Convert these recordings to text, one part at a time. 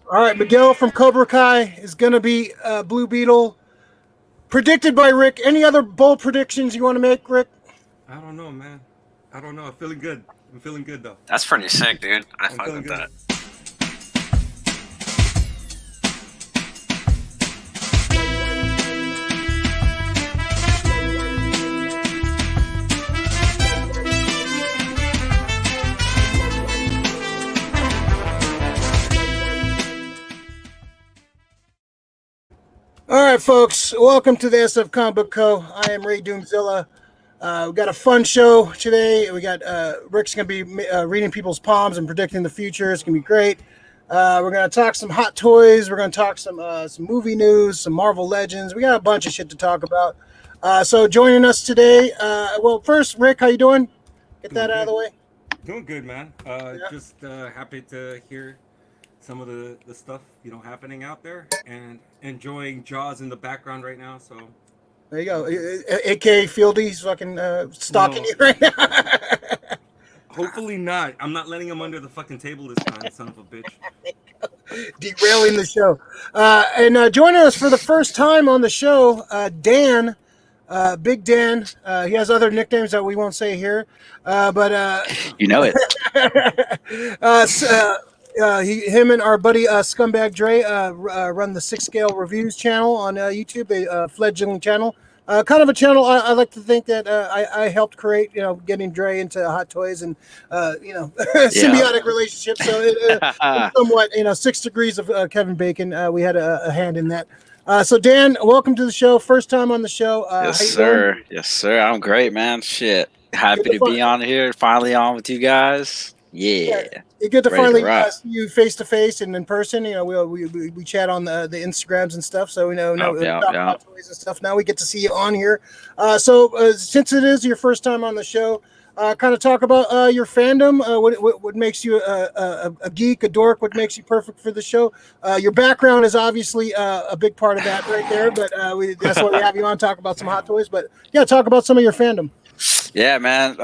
All right, Miguel from Cobra Kai is going to be Blue Beetle. Predicted by Rick. Any other bold predictions you want to make, Rick? I don't know, man. I don't know. I'm feeling good. I'm feeling good though. That's pretty sick, dude. I I'm fuck feeling with good. that. All right, folks. Welcome to the SF Comic Book Co. I am Ray Doomzilla. We got a fun show today. We got Rick's going to be reading people's palms and predicting the future. It's going to be great. We're going to talk some hot toys. We're going to talk some movie news, some Marvel Legends. We got a bunch of shit to talk about. So joining us today, well, first, Rick, how you doing? Get that out of the way. Doing good, man. Yeah. Just happy to hear some of the stuff happening out there, and enjoying Jaws in the background right now. So There you go. A.K.A. Fieldy's fucking stalking No. you right now. hopefully not. I'm not letting him under the fucking table this time, son of a bitch. Derailing the show. And joining us for the first time on the show, Dan, Big Dan. He has other nicknames that we won't say here, but You know it. him and our buddy Scumbag Dre run the Six Scale Reviews channel on YouTube, a fledgling channel. Kind of a channel I like to think that I helped create, getting Dre into hot toys and, symbiotic relationships. So it somewhat, 6 degrees of Kevin Bacon. We had a hand in that. So Dan, welcome to the show. First time on the show. Yes, sir. Yes, sir. I'm great, man. Shit. Happy to be on here. Finally on with you guys. Yeah. It's good to Ready to finally rock. see you face to face and in person. We chat on the Instagrams and stuff, so we know about toys and stuff. Now we get to see you on here. So since it is your first time on the show, kind of talk about your fandom. What makes you a geek, a dork? What makes you perfect for the show? Your background is obviously a big part of that right there. But that's why we have you on. Talk about some hot toys. But yeah, talk about some of your fandom. Yeah, man.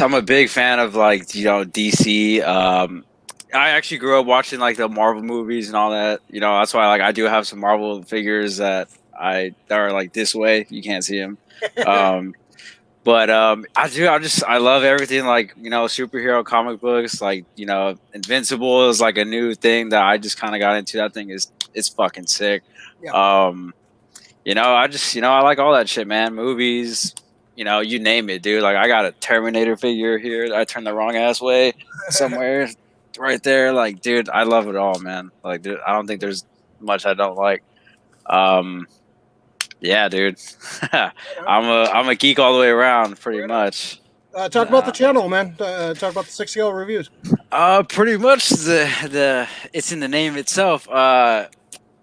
I'm a big fan of DC. I actually grew up watching like the Marvel movies and all that. That's why I do have some Marvel figures that are like this way. You can't see them. But I love everything superhero comic books. Invincible is like a new thing that I just kind of got into. That thing it's fucking sick. Yeah. I like all that shit, man. Movies. You name it, dude. Like I got a Terminator figure here that I turned the wrong ass way somewhere right there. Like, dude, I love it all, man. Like, dude, I don't think there's much I don't like. Yeah, dude. I'm a geek all the way around, pretty much. Talk about the channel, man. Talk about the Six Scale Reviews. Pretty much the it's in the name itself. For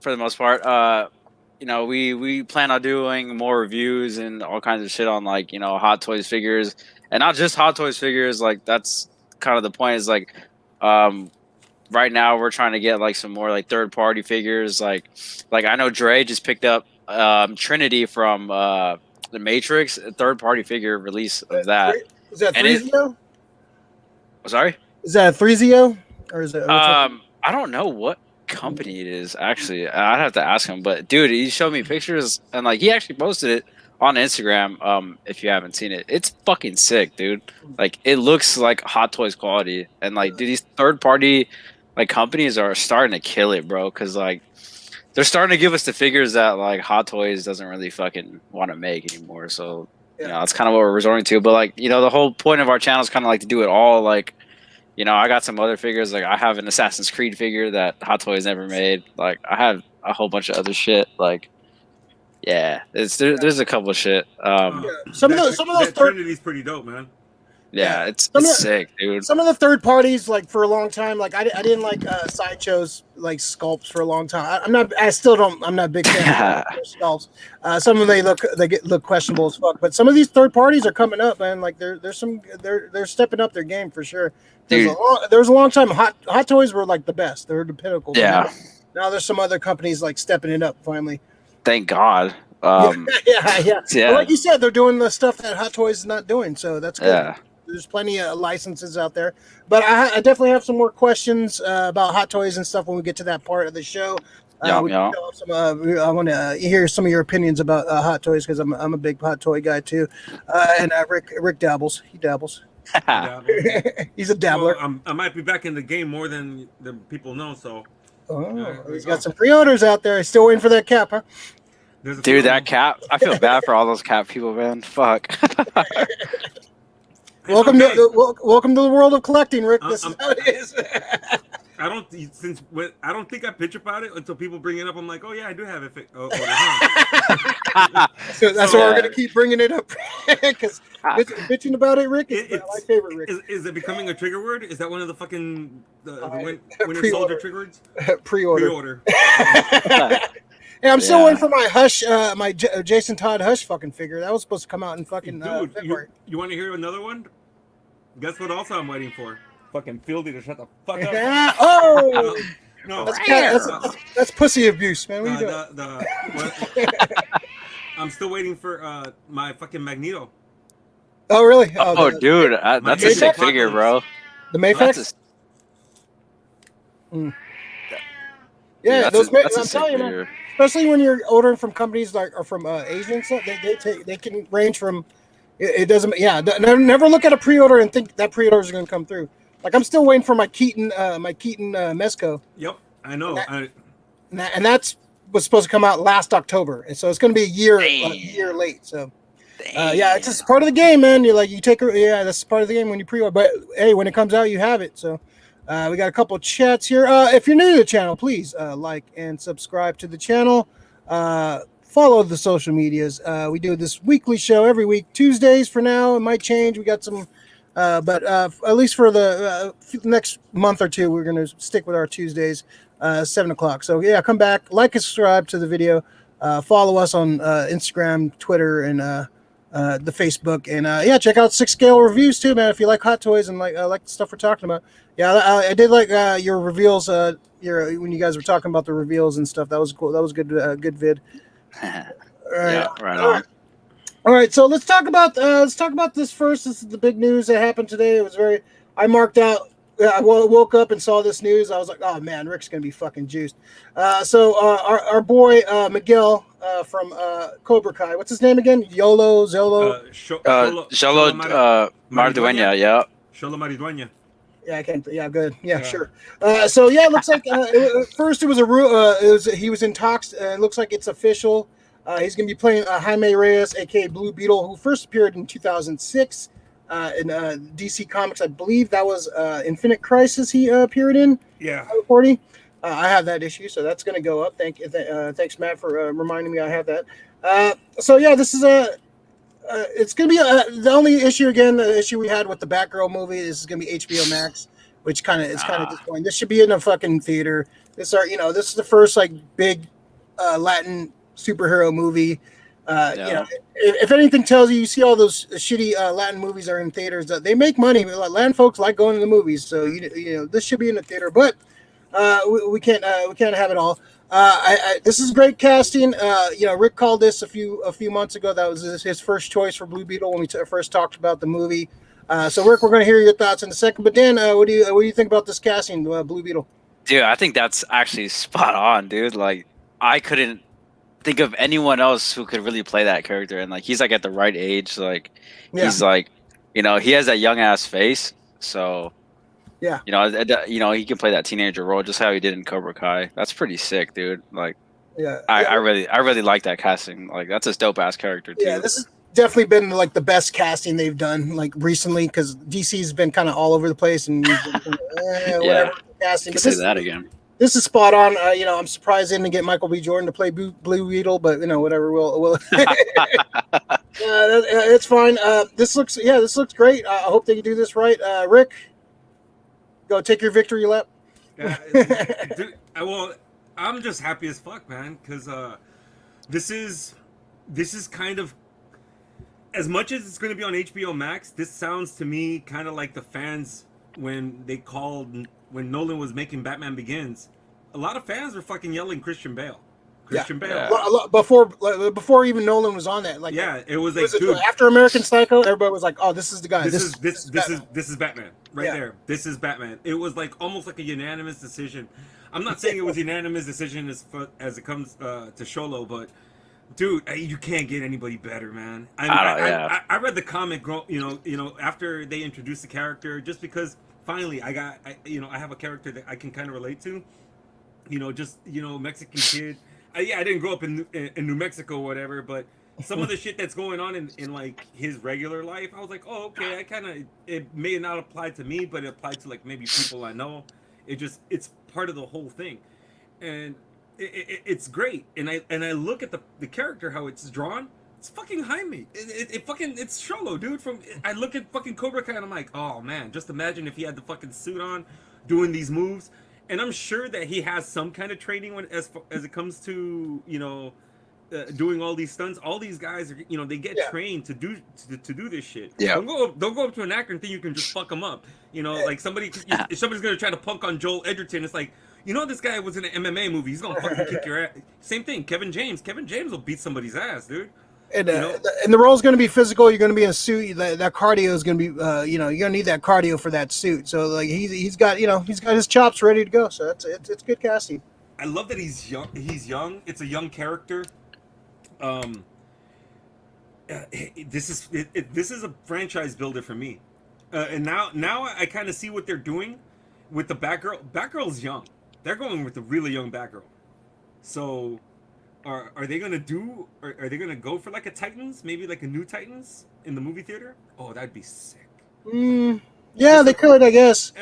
the most part. We plan on doing more reviews and all kinds of shit on Hot Toys figures, and not just Hot Toys figures. Like that's kind of the point. Is right now we're trying to get some more third party figures. Like I know Dre just picked up Trinity from the Matrix, a third party figure release of that. Is that Threezio? Sorry, is that Threezio or is it? I don't know what company it is, actually. I'd have to ask him, but dude, he showed me pictures and he actually posted it on Instagram. If you haven't seen it, it's fucking sick, dude. It looks like Hot Toys quality, and dude, these third party companies are starting to kill it, bro, because they're starting to give us the figures that Hot Toys doesn't really fucking want to make anymore. So that's kind of what we're resorting to. But the whole point of our channel is kind of to do it all. I got some other figures. I have an Assassin's Creed figure that Hot Toys never made. I have a whole bunch of other shit. There's a couple of shit. Some of those Trinity's pretty dope, man. Yeah, it's sick, dude. Some of the third parties, for a long time, I didn't like Sideshow's sculpts for a long time. I'm not a big fan of sculpts. Some of them look questionable as fuck. But some of these third parties are coming up, man. They're stepping up their game for sure. There was a long time Hot Toys were the best. They were the pinnacle. Yeah. Now there's some other companies stepping it up finally. Thank God. Yeah. Well, like you said, they're doing the stuff that Hot Toys is not doing, so that's good. Yeah. There's plenty of licenses out there. But I definitely have some more questions about Hot Toys and stuff when we get to that part of the show. I want to hear some of your opinions about Hot Toys because I'm a big Hot Toy guy too. And Rick dabbles. He dabbles. He's a dabbler. Well, I might be back in the game more than people know. So, he's got some pre-orders out there. He's still waiting for that cap, huh? Dude, that cap. I feel bad for all those cap people, man. Fuck. Welcome to the world of collecting, Rick. This is how it is. I don't think I pitch about it until people bring it up. I'm like, oh yeah, I do have it. So that's why we're gonna keep bringing it up because bitching about it, Rick, is my favorite. Rick, is it becoming a trigger word? Is that one of the fucking Winter Soldier trigger words? Pre-order. Hey, I'm still waiting for my Hush, my Jason Todd Hush fucking figure. That was supposed to come out in fucking February. You want to hear another one? Guess what? Also, I'm waiting for fucking Fieldy to shut the fuck up. Oh, no, that's pussy abuse, man. What are you doing? I'm still waiting for my fucking Magneto. Oh, really? Dude, that's a sick figure, bro. The Mayfax. Yeah, I'm telling you, man. Especially when you're ordering from companies or from Asian stuff, they can range from. It doesn't. Yeah, never look at a pre-order and think that pre-order is going to come through. Like I'm still waiting for my Keaton Mezco. Yep, I know. And that's was supposed to come out last October, and so it's going to be a year late. So, it's just part of the game, man. That's part of the game when you pre-order. But hey, when it comes out, you have it. So. We got a couple of chats here. If you're new to the channel, please like and subscribe to the channel. Follow the social medias. We do this weekly show every week, Tuesdays for now. It might change. We got some, but at least for the next month or two, we're going to stick with our Tuesdays, 7 o'clock. So, yeah, come back, like and subscribe to the video. Follow us on Instagram, Twitter, and the Facebook. And, check out 6 Scale Reviews, too, man, if you like Hot Toys and like the stuff we're talking about. Yeah, I did like your reveals. When you guys were talking about the reveals and stuff, that was cool. That was good. Good vid. All right. Yeah, right on. All right, so let's talk about this first. This is the big news that happened today. It was I marked out. I woke up and saw this news. I was like, oh man, Rick's gonna be fucking juiced. So our boy Miguel from Cobra Kai. What's his name again? Xolo Mariduena. Yeah. Xolo Mariduena. Yeah, I can't. Yeah, good. Yeah, sure. It looks like first it was he was in talks. It looks like it's official. He's going to be playing Jaime Reyes, aka Blue Beetle, who first appeared in 2006 in DC Comics. I believe that was Infinite Crisis he appeared in. Yeah. 40. I have that issue, so that's going to go up. Thanks, Matt, for reminding me I have that. This is it's going to be the only issue again. The issue we had with the Batgirl movie is going to be HBO Max, which kind of disappointing. This should be in a fucking theater. This is the first big Latin superhero movie. If anything tells you see all those shitty Latin movies are in theaters, they make money. Latin folks like going to the movies, so this should be in the theater. But we can't have it all. This is great casting. Rick called this a few months ago. That was his first choice for Blue Beetle when we first talked about the movie. So Rick, we're going to hear your thoughts in a second. But Dan, what do you think about this casting, Blue Beetle? Dude, I think that's actually spot on, dude. Like, I couldn't think of anyone else who could really play that character, and he's at the right age. He's he has that young ass face, so. Yeah, he can play that teenager role just how he did in Cobra Kai. That's pretty sick, dude. I really like that casting. That's a dope ass character too. Yeah, this has definitely been the best casting they've done recently because DC's been kind of all over the place and whatever casting. But say that again. This is spot on. I'm surprised they didn't get Michael B. Jordan to play Blue Beetle, but whatever. We'll it's fine. This looks great. I hope they can do this right. Rick, go take your victory lap. Dude, I'm just happy as fuck, man, because this is kind of, as much as it's going to be on HBO Max, this sounds to me kind of like the fans when Nolan was making Batman Begins. A lot of fans were fucking yelling Christian Bale. Christian Bale. Yeah. Before even Nolan was on that. Like, it was like, dude, after American Psycho, everybody was like, "Oh, this is the guy. This is Batman right there. This is Batman." It was like almost like a unanimous decision. I'm not saying it was a unanimous decision as it comes to Xolo, but dude, you can't get anybody better, man. I read the comic, after they introduced the character, just because finally I have a character that I can kind of relate to. Mexican kid. I didn't grow up in New Mexico or whatever, but some of the shit that's going on in like his regular life, I was like, oh, okay. It may not apply to me, but it applied to like maybe people I know. It's part of the whole thing, and it's great. And I look at the character, how it's drawn. It's fucking Jaime. It's Xolo, dude. I look at fucking Cobra Kai and I'm like, oh man, just imagine if he had the fucking suit on, doing these moves. And I'm sure that he has some kind of training as it comes to doing all these stunts. All these guys are they get trained to do this shit. Yeah. Don't go up to an actor and think you can just fuck them up. Like somebody's gonna try to punk on Joel Edgerton. It's like, this guy was in an MMA movie. He's gonna fucking kick your ass. Same thing. Kevin James will beat somebody's ass, dude. And the role's going to be physical. You're going to be in a suit. That cardio is going to be, you're going to need that cardio for that suit. So like he's got his chops ready to go. So it's good casting. I love that he's young. It's a young character. This is a franchise builder for me. And now I kind of see what they're doing with the Batgirl. Batgirl's young. They're going with the really young Batgirl. So. Are they gonna are they gonna go for like a Titans, maybe like a new Titans in the movie theater? Oh, that'd be sick. Yeah, they could, I guess.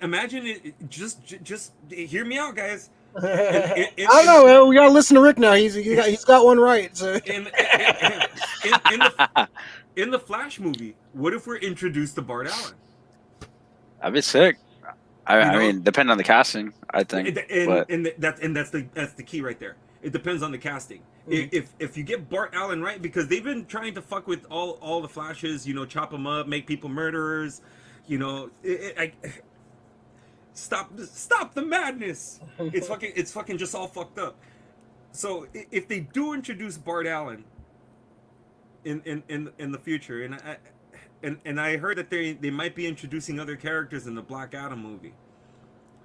Imagine it. Just hear me out, guys. I don't know. Man. We gotta listen to Rick now. He's got one right. So. In the Flash movie, what if we're introduced to Bart Allen? That'd be sick. I mean, depending on the casting, I think. That's the key right there. It depends on the casting. If you get Bart Allen right, because they've been trying to fuck with all the Flashes, chop them up, make people murderers, stop the madness. It's fucking just all fucked up. So if they do introduce Bart Allen in the future, and I heard that they might be introducing other characters in the Black Adam movie.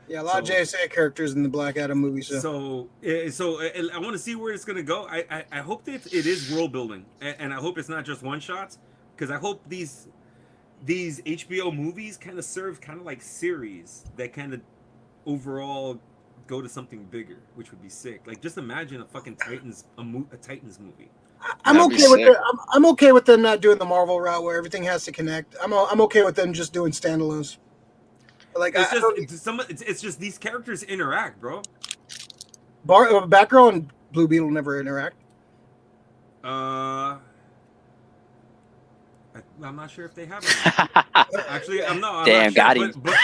Yeah, a lot of JSA characters in the Black Adam movie. So I want to see where it's gonna go. I hope that it is world building, and I hope it's not just one shots, because I hope these HBO movies kind of serve kind of like series that kind of overall go to something bigger, which would be sick. Like just imagine a fucking Titans movie. I'm okay with them not doing the Marvel route where everything has to connect. I'm okay with them just doing standalones. Like it's just these characters interact, bro. Batgirl and Blue Beetle never interact. I'm not sure if they have. Actually, I'm not. Damn, got him. But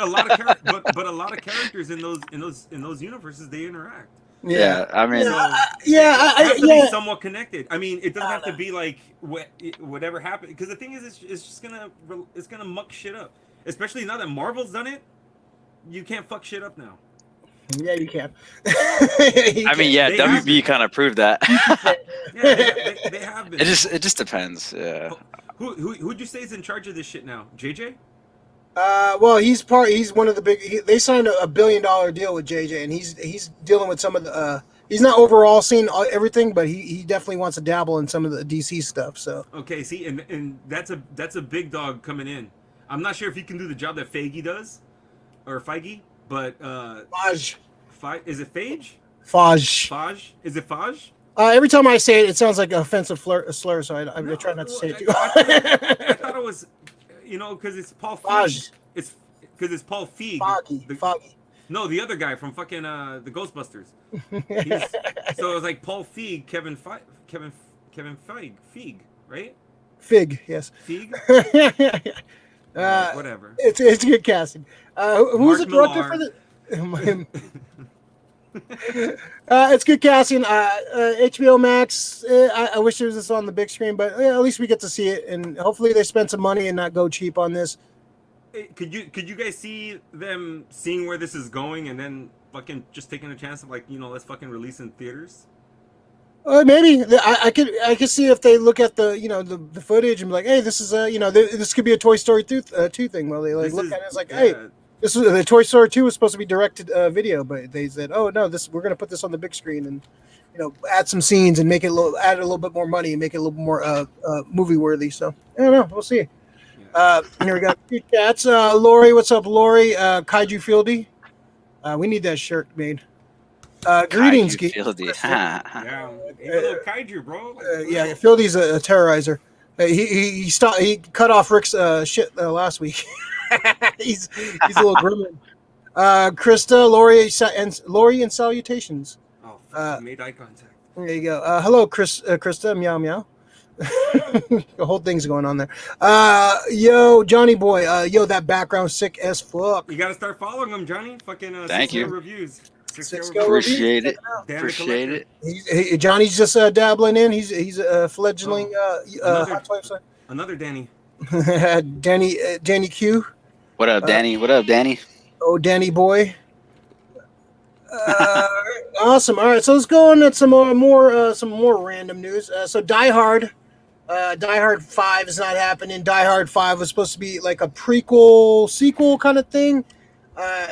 a lot of characters in those universes, they interact. Yeah, I mean, it has to be somewhat connected. I mean, it doesn't have to be like whatever happened, because the thing is, it's just gonna muck shit up. Especially now that Marvel's done it, you can't fuck shit up now. Yeah, you can. WB kind of proved that. They have been. It just depends. Yeah. Who'd you say is in charge of this shit now? JJ? Well, he's one of the big. They signed a $1 billion deal with JJ, and he's dealing with some of the. He's not overall seeing everything, but he definitely wants to dabble in some of the DC stuff. So. Okay, see, and that's a big dog coming in. I'm not sure if he can do the job that Feige does, or Feige, but Faj. Is it Phage? Faj. Faj? Is it Faj? Every time I say it, it sounds like an offensive slur, so I try not to say it too. I thought it was, because it's Paul Feig. It's because it's Paul Feig. Foggy. No, the other guy from fucking the Ghostbusters. So it was like Paul Feig, Kevin Feig, right? Fig, yes. Fig. Whatever. It's good casting. Who's the director for the? It's good casting. HBO Max. I wish there was this on the big screen, but at least we get to see it, and hopefully they spend some money and not go cheap on this. Could you guys see them seeing where this is going and then fucking just taking a chance of like, let's fucking release in theaters? Maybe I could see if they look at the the footage and be like, hey, this is this could be a Toy Story 2 thing. Well, they like look at it, it's like, hey, this is the Toy Story 2 was supposed to be directed video, but they said, oh no, we're gonna put this on the big screen and add some scenes and make it add a little bit more money and make it a little more movie worthy. So I don't know, we'll see. Here we got two cats. Lori, what's up, Lori? Kaiju Fieldy. We need that shirt made. Greetings, Fieldy. Yeah, he's a little kaiju, bro. Yeah, Fieldy's a terrorizer. He stopped. He cut off Rick's shit last week. he's a little gremlin. Krista, Lori, and salutations. Oh, made eye contact. There you go. Hello, Krista. Meow meow. The whole thing's going on there. Yo, Johnny boy. Yo, that background sick as fuck. You gotta start following him, Johnny. Fucking thank you. Reviews. Appreciate it. Johnny's just dabbling in. He's a fledgling. Another Danny. Danny Q. What up, Danny? What up, Danny? Oh, Danny boy. Awesome. All right, so let's go on at some more random news. So Die Hard 5 is not happening. Die Hard 5 was supposed to be like a prequel, sequel kind of thing.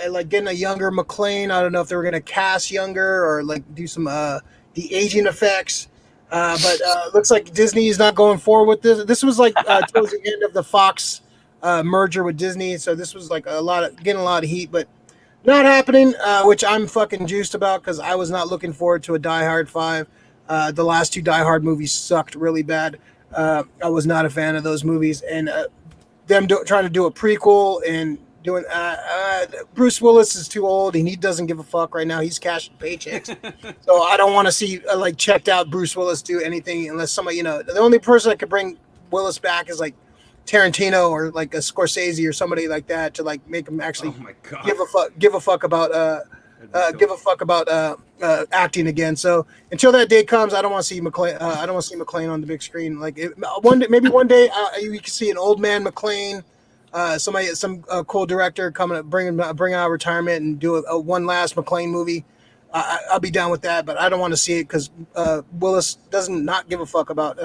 Like getting a younger McClane. I don't know if they were gonna cast younger or like do some the aging effects. But looks like Disney is not going forward with this. This was like towards the end of the Fox merger with Disney, so this was like getting a lot of heat, but not happening. Which I'm fucking juiced about because I was not looking forward to a Die Hard 5. The last two Die Hard movies sucked really bad. I was not a fan of those movies, and them trying to do a prequel and doing Bruce Willis is too old and he doesn't give a fuck right now. He's cashing paychecks. So I don't want to see like checked out Bruce Willis do anything unless somebody, the only person that could bring Willis back is like Tarantino or like a Scorsese or somebody like that to like make him actually give a fuck about acting again. So until that day comes, I don't want to see McClane. I don't want to see McClane on the big screen. Like maybe one day you can see an old man McClane. Some cool director bring out retirement and do a one last McClane movie. I'll be down with that, but I don't want to see it because Willis doesn't not give a fuck about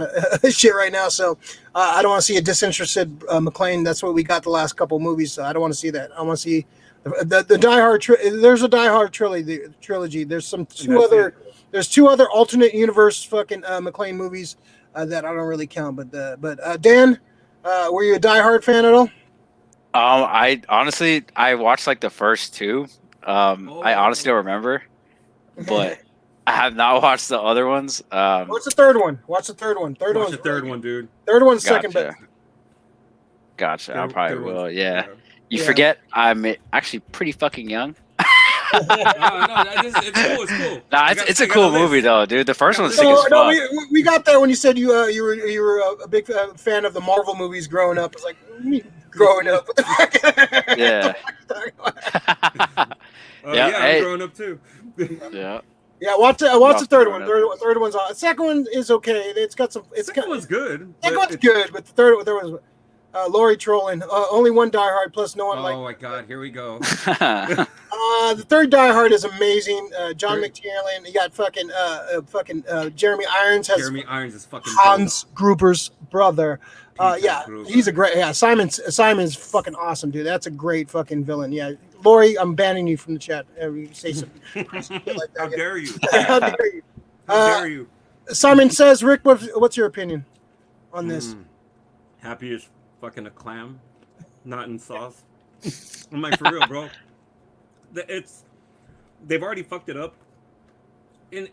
shit right now. So I don't want to see a disinterested McClane. That's what we got the last couple movies. So I don't want to see that. I want to see the Die Hard. There's a Die Hard trilogy. There's two other alternate universe fucking McClane movies that I don't really count. But Dan, were you a Die Hard fan at all? I honestly watched like the first two. I honestly don't remember, but I have not watched the other ones. What's the third one? Watch the third one. Watch the third one, dude. Third one's second best. Gotcha. I probably will. Yeah. You forget I'm actually pretty fucking young. No, it's cool. Nah, it's a cool movie though, dude. The first one's sick as fuck. We got there when you said you were a big fan of the Marvel movies growing up. It's like growing up. Yeah. I'm growing up too. Yeah. Yeah, watch the third one. Third one's on. The second one is okay. It's got some. Second one's good. Second one's good, but the third one's. Lori trolling. Only one Die Hard, plus no one like. Oh my God! Here we go. The third Die Hard is amazing. John McTiernan. You got fucking Jeremy Irons has. Jeremy Irons is fucking Hans Gruber's brother. He's a great. Yeah, Simon's fucking awesome, dude. That's a great fucking villain. Yeah, Lori, I'm banning you from the chat. You say something like that. How dare you? How dare you? How dare you? Simon says, Rick, what's your opinion on this? Happy as fucking a clam, not in sauce. I'm like, for real, bro. They've already fucked it up, and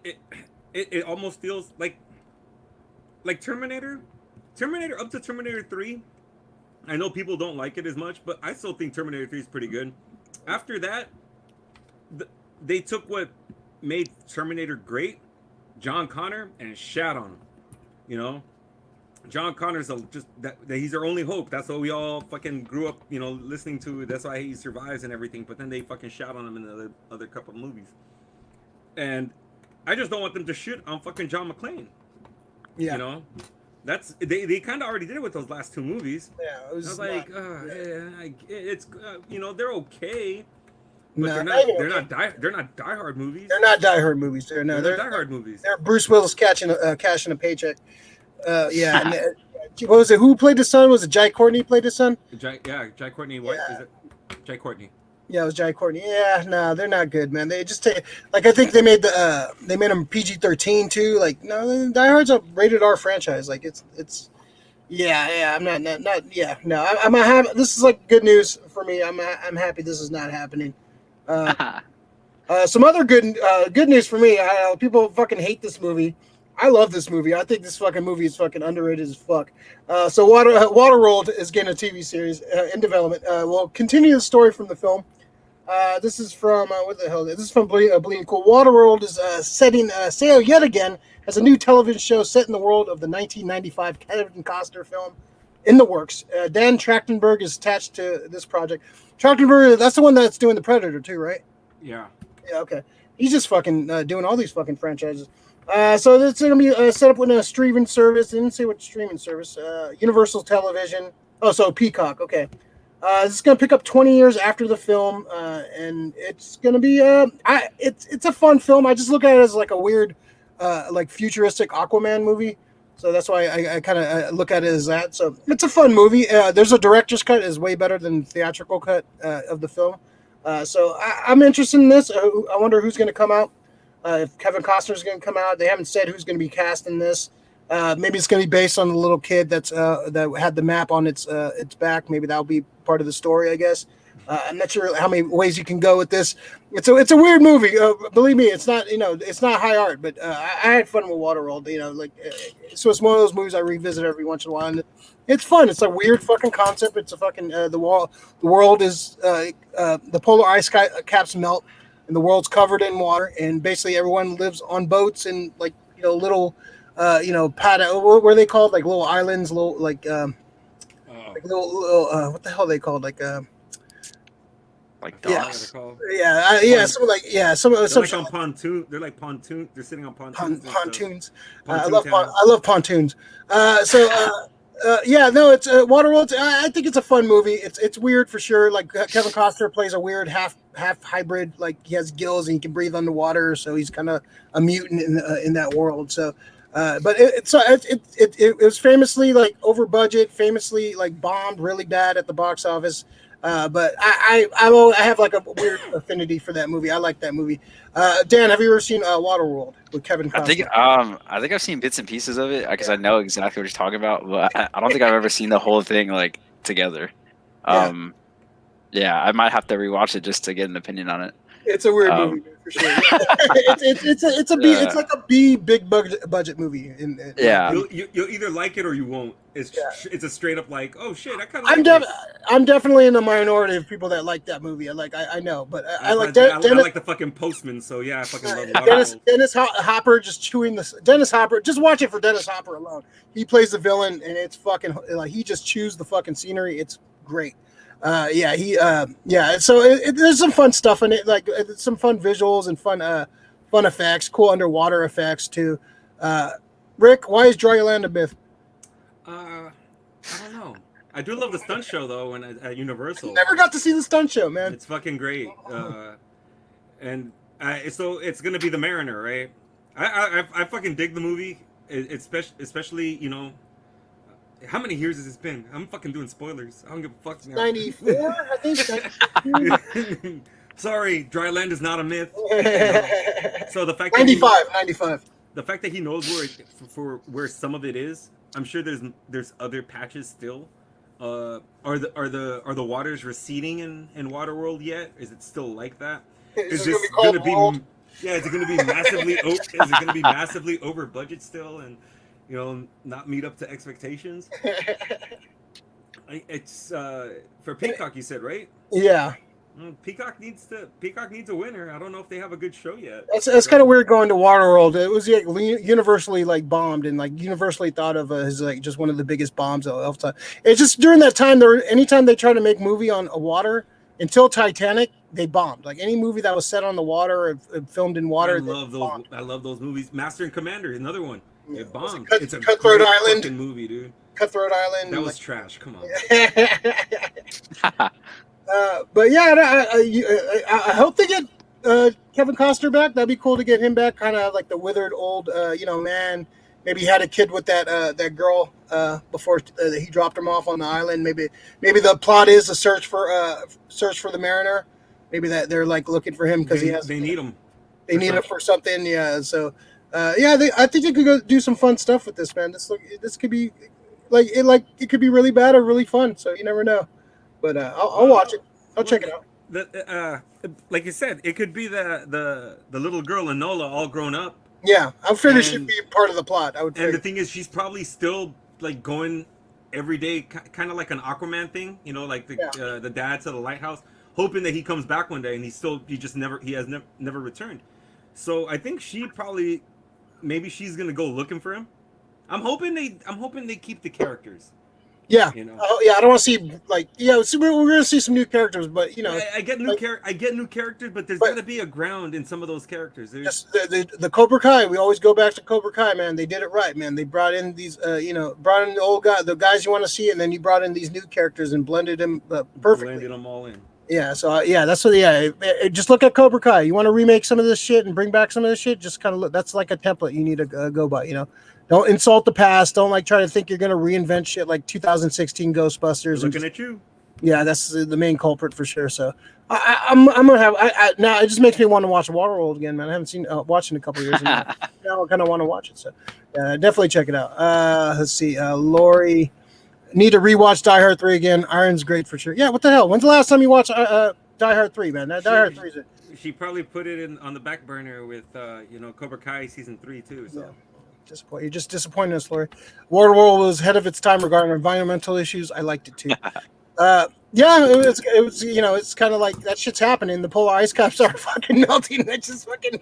it almost feels like Terminator up to Terminator 3. I know people don't like it as much, but I still think Terminator 3 is pretty good. After that, they took what made Terminator great, John Connor, and shat on him. John Connor's he's our only hope. That's what we all fucking grew up, listening to. That's why he survives and everything. But then they fucking shout on him in the other couple of movies. And I just don't want them to shit on fucking John McClane. Yeah. That's they kind of already did it with those last two movies. Yeah, it's they're okay, But No, they're not Die Hard movies. They're not Die Hard movies. They're Die Hard movies. They're Bruce Willis cashing a paycheck. Yeah. And, what was it? Who played the son? Was it Jai Courtney played the son? Jai Courtney. What is it? Jai Courtney. Yeah, it was Jai Courtney. Yeah, no, they're not good, man. They just take like I think they made them PG-13 too. Like no, Die Hard's a rated R franchise. Like it's. Yeah. I'm not. Yeah, no. I'm happy. This is like good news for me. I'm happy this is not happening. Some other good news for me. People fucking hate this movie. I love this movie. I think this fucking movie is fucking underrated as fuck. So Waterworld is getting a TV series in development. We'll continue the story from the film. This is from what the hell? This is from Bleeding Cool. Waterworld is setting sail yet again as a new television show set in the world of the 1995 Kevin Costner film in the works. Dan Trachtenberg is attached to this project. Trachtenberg, that's the one that's doing The Predator too, right? Yeah. Yeah, okay. He's just fucking doing all these fucking franchises. So it's going to be set up with a streaming service. I didn't say what streaming service. Universal Television. Oh, so Peacock. Okay. This is going to pick up 20 years after the film, and it's going to be it's a fun film. I just look at it as like a weird, like futuristic Aquaman movie. So that's why I kind of look at it as that. So it's a fun movie. There's a director's cut is way better than the theatrical cut of the film. So I'm interested in this. I wonder who's going to come out. If Kevin Costner is going to come out. They haven't said who's going to be cast in this. Maybe it's going to be based on the little kid that had the map on its back. Maybe that'll be part of the story, I guess. I'm not sure how many ways you can go with this. It's a weird movie. Believe me, it's not it's not high art, but I had fun with Waterworld. So it's one of those movies I revisit every once in a while. And it's fun. It's a weird fucking concept. It's a fucking the world is the polar ice caps melt. And the world's covered in water, and basically everyone lives on boats and like little pad. What are they called? Like little islands, little like little what the hell are they called? Like docks. Something like some like on pontoon. They're like pontoon. They're sitting on pontoons. Pontoons. I love pontoons. It's Waterworld. I think it's a fun movie. It's weird for sure. Like Kevin Costner plays a weird half hybrid. Like he has gills and he can breathe underwater, so he's kind of a mutant in that world. So, but it was famously like over budget, famously like bombed really bad at the box office. But I have like a weird affinity for that movie. I like that movie. Dan, have you ever seen Waterworld with Kevin Costner? I think I've seen bits and pieces of it because I know exactly what you're talking about, but I don't think I've ever seen the whole thing like together. I might have to rewatch it just to get an opinion on it. It's a weird movie for sure. It's like a big budget movie. You'll either like it or you won't. It's a straight up like, oh shit, I kind of. I'm definitely in the minority of people that like that movie. I know, but I like Dennis. I like the fucking Postman, so yeah, I fucking love it. Dennis Hopper just chewing this. Dennis Hopper, just watch it for Dennis Hopper alone. He plays the villain, and it's fucking like he just chews the fucking scenery. It's great. So there's some fun stuff in it, like some fun visuals and fun effects, cool underwater effects too. Rick, why is Dryland a myth? I don't know. I do love the stunt show though, at Universal. I never got to see the stunt show, man. It's fucking great. It's gonna be the Mariner, right? I fucking dig the movie, especially how many years has this been? I'm fucking doing spoilers. I don't give a fuck now. 94, I think. Sorry, Dryland is not a myth. So the fact 95. The fact that he knows where some of it is, I'm sure there's other patches still. Are the waters receding in Waterworld yet? Is it still like that? Is this going to be? Yeah, is it going to be massively? Is it going to be massively over budget still and? Not meet up to expectations. It's for Peacock, you said, right? Yeah. Peacock needs a winner. I don't know if they have a good show yet. That's kind of weird going to Waterworld. It was universally like bombed and like universally thought of as like just one of the biggest bombs of all time. It's just during that time anytime they try to make movie on a water until Titanic, they bombed. Like any movie that was set on the water or filmed in water. I love those movies. Master and Commander, another one. Yeah. It bombed. It's a Cutthroat Island fucking movie, dude. Cutthroat Island. That was trash. Come on. But yeah, I hope they get Kevin Costner back. That'd be cool to get him back. Kind of like the withered old, man. Maybe he had a kid with that girl before he dropped him off on the island. Maybe the plot is a search for the Mariner. Maybe that they're like looking for him because they need him. They need him for something. Yeah. So I think they could go do some fun stuff with this, man. This could be it could be really bad or really fun. So you never know. But I'll watch it. I'll check it out. Like you said, it could be the little girl Enola all grown up. Yeah, I'm sure this should be part of the plot. I would. And the thing is, she's probably still like going every day, kind of like an Aquaman thing, like the dad to the lighthouse, hoping that he comes back one day, and he has never returned. So I think maybe she's gonna go looking for him. I'm hoping they keep the characters. Yeah. I don't want to see so we're gonna see some new characters, but I get new characters, but there's gotta be a ground in some of those characters. Just the Cobra Kai. We always go back to Cobra Kai, man. They did it right, man. They brought in these, brought in the guys you want to see, and then you brought in these new characters and blended them perfectly. Blended them all in. Yeah. So that's what. Yeah. Just look at Cobra Kai. You want to remake some of this shit and bring back some of this shit. Just kind of look. That's like a template you need to go by. Don't insult the past. Don't try to think you're gonna reinvent shit like 2016 Ghostbusters. Looking at you. Yeah, that's the main culprit for sure. So I'm gonna have. Now it just makes me want to watch Waterworld again, man. I haven't seen watched in a couple years. Now I kind of want to watch it. So definitely check it out. Let's see. Lori, need to rewatch Die Hard 3 again. Iron's great for sure. Yeah. What the hell? When's the last time you watched Die Hard 3, man? Die Hard 3 is it. She probably put it on the back burner with Cobra Kai season 3 too. So. Yeah. You're just disappointing us, Lori. Waterworld was ahead of its time regarding environmental issues. I liked it too. It was it's kind of like that shit's happening. The polar ice caps are fucking melting. That's just fucking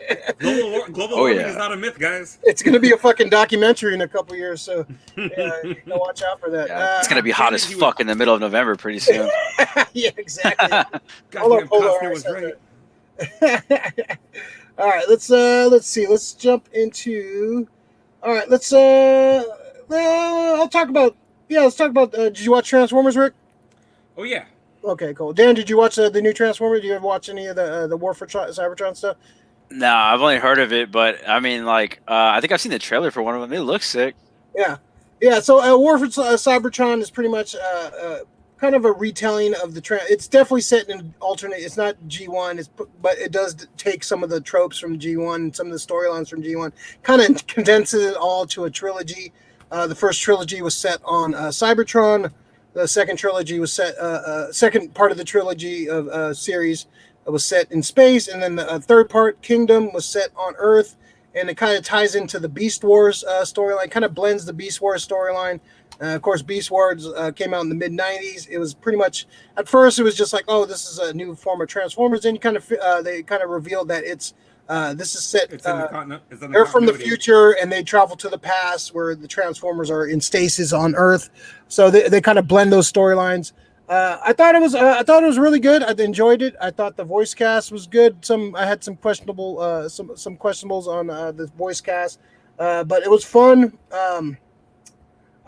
global warming is not a myth, guys. It's gonna be a fucking documentary in a couple years, so you gotta watch out for that. Yeah, it's gonna be hot as fuck in the middle of November pretty soon. Yeah, exactly. Costner was right. All right, let's see. Let's jump into. All right, let's talk about. Did you watch Transformers, Rick? Oh yeah. Okay, cool. Dan, did you watch the new Transformers? Did you ever watch any of the War for Cybertron stuff? No, I've only heard of it, but I mean, I think I've seen the trailer for one of them. It looks sick. Yeah. So War for Cybertron is pretty much kind of a retelling of it's definitely set in an alternate. It's not G1, but it does take some of the tropes from G1, some of the storylines from G1, kind of condenses it all to a trilogy. The first trilogy was set on Cybertron. The second trilogy was set. Second part of the trilogy of series was set in space, and then the third part, Kingdom, was set on Earth. And it kind of ties into the Beast Wars storyline. Kind of blends the Beast Wars storyline. Of course, Beast Wars came out in the mid '90s. It was pretty much at first it was just like, oh, this is a new form of Transformers. Then they kind of revealed that this is set. They're from the future, and they travel to the past where the Transformers are in stasis on Earth. So they kind of blend those storylines. I thought it was really good. I enjoyed it. I thought the voice cast was good. I had some questionable some questionables on the voice cast, but it was fun.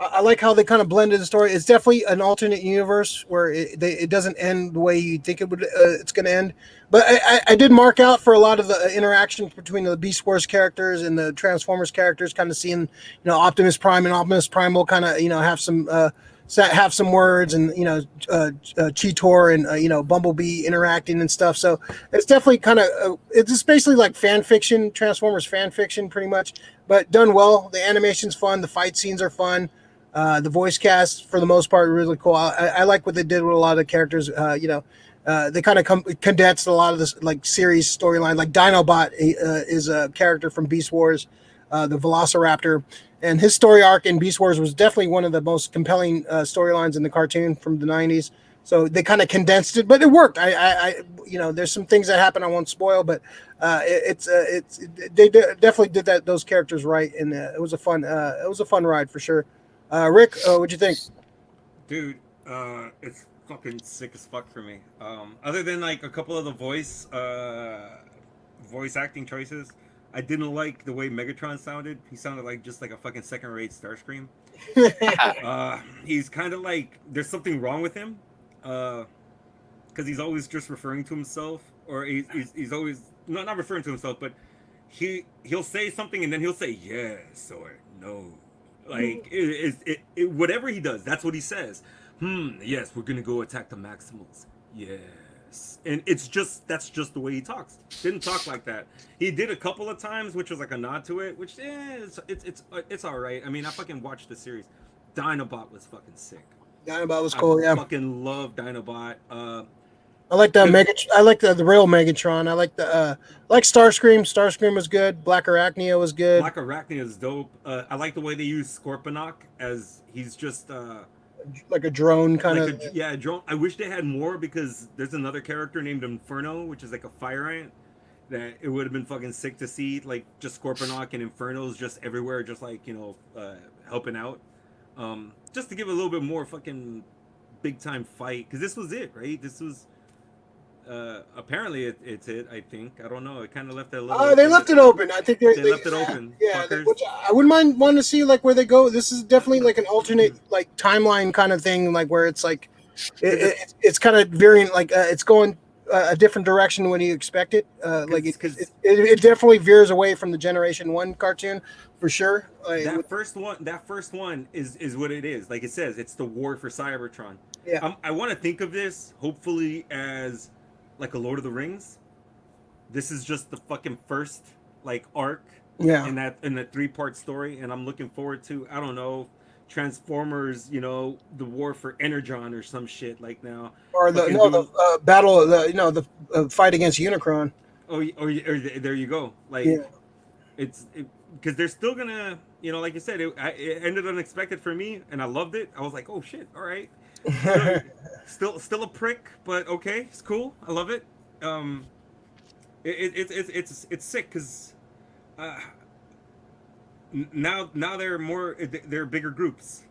I like how they kind of blended the story. It's definitely an alternate universe where it doesn't end the way you think it would. It's going to end. But I did mark out for a lot of the interactions between the Beast Wars characters and the Transformers characters. Kind of seeing, Optimus Prime and Optimus Prime will kind of have some words, and Cheetor and Bumblebee interacting and stuff. So it's definitely kind of it's just basically like fan fiction, Transformers fan fiction, pretty much, but done well. The animation's fun. The fight scenes are fun. The voice cast, for the most part, really cool. I like what they did with a lot of the characters. They kind of condensed a lot of this series storyline. Like Dinobot is a character from Beast Wars, the Velociraptor, and his story arc in Beast Wars was definitely one of the most compelling storylines in the cartoon from the '90s. So they kind of condensed it, but it worked. There's some things that happen I won't spoil, but they definitely did those characters right, and it was a fun ride for sure. Rick, what'd you think? Dude, it's fucking sick as fuck for me. Other than a couple of the voice acting choices, I didn't like the way Megatron sounded. He sounded just like a fucking second-rate Starscream. He's kind of there's something wrong with him. because he's always just referring to himself, or he's always not referring to himself, but he'll say something and then he'll say yes or no, like whatever he does, that's what he says. Yes, we're gonna go attack the Maximals. Yes, and that's just the way he talks. Didn't talk like that. He did a couple of times, which was like a nod to it, which it's all right. I mean, I fucking watched the series. Dinobot was fucking sick. Dinobot was cool. I fucking love Dinobot. I like the I like the real Megatron. I like like Starscream. Starscream was good. Black Arachnia was good. Black Arachnia is dope. I like the way they use Scorponok as he's just like a drone kind of. Yeah, drone. I wish they had more because there's another character named Inferno, which is like a fire ant. That it would have been fucking sick to see, like just Scorponok and Infernos just everywhere, just like helping out. Just to give a little bit more fucking big time fight, because this was it, right? This was apparently it's it. I think, I don't know. It kind of left it a little. They left it open. I think they left it open. Yeah, which I wouldn't mind wanting to see like where they go. This is definitely like an alternate like timeline kind of thing, like where it's like it's kind of veering, like it's going a different direction when you expect it. Like it definitely veers away from the Generation 1 cartoon for sure. Like, that first one is what it is. Like it says, it's the war for Cybertron. Yeah. I want to think of this hopefully as like a Lord of the Rings. This is just the fucking first like arc. Yeah. In that 3-part story, and I'm looking forward to, I don't know, Transformers, the war for Energon or some shit like now. Or the battle, the fight against Unicron. Or there you go. Like it's because they're still gonna, like you said, it ended unexpected for me, and I loved it. I was like, oh shit, all right. Still a prick, but okay, it's cool. I love it. It's sick because now they're bigger groups.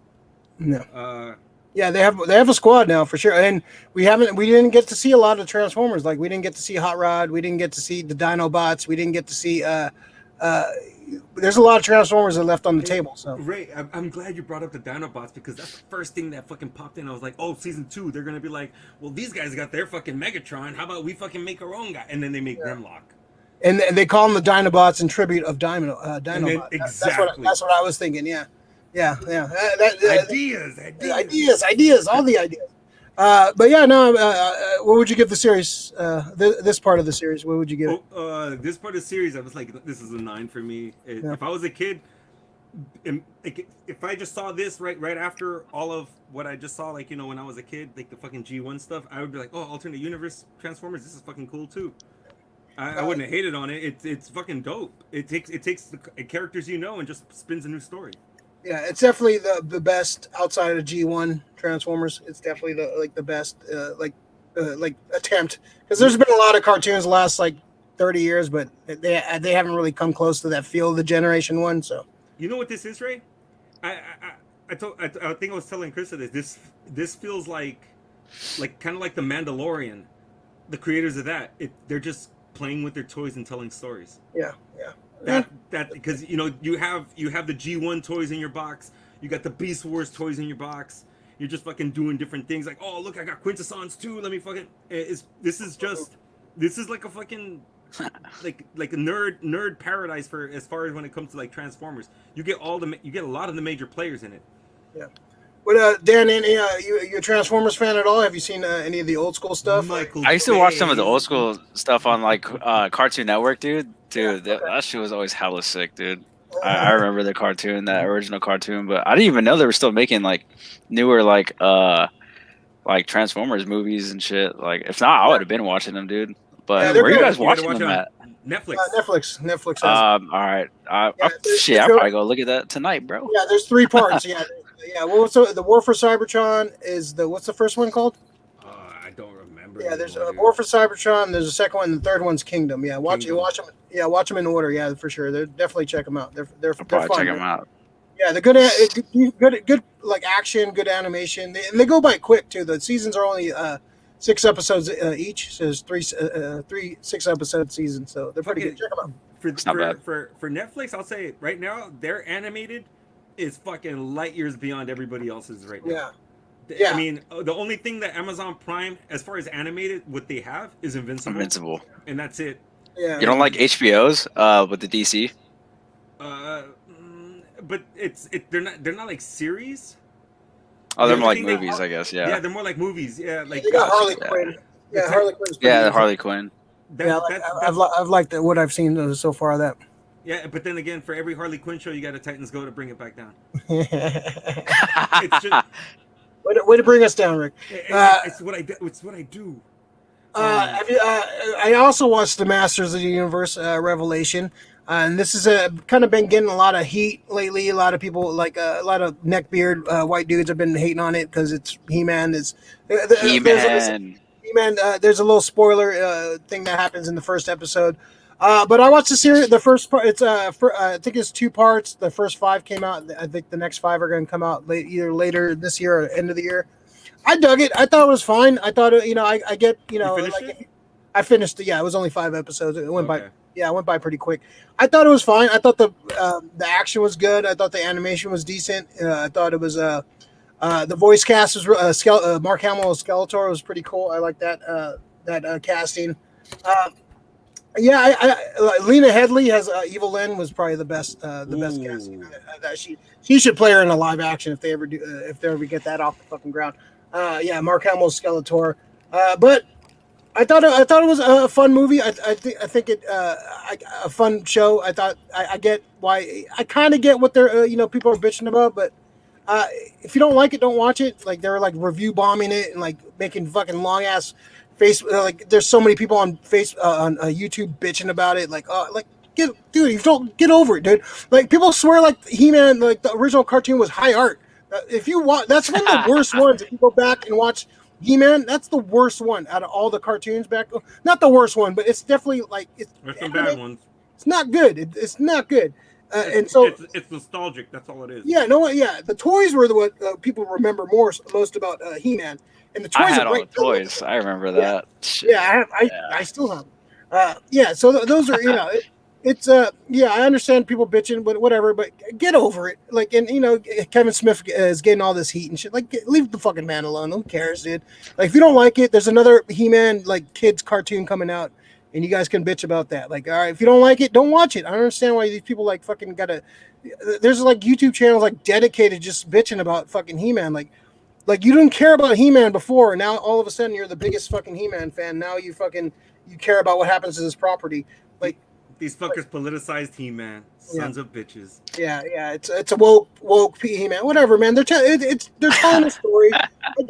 No. Yeah, they have a squad now for sure, and we didn't get to see a lot of Transformers. Like we didn't get to see Hot Rod, we didn't get to see the Dinobots, we didn't get to see. There's a lot of Transformers that left on the table. So Ray, I'm glad you brought up the Dinobots because that's the first thing that fucking popped in. I was like, oh, season 2, they're gonna be like, well, these guys got their fucking Megatron. How about we fucking make our own guy? And then they make Grimlock. And they call them the Dinobots in tribute of Dinobot. Exactly. That's what I was thinking. Yeah. Ideas, all the ideas. But yeah, no. What would you give the series? This part of the series, what would you give it? This part of the series, I was like, this is a 9 for me. If I was a kid, if I just saw this right after all of what I just saw, like when I was a kid, like the fucking G1 stuff, I would be like, oh, alternate universe Transformers, this is fucking cool too. I wouldn't have hated on it. It's fucking dope. It takes the characters and just spins a new story. Yeah, it's definitely the best outside of G1 Transformers. It's definitely the best attempt, because there's been a lot of cartoons the last like 30 years, but they haven't really come close to that feel of the Generation 1. So you know what this is, Ray? I think I was telling Chris this. This feels like kind of like the Mandalorian. The creators of that, they're just playing with their toys and telling stories. Yeah. That because you have the G1 toys in your box, you got the Beast Wars toys in your box. You're just fucking doing different things. Like, oh look, I got Quintessons too. Let me fucking. This is like a fucking like a nerd paradise for as far as when it comes to like Transformers. You get a lot of the major players in it. Yeah. But Dan, you a Transformers fan at all? Have you seen any of the old school stuff? I used to watch some of the old school stuff on like Cartoon Network, dude. That shit was always hella sick, dude. I remember the cartoon, that original cartoon, but I didn't even know they were still making like newer like Transformers movies and shit. Like if not, I would have been watching them, dude. But where are you guys watching them at? Netflix. Netflix. All right. I'll probably go look at that tonight, bro. Yeah, there's 3 parts. Yeah. Well, so the War for Cybertron is what's the first one called? I don't remember. Yeah, there's a War for Cybertron. There's a second one, and the third one's Kingdom. Yeah, watch them. Yeah, watch them in order. Yeah, for sure. They're definitely check them out. They're fun. Check them out. Yeah, they're good like action, good animation. They go by quick too. The seasons are only 6 episodes each. So there's 3 6-episode seasons. So they're pretty good. Check them out. For Netflix, I'll say right now their animated is fucking light years beyond everybody else's right now. Yeah. Yeah. I mean, the only thing that Amazon Prime, as far as animated, what they have is Invincible, and that's it. Yeah. You don't like HBO's with the DC? But they're not like series. Oh, they're more like movies, I guess. Yeah. Yeah, they're more like movies. Yeah, like they got Harley Quinn. Yeah, Harley Quinn's Harley Quinn. I've liked what I've seen so far of that. Yeah, but then again, for every Harley Quinn show, you got a Titans Go to bring it back down. It's just, way to bring us down, Rick. It's what I do. It's what I do. I also watched the Masters of the Universe Revelation, and this is kind of been getting a lot of heat lately. A lot of people, like a lot of neckbeard white dudes, have been hating on it because it's He-Man. He-Man. There's a little spoiler thing that happens in the first episode. But I watched the series. The first part, I think it's 2 parts. The first 5 came out. I think the next 5 are going to come out either later this year or end of the year. I dug it. I thought it was fine. I thought I get I finished it. Yeah, it was only 5 episodes. It went by. Yeah, it went by pretty quick. I thought it was fine. I thought the action was good. I thought the animation was decent. I thought it was the voice cast was Mark Hamill as Skeletor was pretty cool. I like that casting. Lena Headey as Evil Lynn was probably the best casting. She should play her in a live action if they ever get that off the fucking ground. Mark Hamill's Skeletor. But I thought it was a fun movie. I think it a fun show. I thought I get why I kind of get what they're people are bitching about, but if you don't like it, don't watch it. Like they were like review bombing it and like making fucking long ass face. Like there's so many people on YouTube bitching about it. Like you don't get over it, dude. Like people swear like He-Man, like the original cartoon was high art. If you watch, that's one of the worst ones. If you go back and watch He-Man, that's the worst one out of all the cartoons back. Not the worst one, but it's definitely like there's some bad ones. It's not good. It's not good. It's nostalgic. That's all it is. Yeah, the toys were what people remember most about He-Man, and the toys. I had all the toys. I remember that. Yeah, I still have. So those are it's I understand people bitching, but whatever. But get over it. Like, and Kevin Smith is getting all this heat and shit. Like, leave the fucking man alone. Who cares, dude? Like, if you don't like it, there's another He-Man like kids cartoon coming out. And you guys can bitch about that. Like, all right, if you don't like it, don't watch it. I don't understand why these people like fucking gotta. There's like YouTube channels like dedicated just bitching about fucking He-Man. Like you didn't care about He-Man before. Now all of a sudden you're the biggest fucking He-Man fan. Now you care about what happens to this property. Like these fuckers politicized He-Man. Sons of bitches. Yeah. It's a woke He-Man. Whatever, man. They're telling a story.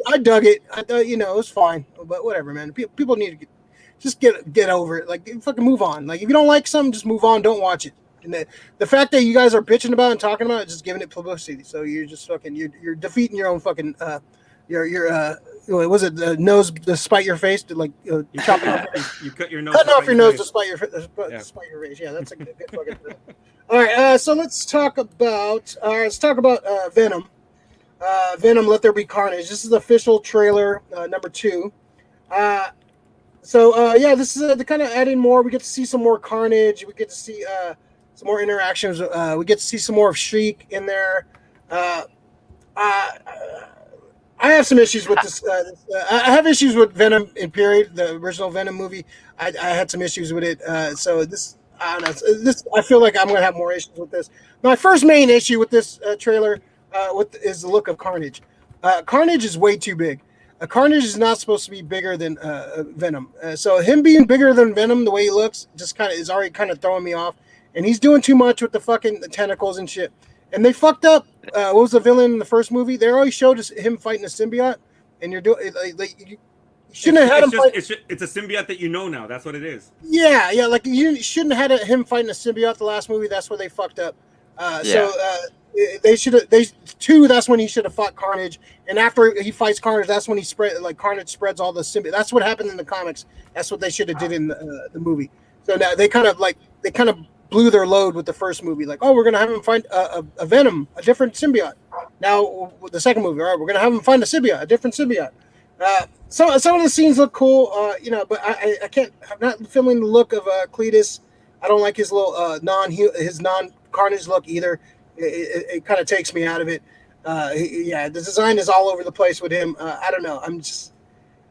I dug it. It was fine. But whatever, man. People need to just get over it. Like, fucking move on. Like, if you don't like something, just move on. Don't watch it. And the fact that you guys are bitching about and talking about it, just giving it publicity. So you're just fucking you're defeating your own fucking was it nose to spite your face to like you cut your nose cutting off your nose to spite your face. Yeah, that's a good fucking thing. All right, so let's talk about Venom. Venom, Let There Be Carnage. This is the official trailer number 2. This is to kind of add in more. We get to see some more Carnage. We get to see some more interactions. We get to see some more of Shriek in there. I have some issues with this. I have issues with Venom in period, the original Venom movie. I had some issues with it. So this, I don't know. I feel like I'm going to have more issues with this. My first main issue with this trailer is the look of Carnage. Carnage is way too big. Carnage is not supposed to be bigger than Venom. So him being bigger than Venom, the way he looks, just is already kind of throwing me off. And he's doing too much with the fucking tentacles and shit. And they fucked up. What was the villain in the first movie? They always showed us him fighting a symbiote, and you're doing you shouldn't have had him fight. It's a symbiote that you know now. That's what it is. Yeah. Like you shouldn't have had him fighting a symbiote the last movie. That's where they fucked up. They should have. That's when he should have fought Carnage. And after he fights Carnage, that's when Carnage spreads all the symbiote. That's what happened in the comics. That's what they should have did in the movie. So now they kind of blew their load with the first movie. Like, oh, we're gonna have him find a Venom, a different symbiote. Now with the second movie, all right, we're gonna have him find a different symbiote. Some of the scenes look cool, but I can't. I'm not feeling the look of Cletus. I don't like his little non-Carnage look either. It kind of takes me out of it. Yeah, the design is all over the place with him. I don't know. I'm just,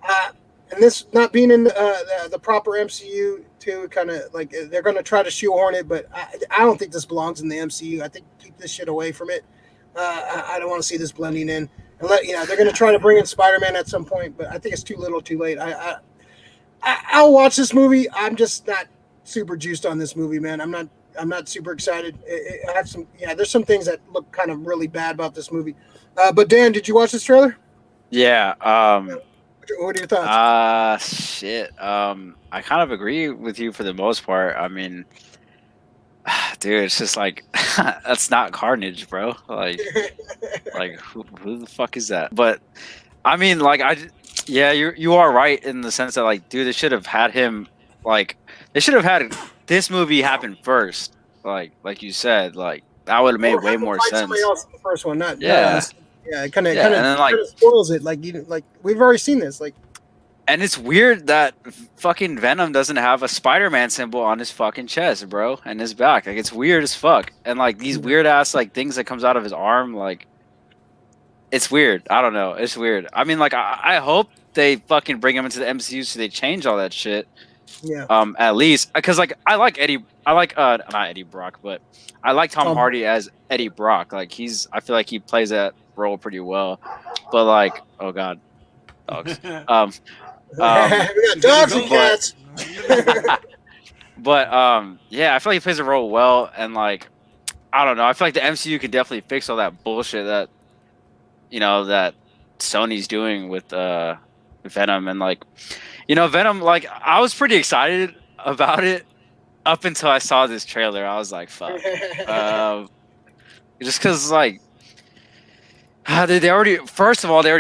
and this not being in the proper MCU too, kind of like they're going to try to shoehorn it, but I don't think this belongs in the MCU. I think keep this shit away from it. I don't want to see this blending in. And they're going to try to bring in Spider-Man at some point, but I think it's too little, too late. I'll watch this movie. I'm just not super juiced on this movie, man. I'm not super excited. I have there's some things that look kind of really bad about this movie. But Dan, did you watch this trailer? Yeah. What are your thoughts? Shit. I kind of agree with you for the most part. I mean, dude, it's just like that's not Carnage, bro. Like who the fuck is that? But I mean, like yeah, you are right in the sense that like, dude, they should have had him like they should have had this movie happen first. Like you said, like that would have made way more sense. Somebody else in the first one, not yeah. Yeah, it kind of spoils it. Like we've already seen this. Like, and it's weird that fucking Venom doesn't have a Spider-Man symbol on his fucking chest, bro, and his back. Like, it's weird as fuck. And like these weird ass like things that comes out of his arm, like, it's weird. I don't know. It's weird. I mean, like, I hope they fucking bring him into the MCU so they change all that shit. Yeah. At least because like I like not Eddie Brock, but I like Tom Hardy as Eddie Brock. Like I feel like he plays that role pretty well. But like, oh god, dogs. We got dogs and cats. But yeah, I feel like he plays the role well, and like, I don't know. I feel like the MCU could definitely fix all that bullshit that that Sony's doing with Venom, and like, Venom. Like, I was pretty excited about it up until I saw this trailer. I was like, fuck. Just because like. They already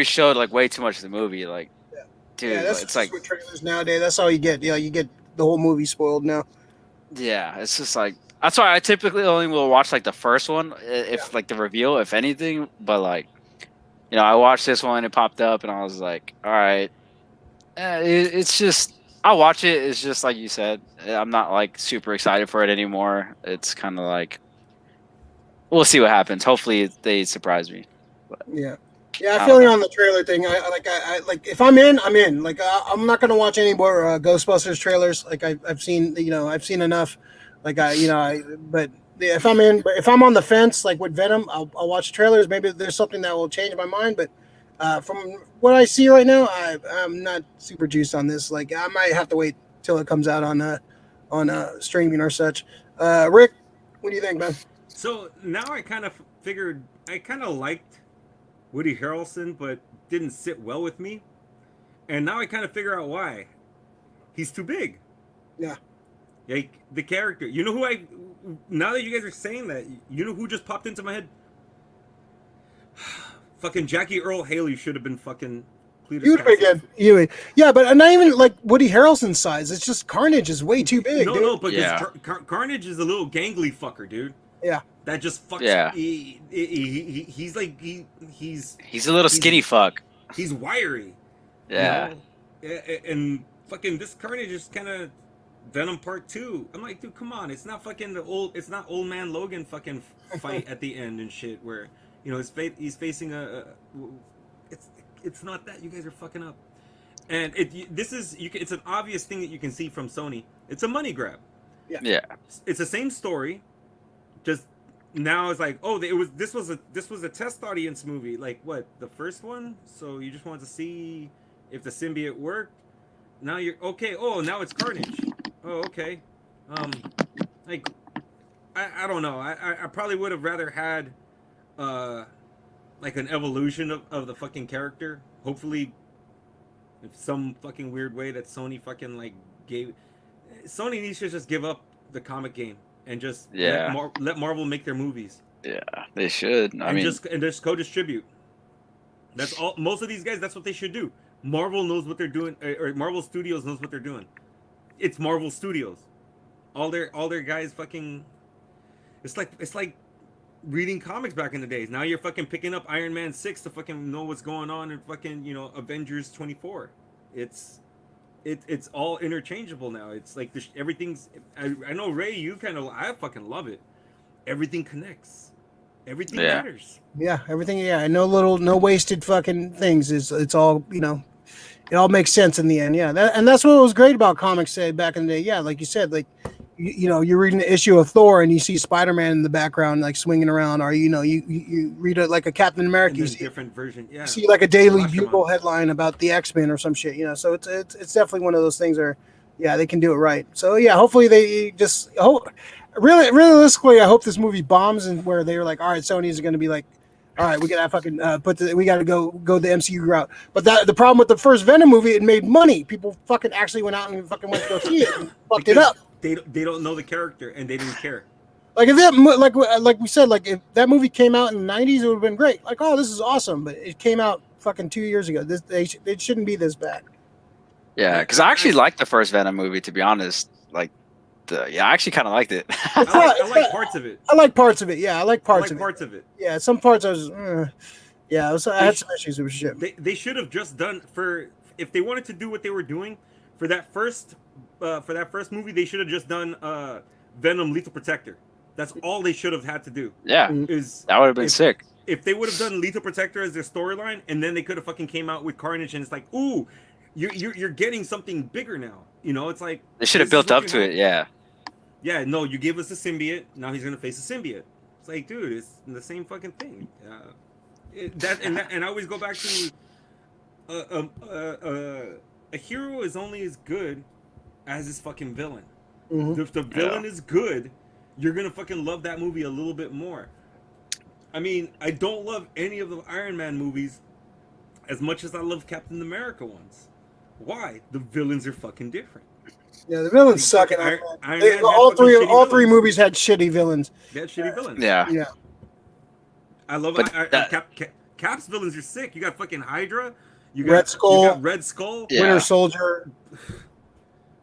showed like way too much of the movie. Like, dude, that's it's like with trailers nowadays. That's all you get. You get the whole movie spoiled now. Yeah, it's just like that's why I typically only will watch like the first one if like the reveal, if anything. But like, I watched this one, it popped up, and I was like, all right, it's just I'll watch it. It's just like you said, I'm not like super excited for it anymore. It's kind of like we'll see what happens. Hopefully, they surprise me. But, yeah, I feel you on the trailer thing. I like if I'm in, I'm in. Like I'm not gonna watch any more Ghostbusters trailers. Like I've seen, I've seen enough. Like but if I'm in, if I'm on the fence, like with Venom, I'll watch trailers. Maybe there's something that will change my mind. But from what I see right now, I'm not super juiced on this. Like I might have to wait till it comes out on streaming or such. Rick, what do you think, man? So now I kind of figured I kind of liked Woody Harrelson, but didn't sit well with me. And now I kind of figure out why. He's too big. Yeah. Like, the character. You know who now that you guys are saying that, you know who just popped into my head? Fucking Jackie Earl Haley should have been fucking Cletus again. Yeah, but not even like Woody Harrelson's size. It's just Carnage is way too big. No, because Carnage is a little gangly fucker, dude. Yeah. That just fucks. Yeah. He's like he's a little skinny fuck. He's wiry. Yeah. And fucking this Carnage is kind of Venom Part 2. I'm like, dude, come on. It's not fucking it's not Old Man Logan fucking fight at the end and shit where he's facing it's not that. You guys are fucking up. And it's an obvious thing that you can see from Sony. It's a money grab. Yeah. It's the same story. Just now it's like, this was a test audience movie, like what, the first one? So you just wanted to see if the symbiote worked. Now you're okay. Oh, now it's Carnage. Oh, okay. Like I don't know. I probably would have rather had like an evolution of the fucking character. Hopefully, if some fucking weird way that Sony fucking like Sony needs to just give up the comic game. And just let Marvel make their movies. Yeah, they should. I mean, just co-distribute. That's all. Most of these guys, that's what they should do. Marvel knows what they're doing, or Marvel Studios knows what they're doing. It's Marvel Studios. All their guys fucking. It's like reading comics back in the days. Now you're fucking picking up Iron Man 6 to fucking know what's going on in fucking Avengers 24. It's all interchangeable now. It's like everything's. I know Ray, I fucking love it. Everything connects. Everything matters. Yeah, everything. Yeah, no wasted fucking things. It's all, you know, it all makes sense in the end. Yeah, and that's what was great about comics back in the day. Yeah, like you said, like you know, you're reading an issue of Thor and you see Spider-Man in the background like swinging around, or you know, you read it like a Captain America, you see different version. Yeah, you see like a Daily Bugle headline about the X-Men or some shit. You know, so it's definitely one of those things where, yeah, they can do it right. So yeah, hopefully they just realistically, I hope this movie bombs and where they're like, all right, Sony's going to be like, all right, we gotta fucking we gotta go the MCU route. But the problem with the first Venom movie, it made money. People fucking actually went out and fucking went to go see it and fucked it up. They don't know the character and they didn't care. Like if that like we said, like if that movie came out in the 90s, it would have been great. Like, oh, this is awesome. But it came out fucking 2 years ago. It shouldn't be this bad. Yeah, because I actually liked the first Venom movie, to be honest. Like, I actually kind of liked it. I like parts of it. I like parts of it. Yeah, I like parts of it. Yeah, some parts I was. I had some issues with shit. They should have just done if they wanted to do what they were doing for that first movie. They should have just done Venom Lethal Protector. That's all they should have had to do. Yeah, that would have been sick. If they would have done Lethal Protector as their storyline, and then they could have fucking came out with Carnage, and it's like, ooh, you're getting something bigger now. You know, it's like they should have built up to it. Yeah. Yeah, no, you gave us a symbiote. Now he's gonna face a symbiote. It's like, dude, it's the same fucking thing. And I always go back to a hero is only as good as his fucking villain. Mm-hmm. If the villain is good, you're gonna fucking love that movie a little bit more. I mean, I don't love any of the Iron Man movies as much as I love Captain America ones. Why? The villains are fucking different. Yeah, the villains suck. All three movies had shitty villains. They had shitty villains. Yeah. I love it. Cap's villains are sick. You got fucking Hydra. You got Red Skull. Yeah. Winter Soldier.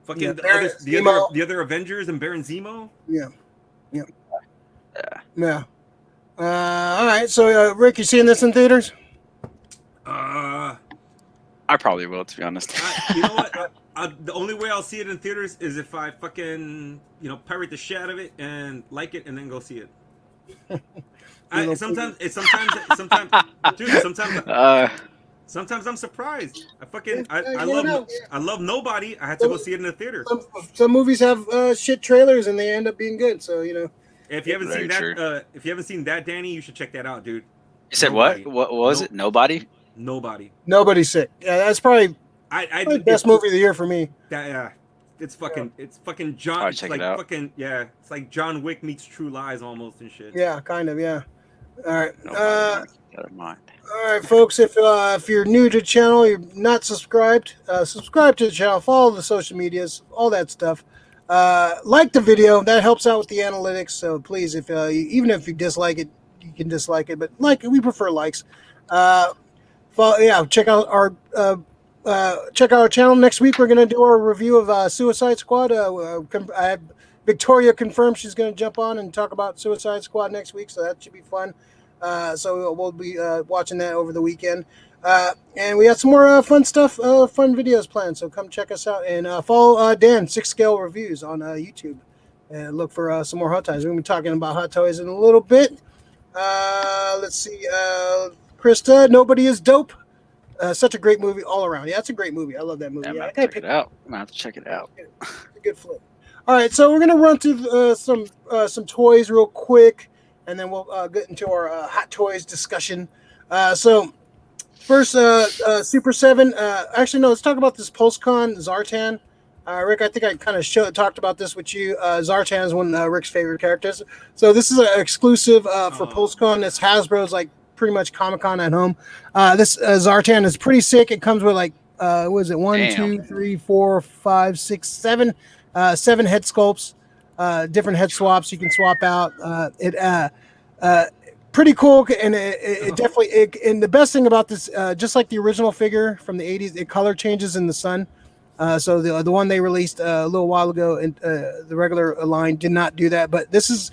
Fucking the other Avengers and Baron Zemo. Yeah. All right. So, Rick, you seeing this in theaters? I probably will, to be honest. You know what? The only way I'll see it in theaters is if I fucking, pirate the shit out of it and like it and then go see it. Sometimes I'm surprised. I love Nobody. I had to go see it in the theater. Some movies have shit trailers and they end up being good. So If you haven't seen that, Danny, you should check that out, dude. You said Nobody. What was it? Nobody. Nobody's sick. Yeah, that's probably the best movie of the year for me. It's fucking John. It's like fucking It's like John Wick meets True Lies almost and shit. Yeah, kind of. Yeah. All right. All right, folks. If you're new to the channel, you're not subscribed. Subscribe to the channel. Follow the social medias. All that stuff. Like the video. That helps out with the analytics. So please, even if you dislike it, you can dislike it. But we prefer likes. Check out our channel. Next week we're going to do our review of Suicide Squad. I have Victoria confirmed she's going to jump on and talk about Suicide Squad next week, so that should be fun. So we'll be watching that over the weekend. And we got some more fun stuff, fun videos planned, so come check us out. And follow Dan, 6 Scale Reviews on YouTube. And look for some more Hot Toys. We're going to be talking about Hot Toys in a little bit. Let's see. Krista, Nobody is Dope. Such a great movie all around. Yeah, it's a great movie. I love that movie. I'm gonna have to check it out. It's a good flip. All right, so we're gonna run through some toys real quick, and then we'll get into our Hot Toys discussion. So first, Super 7. Actually, no. Let's talk about this Pulsecon Zartan. Rick, I think I kind of talked about this with you. Zartan is one of Rick's favorite characters. So this is an exclusive for Pulsecon. It's Hasbro's pretty much Comic-Con at home. This Zartan is pretty sick. It comes with what is it? 1, 2, 3, 4, 5, 6, 7. 7 head sculpts, different head swaps you can swap out. Pretty cool, and it definitely. And the best thing about this, just like the original figure from the 80s, it color changes in the sun. So the one they released a little while ago, and the regular line did not do that. But it's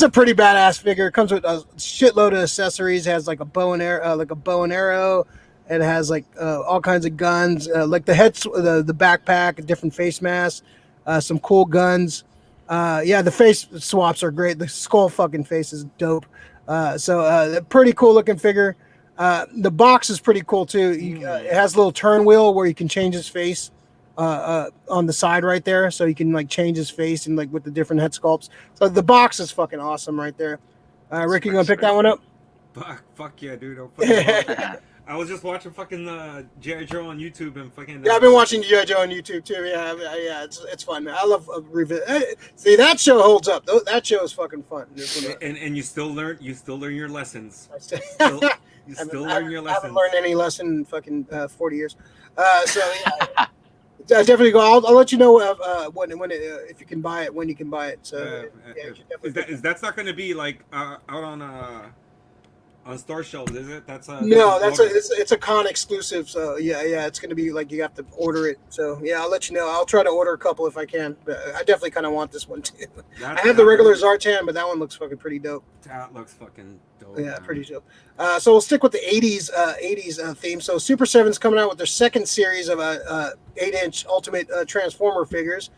a pretty badass figure. It comes with a shitload of accessories. It has a bow and arrow, It has all kinds of guns, like the the backpack, different face masks. Some cool guns. The face swaps are great. The skull fucking face is dope. Pretty cool looking figure. The box is pretty cool too. It has a little turn wheel where you can change his face on the side right there, so you can like change his face and like with the different head sculpts. So the box is fucking awesome right there. Rick, you gonna pick that one up? Fuck yeah, dude! I was just watching fucking G.I. Joe on YouTube and fucking. Yeah, I've been watching G.I. Joe on YouTube too. Yeah, it's fun. I love revisit. See, that show holds up. That show is fucking fun. And you still learn your lessons. You still learn your lessons. I haven't learned any lesson in fucking 40 years. Yeah. Definitely go. I'll let you know when if you can buy it, when you can buy it. So that's not going to be like out on store shelves, is it? It's a con exclusive. So yeah, it's going to be like you have to order it. So yeah, I'll let you know. I'll try to order a couple if I can. But I definitely kind of want this one too. I have the regular Zartan, but that one looks fucking pretty dope. That looks fucking dope. Yeah, pretty dope. So we'll stick with the 80s theme. So Super 7's coming out with their second series of 8-inch Ultimate Transformer figures.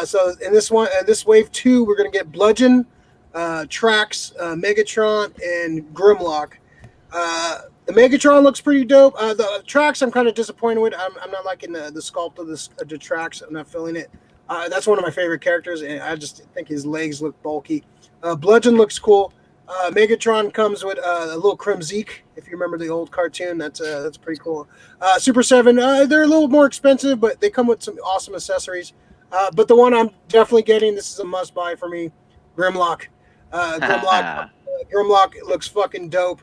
So in this wave 2, we're going to get Bludgeon, Trax, Megatron, and Grimlock. The Megatron looks pretty dope. The Trax I'm kind of disappointed with. I'm not liking the sculpt of the Trax. I'm not feeling it. That's one of my favorite characters, and I just think his legs look bulky. Bludgeon looks cool. Megatron comes with a little Crimzeek, if you remember the old cartoon. That's pretty cool. Super 7, they're a little more expensive, but they come with some awesome accessories. But the one I'm definitely getting, this is a must-buy for me, Grimlock. Grimlock looks fucking dope.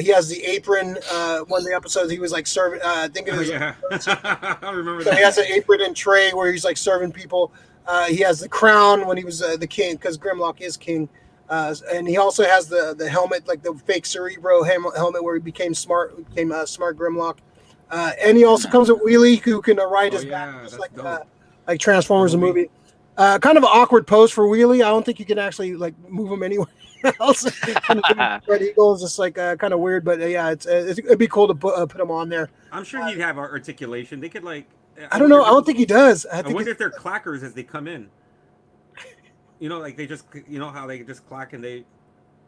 He has the apron. One of the episodes, he was like serving. I think it was. Yeah. I remember that. He has an apron and tray where he's like serving people. He has the crown when he was the king, because Grimlock is king. And he also has the helmet, like the fake Cerebro helmet, where he became smart Grimlock. And he also comes with Wheelie, who can ride his back, just like Transformers, the movie. Kind of an awkward pose for Wheelie. I don't think you can actually like move him anywhere else. Red Eagle is just like kind of weird, but yeah, it'd be cool to put him on there. I'm sure he'd have articulation. They could like. I don't know. I don't think he does. I wonder if they're clackers as they come in. You know, like they just, you know how they just clack and they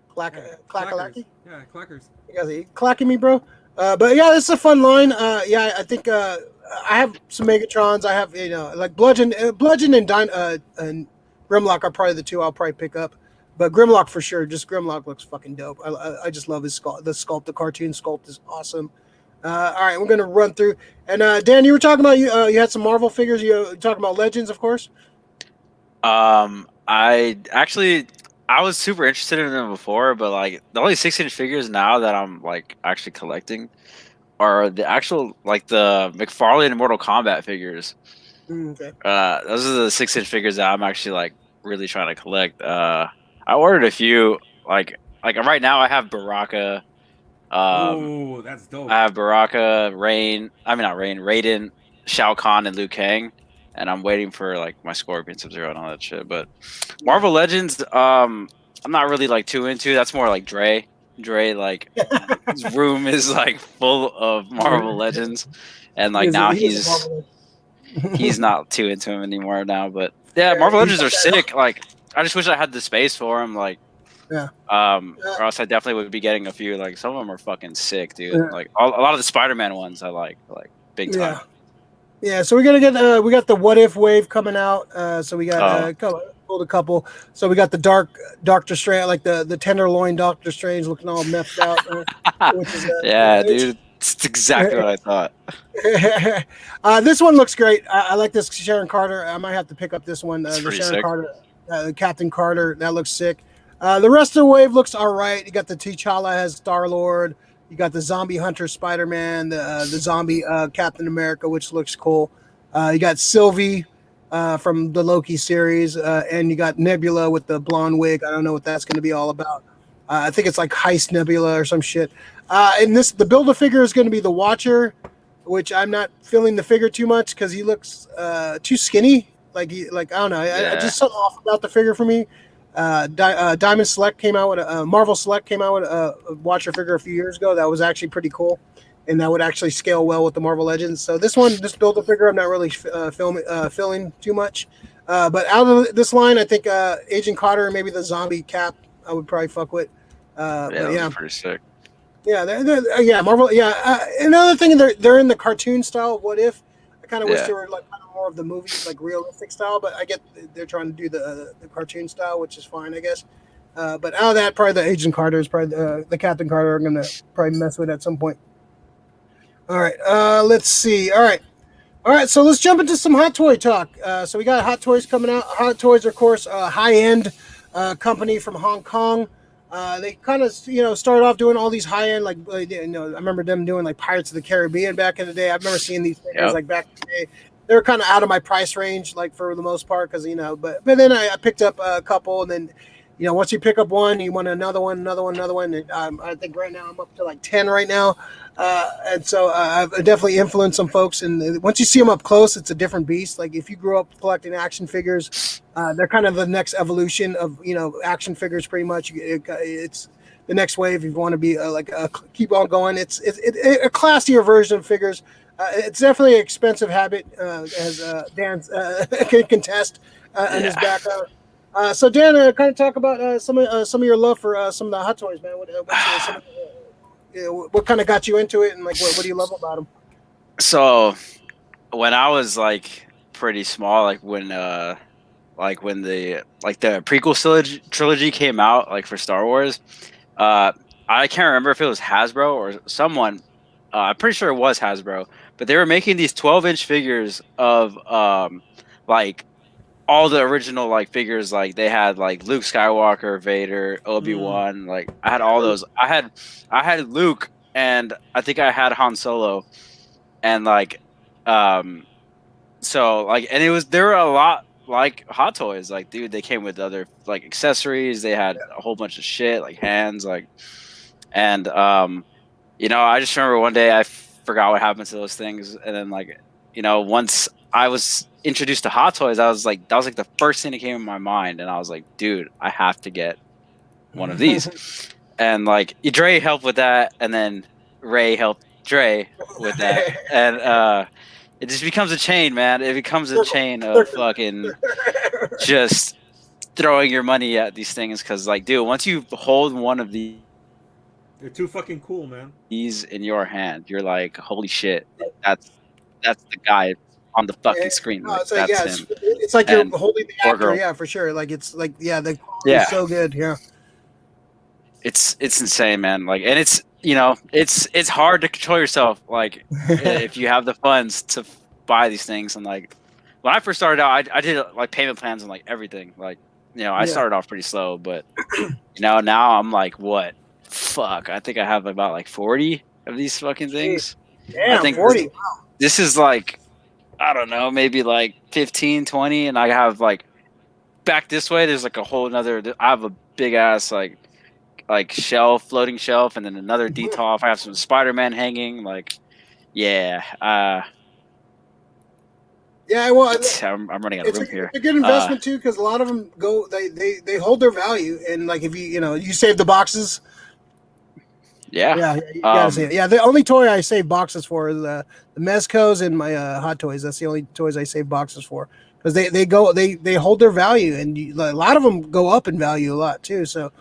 clack-a-lacky? Yeah, clackers. You guys are clacking me, bro. But yeah, this is a fun line. Yeah, I think I have some Megatrons. I have like Bludgeon and Grimlock are probably the two I'll probably pick up. But Grimlock for sure. Just Grimlock looks fucking dope. I just love his sculpt. The sculpt, the cartoon sculpt is awesome. All right, we're gonna run through. And Dan, you were talking about you had some Marvel figures. You talking about Legends, of course. I was super interested in them before, but like the only 6-inch figures now that I'm like actually collecting are the actual like the McFarlane and Mortal Kombat figures. Okay. Those are the 6-inch figures that I'm actually like really trying to collect. I ordered a few like right now I have Baraka. Oh, that's dope. I have Baraka, Raiden, Shao Kahn, and Liu Kang. And I'm waiting for like my Scorpion, Sub-Zero, and all that shit. But Marvel Legends, I'm not really like too into. That's more like Dre. Like his room is like full of Marvel Legends, and like now he's not too into him anymore now. But yeah, Marvel Legends are sick. Like I just wish I had the space for them. Like or else I definitely would be getting a few. Like some of them are fucking sick, dude. Yeah. Like a lot of the Spider-Man ones I like big time. Yeah. Yeah, so we're gonna get we got the What If wave coming out. So we got pulled a couple. So we got the Doctor Strange, like the Tenderloin Doctor Strange, looking all messed out. Which is, dude, it's exactly what I thought. This one looks great. I like this Sharon Carter. I might have to pick up this one. The Sharon sick. Carter, Captain Carter. That looks sick. The rest of the wave looks all right. You got the T'Challa as Star-Lord. You got the Zombie Hunter Spider-Man, the Zombie Captain America, which looks cool. You got Sylvie from the Loki series, and you got Nebula with the blonde wig. I don't know what that's going to be all about. I think it's like Heist Nebula or some shit. And the Build-A-Figure is going to be the Watcher, which I'm not feeling the figure too much because he looks too skinny. I don't know. I just something off about the figure for me. Diamond Select came out with Marvel Select came out with a Watcher figure a few years ago that was actually pretty cool, and that would actually scale well with the Marvel Legends. So this Build-A-Figure I'm not really feeling too much, but out of this line I think Agent Carter and maybe the Zombie Cap I would probably fuck with. But yeah, pretty sick. Yeah, yeah, Marvel. Yeah, another thing, they're in the cartoon style of What If. I kind of wish they were like kind of more of the movie, like realistic style. But I get they're trying to do the cartoon style, which is fine, I guess. But out of that, probably the Agent Carter is probably the Captain Carter. I'm gonna probably mess with at some point. All right, let's see. All right. So let's jump into some Hot Toy talk. So we got Hot Toys coming out. Hot Toys, of course, high end company from Hong Kong. They kind of, started off doing all these high end, like, I remember them doing like Pirates of the Caribbean back in the day. I remember seeing these figures like back in the day. They were kind of out of my price range, like for the most part, because but then I picked up a couple, and then, once you pick up one, you want another one. And I think right now I'm up to like 10 right now, and so I've definitely influenced some folks. And once you see them up close, it's a different beast. Like if you grew up collecting action figures, they're kind of the next evolution of action figures. Pretty much, it's the next wave. If you want to be keep on going, it's a classier version of figures. It's definitely an expensive habit, as Dan can contest in his background. So Dan, kind of talk about some of your love for some of the Hot Toys, man. What kind of got you into it, and like what do you love about them? So when I was like pretty small, like when the prequel trilogy came out, like for Star Wars, I can't remember if it was Hasbro or someone. I'm pretty sure it was Hasbro, but they were making these 12-inch figures of like all the original like figures. Like they had like Luke Skywalker, Vader, Obi-Wan. Like I had all those. I had Luke, and I think I had Han Solo, and so like, and there were a lot like Hot Toys. Like, dude, they came with other like accessories. They had a whole bunch of shit, like hands, like, and I just remember one day I forgot what happened to those things, and then once I was introduced to Hot Toys, that was like the first thing that came in my mind, and I was like, dude, I have to get one of these. And like Dre helped with that, and then Ray helped Dre with that, and it just becomes a chain, man. It becomes a chain of fucking just throwing your money at these things, because like, dude, once you hold one of these, they're too fucking cool, man. These in your hand, you're like, holy shit, that's the guy on the fucking screen. Like, that's him. It's like you're holding the actor, yeah, for sure. Like it's like, the quality is so good, yeah. It's insane, man. Like, and it's it's hard to control yourself, like if you have the funds to buy these things. And like when I first started out, I did like payment plans and like everything. Like I started off pretty slow, but now I'm like, what? Fuck, I think I have about like 40 of these fucking things. Damn, I think 40. This is like, I don't know, maybe like 15, 20, and I have like back this way. There's like a whole another. I have a big ass like floating shelf, and then another detolf. I have some Spider-Man hanging. Like, yeah. Yeah, well, I'm running out of room here. It's a good investment too, because a lot of them they hold their value, and like if you save the boxes. Yeah, you gotta say it. Yeah, the only toy I save boxes for is the Mezcos and my Hot Toys. That's the only toys I save boxes for, because they hold their value, and a lot of them go up in value a lot too. So,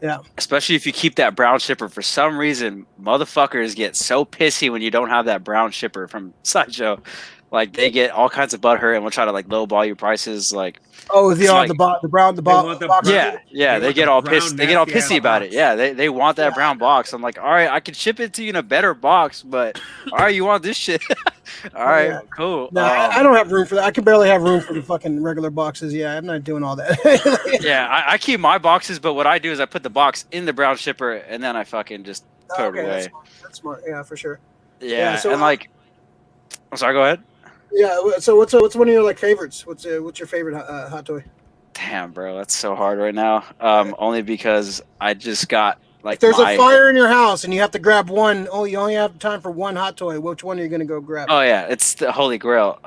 yeah. Especially if you keep that brown shipper. For some reason, motherfuckers get so pissy when you don't have that brown shipper from Sideshow. Like, they get all kinds of butthurt and will try to like lowball your prices. Like, the brown box. Yeah, they get all pissed. They get all pissy about it. Yeah, they want that brown box. I'm like, all right, I can ship it to you in a better box, but all right, you want this shit? All right, cool. No, I don't have room for that. I can barely have room for the fucking regular boxes. Yeah, I'm not doing all that. Yeah, I keep my boxes, but what I do is I put the box in the brown shipper, and then I fucking just put it away. That's smart. Yeah, for sure. Yeah, so, and like, I'm sorry. Go ahead. Yeah. So what's one of your like favorites? What's your favorite Hot Toy? Damn, bro, that's so hard right now. Only because I just got like. If there's a fire in your house and you have to grab one. Oh, you only have time for one Hot Toy. Which one are you gonna go grab? Oh yeah, it's the Holy Grail.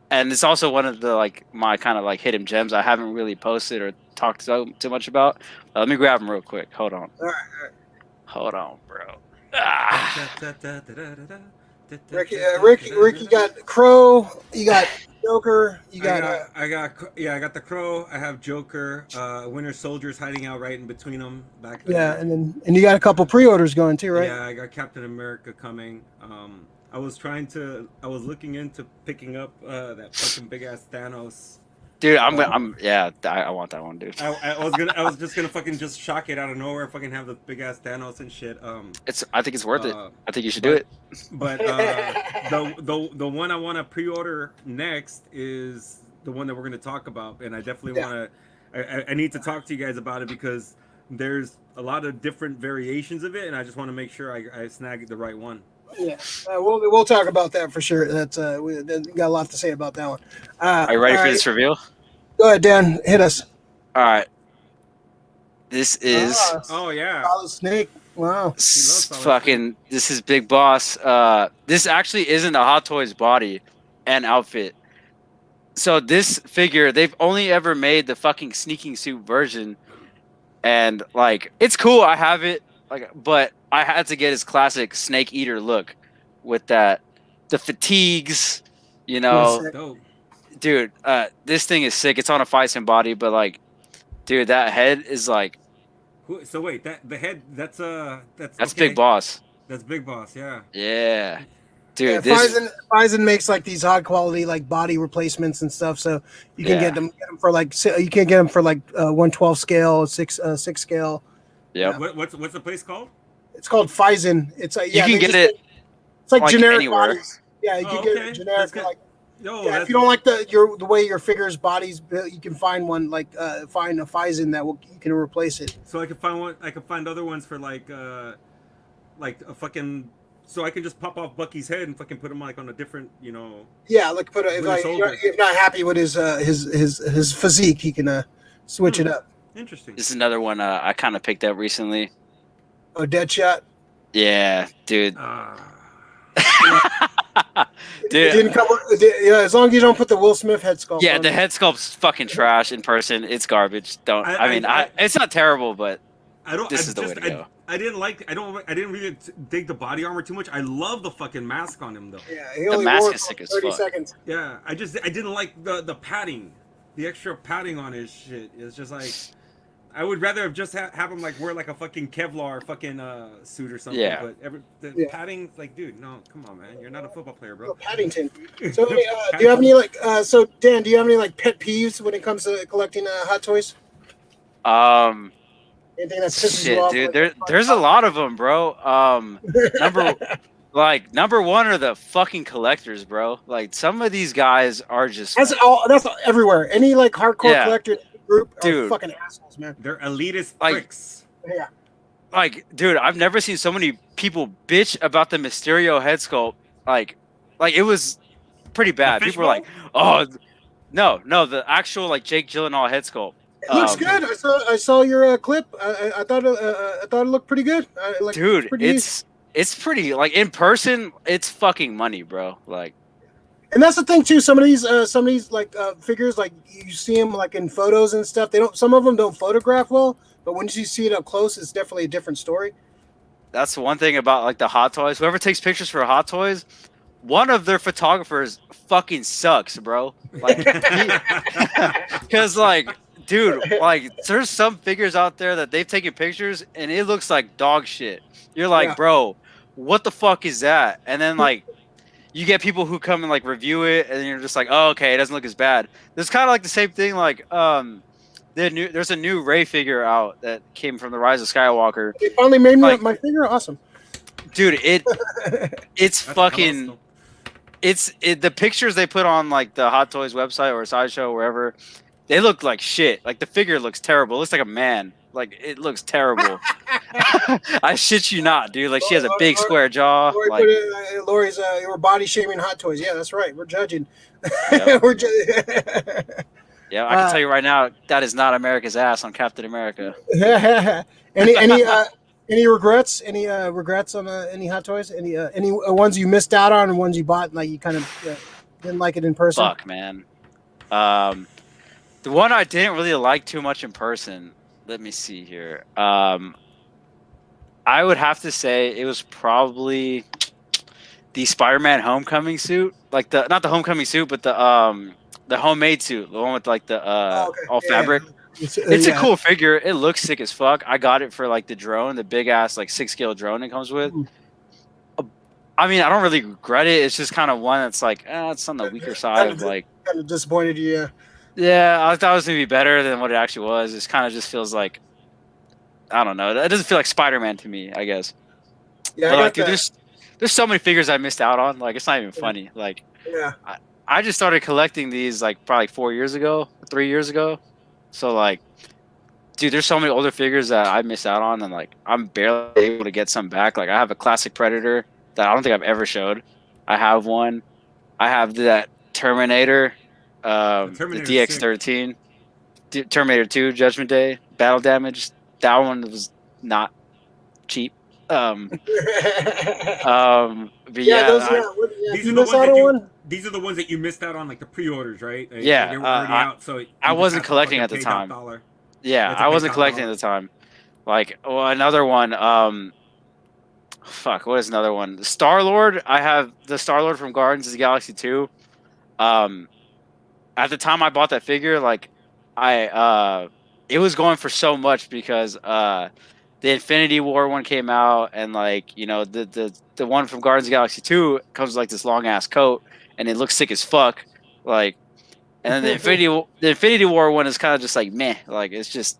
And it's also one of the like my kind of like hidden gems I haven't really posted or talked too much about. Let me grab them real quick. Hold on. All right. Hold on, bro. Ricky got Crow. You got Joker. You got. I got the Crow. I have Joker. Winter Soldier's hiding out right in between them back there. Yeah, and you got a couple pre-orders going too, right? Yeah, I got Captain America coming. I was looking into picking up that fucking big ass Thanos. Dude, I want that one, dude. I was just gonna fucking just shock it out of nowhere, fucking have the big ass Thanos and shit. I think it's worth it. I think you should do it. But the one I want to pre-order next is the one that we're gonna talk about, and I definitely want to. I need to talk to you guys about it because there's a lot of different variations of it, and I just want to make sure I snag the right one. Yeah, we'll talk about that for sure. That's we got a lot to say about that one. Are you ready for this reveal? Go ahead, Dan. Hit us. All right. This is. Solid Snake. Wow. Fucking. This is Big Boss. This actually isn't a Hot Toys body and outfit. So this figure, they've only ever made the fucking sneaking suit version, and like it's cool. I have it. But I had to get his classic Snake Eater look with the fatigues, you know. Dude, this thing is sick. It's on a Fison body, but like, dude, that head is like. So wait, the head that's okay. Big Boss. That's Big Boss, yeah. Yeah, dude. Fison makes like these high quality like body replacements and stuff, so you can get them for like 1/12 scale, 6 scale. Yeah. What's the place called? It's called Fison. It's like you can get it. It's like generic anywhere. bodies. Yeah, you can get it generic. Like, if you don't like the way your figure's body's built, you can find one find a Fison that you can replace it. So I can find one. I can find other ones for like a fucking. So I can just pop off Bucky's head and fucking put him like on a different, you know. Yeah, like if not happy with his physique, he can switch it up. Interesting. This is another one I kind of picked up recently. Oh, Deadshot? Yeah, dude. Dude. Didn't come, as long as you don't put the Will Smith head sculpt. Yeah, the head sculpt's fucking trash in person. It's garbage. It's not terrible, but this is the way to go. I didn't really dig the body armor too much. I love the fucking mask on him though. Yeah, he only wore it for 30 seconds. Yeah, I didn't like the padding. The extra padding on his shit is just like I would rather have just have him like wear like a fucking Kevlar fucking suit or something. Yeah. But padding, like, dude, no, come on, man, you're not a football player, bro. Oh, Paddington. So, do you have any like? So, Dan, do you have any like pet peeves when it comes to collecting Hot Toys? Anything that pisses you off? Dude, there's a lot of them, bro. Number one are the fucking collectors, bro. Like some of these guys are just that's everywhere. Any like hardcore collector group are fucking assholes, man. They're elitist pricks. Yeah. Like, dude, I've never seen so many people bitch about the Mysterio head sculpt. Like it was pretty bad. People were like, "Oh, no, the actual like Jake Gyllenhaal head sculpt." It looks good. I saw your clip. I thought it looked pretty good. Dude, it's pretty like in person. It's fucking money, bro. Like, and that's the thing too. Some of these like figures, like you see them like in photos and stuff. Some of them don't photograph well, but when you see it up close, it's definitely a different story. That's the one thing about like the Hot Toys. Whoever takes pictures for Hot Toys, one of their photographers fucking sucks, bro. Like, because like. Dude, like, there's some figures out there that they've taken pictures and it looks like dog shit. You're like, bro, what the fuck is that? And then, like, you get people who come and, like, review it and you're just like, oh, okay, it doesn't look as bad. There's kind of like the same thing, like, there's a new Rey figure out that came from the Rise of Skywalker. They finally made me my figure? Awesome. Dude, it's fucking... the pictures they put on, like, the Hot Toys website or Sideshow or wherever... They look like shit. Like the figure looks terrible. It looks like a man. Like it looks terrible. I shit you not, dude. Like she has a big square jaw. Lori's we're body shaming Hot Toys. Yeah, that's right. We're judging. Yep. Yeah, I can tell you right now, that is not America's ass on Captain America. Any regrets? Any regrets on any Hot Toys? Any ones you missed out on, and ones you bought and like you kind of didn't like it in person? Fuck, man. The one I didn't really like too much in person, let me see here. I would have to say it was probably the Spider-Man Homecoming suit, like not the Homecoming suit, but the homemade suit, the one with like the all fabric. It's a cool figure. It looks sick as fuck. I got it for like the drone, the big ass like 6-scale drone it comes with. I mean, I don't really regret it. It's just kind of one that's like, it's on the weaker side of like. Kind of disappointed you, yeah. Yeah, I thought it was gonna be better than what it actually was. It kind of just feels like, I don't know. It doesn't feel like Spider-Man to me, I guess. Yeah, but like, dude, there's so many figures I missed out on. Like, it's not even funny. Like, yeah, I just started collecting these like probably 3 years ago. So like, dude, there's so many older figures that I missed out on, and like, I'm barely able to get some back. Like, I have a classic Predator that I don't think I've ever showed. I have one. I have that Terminator, the DX-13, Terminator 2, Judgment Day, Battle Damage. That one was not cheap. But these are the ones that you missed out on, like the pre-orders, right? Yeah, they were already out, so I wasn't collecting at the time. Yeah, I wasn't collecting at the time. Like, another one. Fuck, what is another one? Star-Lord. I have the Star-Lord from Guardians of the Galaxy 2. At the time I bought that figure, like, it was going for so much because the Infinity War one came out, and like, you know, the one from Guardians of the Galaxy 2 comes with like this long ass coat, and it looks sick as fuck. Like, and then the Infinity War one is kind of just like meh. Like, it's just,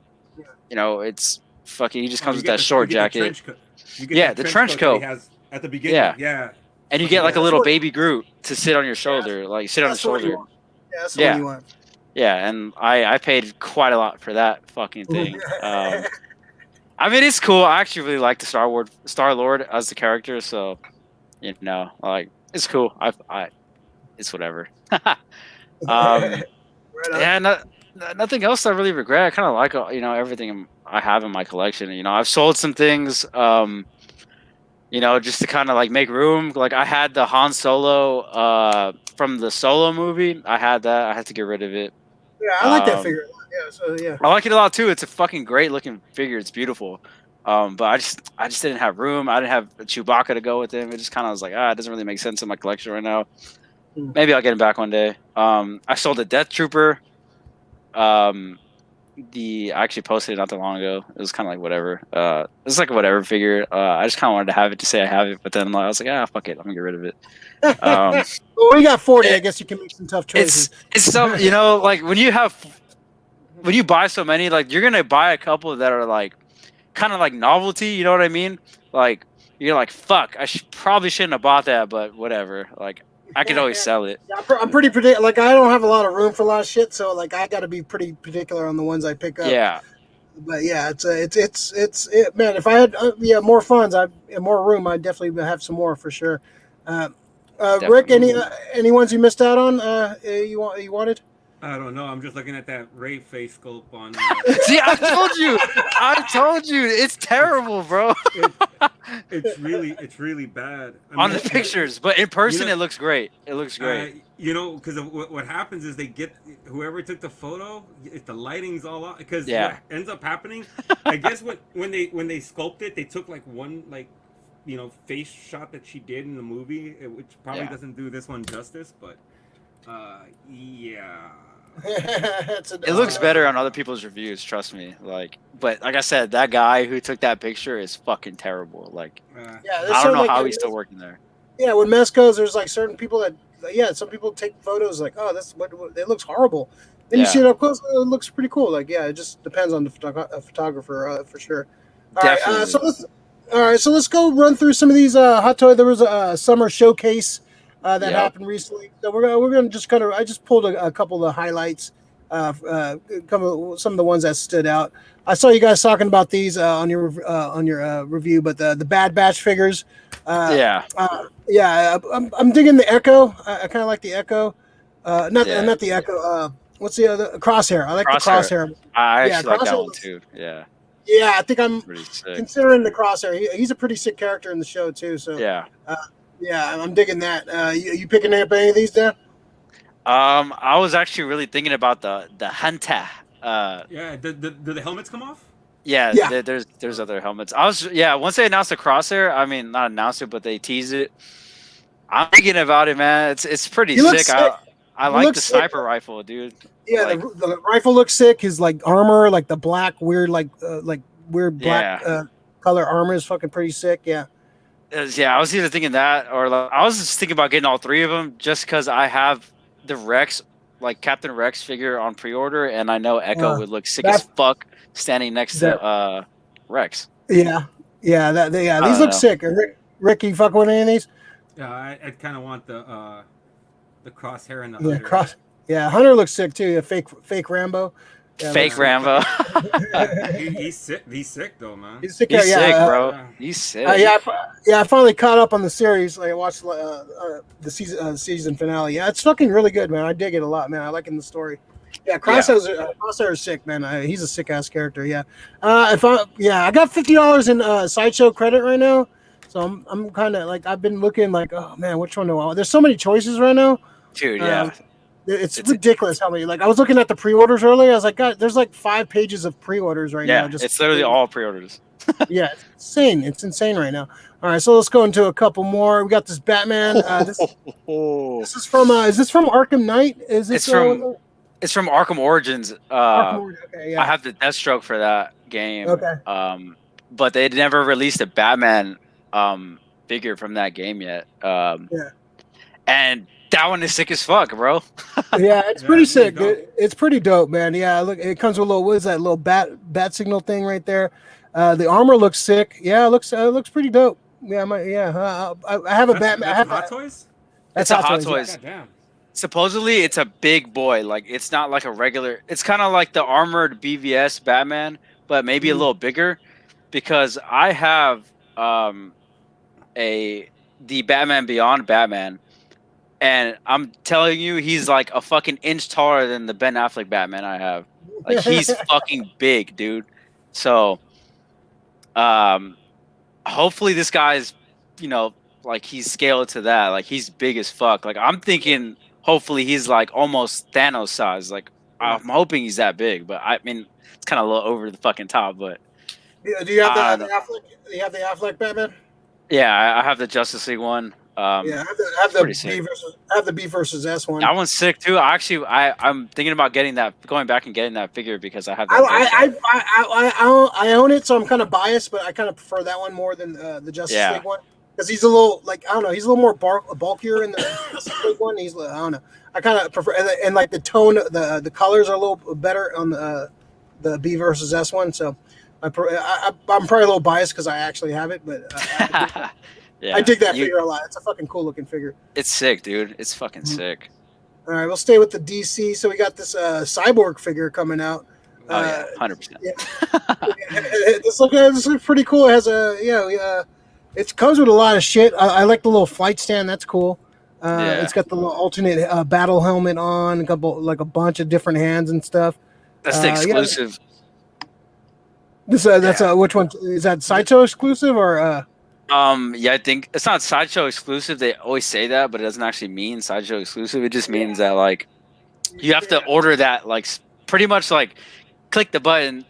you know, it's fucking. He just comes with that short jacket. The trench coat at the beginning. Yeah. And you get like a little baby Groot to sit on your shoulder, like sit on his shoulder. Yeah, that's what you want. Yeah, and I paid quite a lot for that fucking thing. I mean, it's cool. I actually really like the Star-Lord as the character, so, you know, like, it's cool. It's whatever. Yeah, nothing else I really regret. I kind of like, you know, everything I have in my collection. You know, I've sold some things, you know, just to kind of like make room. Like, I had the Han Solo from the Solo movie. I had that. I had to get rid of it. Yeah, I like that figure. Yeah, so yeah. I like it a lot too. It's a fucking great looking figure. It's beautiful. But I just didn't have room. I didn't have a Chewbacca to go with him. It just kind of was like, it doesn't really make sense in my collection right now. Maybe I'll get him back one day. I sold a Death Trooper. I actually posted it not that long ago. It was kind of like whatever. It was like a whatever figure. I just kind of wanted to have it to say I have it, but then I was like, fuck it, I'm gonna get rid of it. Well, we got 40. I guess you can make some tough choices. It's some, you know, like when you buy so many, like you're gonna buy a couple that are like kind of like novelty. You know what I mean? Like you're like, fuck, I probably shouldn't have bought that, but whatever. Like, I could always sell it. Yeah, I'm pretty particular. Like, I don't have a lot of room for a lot of shit, so like I got to be pretty particular on the ones I pick up. Yeah. But yeah, it's man. If I had more funds, more room, I'd definitely have some more for sure. Rick, any ones you missed out on? You wanted? I don't know. I'm just looking at that Ray face sculpt on. See, I told you, it's terrible, bro. It's really bad. I mean, on the pictures, but in person, it looks great. It looks great. You know, because what happens is they get whoever took the photo. If the lighting's all out, because what ends up happening, I guess when they sculpt it, they took like one face shot that she did in the movie, which probably doesn't do this one justice, but yeah. It looks better on other people's reviews, trust me. But like I said, that guy who took that picture is fucking terrible. Like, I don't know how he's still working there. Yeah, when mess goes, there's like certain people that some people take photos like, oh, that's what it looks horrible. Then you see it up close, it looks pretty cool. Like, it just depends on the photographer for sure. All right, so let's go run through some of these hot toy. There was a summer showcase that happened recently. So we're gonna just kind of. I just pulled a couple of the highlights, some of the ones that stood out. I saw you guys talking about these on your review, but the Bad Batch figures. I'm digging the Echo. I kind of like the Echo. Not the Echo. What's the other Crosshair? I like the Crosshair. I actually like that one too. Yeah. Yeah, I think I'm considering the Crosshair. He's a pretty sick character in the show too. So I'm digging that. You picking up any of these, Dan? I was actually really thinking about the Hunter. Did the helmets come off? Yeah. There's other helmets. Once they announced the Crosshair, I mean, not announced it, but they teased it. I'm thinking about it, man. It's pretty sick. I like the sniper rifle, dude. Yeah, like, the rifle looks sick. His like armor, like the black weird, like weird black color armor is fucking pretty sick. Yeah. Yeah, I was either thinking that or like, I was just thinking about getting all three of them just because I have the Rex, like Captain Rex figure on pre-order, and I know Echo would look sick as fuck standing next to Rex. Yeah, these look sick. Rick, you fuck with any of these? Yeah, I kind of want the crosshair and the Hunter. Hunter looks sick too. A fake Rambo. Yeah, fake Rambo. he's sick. He's sick though, man. He's sick, bro. He's sick. I finally caught up on the series. Like, I watched the season finale. Yeah, it's fucking really good, man. I dig it a lot, man. I like the story. Yeah, Crosshair is sick, man. He's a sick ass character. Yeah. I got $50 in Sideshow credit right now, so I'm kind of like I've been looking like, oh man, which one do I want? There's so many choices right now, dude. Yeah. It's ridiculous how many. Like I was looking at the pre-orders earlier. I was like, God, there's like 5 pages of pre-orders right now. Yeah, it's literally all pre-orders. Yeah, it's insane. It's insane right now. All right, so let's go into a couple more. We got this Batman. This is from. Is this from Arkham Knight? Is this? It's from Arkham Origins. Okay, yeah. I have the Deathstroke for that game. Okay. But they never released a Batman figure from that game yet. And that one is sick as fuck, bro. Yeah, it's pretty sick. It's pretty dope, man. Yeah, look, it comes with a little. What is that little bat signal thing right there? The armor looks sick. Yeah, it looks pretty dope. Yeah, I have a Batman. I have Hot Toys. That's Hot Toys. Yeah. Damn. Supposedly, it's a big boy. Like it's not like a regular. It's kind of like the armored BVS Batman, but maybe a little bigger. Because I have the Batman Beyond Batman. And I'm telling you, he's like a fucking inch taller than the Ben Affleck Batman I have. Like he's fucking big, dude. So, hopefully this guy's, like he's scaled to that. Like he's big as fuck. Like I'm thinking, hopefully he's like almost Thanos size. Like I'm hoping he's that big. But I mean, it's kind of a little over the fucking top. But do you have the Affleck? Do you have the Affleck Batman? Yeah, I have the Justice League one. I have the B versus S one. That one's sick too. I'm thinking about going back and getting that figure because I have that. I own it, so I'm kind of biased, but I kind of prefer that one more than the Justice League one because he's a little he's a little more bulkier in the Justice League one. I don't know. I kind of prefer and like the tone, the colors are a little better on the B versus S one. So I'm probably a little biased because I actually have it, but. Yeah, I dig that figure a lot. It's a fucking cool looking figure. It's sick, dude. It's fucking sick. All right, we'll stay with the DC. So we got this Cyborg figure coming out. 100%. Yeah. This looks pretty cool. It has it comes with a lot of shit. I like the little flight stand. That's cool. It's got the little alternate battle helmet on. A bunch of different hands and stuff. That's the exclusive. Which one is that? Sideshow exclusive or? I think it's not Sideshow exclusive. They always say that, but it doesn't actually mean Sideshow exclusive. It just means that like you have to order that like pretty much like click the button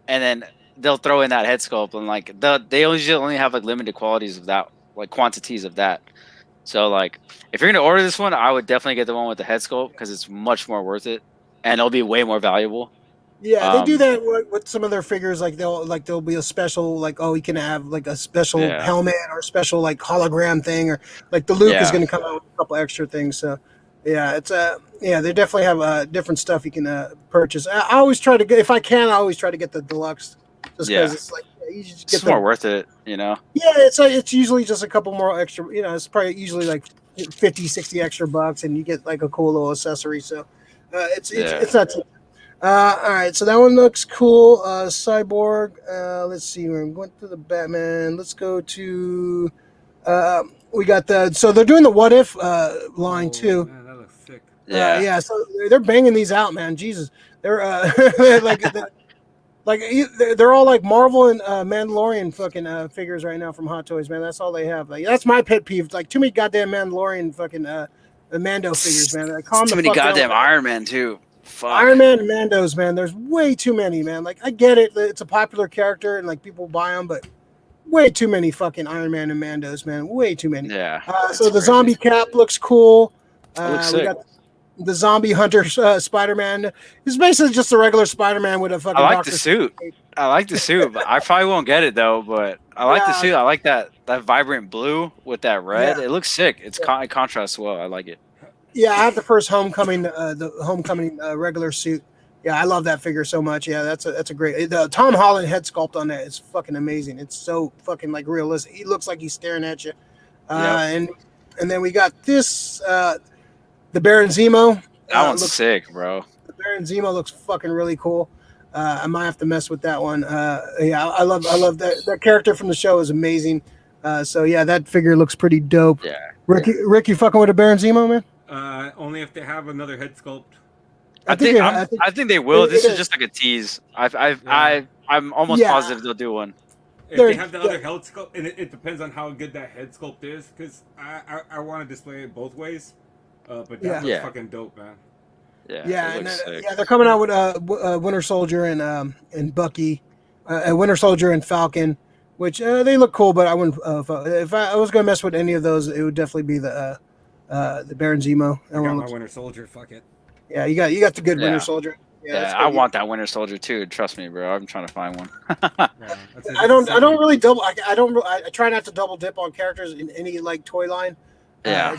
and then they'll throw in that head sculpt and like they only have like limited quantities of that, like quantities of that. So like if you're gonna order this one, I would definitely get the one with the head sculpt because it's much more worth it and it'll be way more valuable. Yeah, they do that with some of their figures. Like there'll be a special we can have like a special helmet or a special like hologram thing, or like the Luke is going to come out with a couple extra things. So yeah, it's they definitely have different stuff you can purchase. I always try to get, if I can, I always try to get the deluxe, just because it's like you just get it's more worth it, Yeah, it's usually just a couple more extra. It's probably usually like 50, 60 extra bucks, and you get like a cool little accessory. So it's not too. All right, so that one looks cool. Cyborg. Let's see. We went to the Batman. Let's go to. We got so they're doing the What If line too. Man, that looks sick. Yeah. So they're banging these out, man. Jesus, they're they're all like Marvel and Mandalorian fucking figures right now from Hot Toys, man. That's all they have. Like that's my pet peeve. Like too many goddamn Mandalorian fucking Mando figures, man. Like, too many goddamn Iron Man too. Fuck. Iron Man and Mandos, man. There's way too many, man. Like I get it, it's a popular character and like people buy them, but way too many fucking Iron Man and Mandos, man. Way too many. Yeah. So the zombie cap looks cool. Looks we sick. got the zombie hunter Spider-Man. It's basically just a regular Spider-Man with a fucking. I like the suit. I like the suit, but I probably won't get it though. But I like the suit. I like that vibrant blue with that red. It looks sick. It contrasts well. I like it. Yeah, I have the first Homecoming, regular suit. Yeah, I love that figure so much. Yeah, that's a great. The Tom Holland head sculpt on that is fucking amazing. It's so fucking like realistic. He looks like he's staring at you. And then we got this, the Baron Zemo. That one's sick, bro. The Baron Zemo looks fucking really cool. I might have to mess with that one. I love that character from the show is amazing. So yeah, that figure looks pretty dope. Yeah. Rick, you fucking with a Baron Zemo, man? Only if they have another head sculpt. I think they will. This is just like a tease. I'm almost positive they'll do one. If they have the other head sculpt, and it depends on how good that head sculpt is, because I want to display it both ways. But that looks fucking dope, man. They're coming out with Winter Soldier and Bucky, Winter Soldier and Falcon, which they look cool. But I wouldn't. If I was gonna mess with any of those, it would definitely be the Baron Zemo. I got my Winter Soldier. Fuck it. Yeah, you got the good Winter Soldier. Yeah, I want that Winter Soldier too. Trust me, bro. I'm trying to find one. I don't really double. I try not to double dip on characters in any like toy line. Yeah.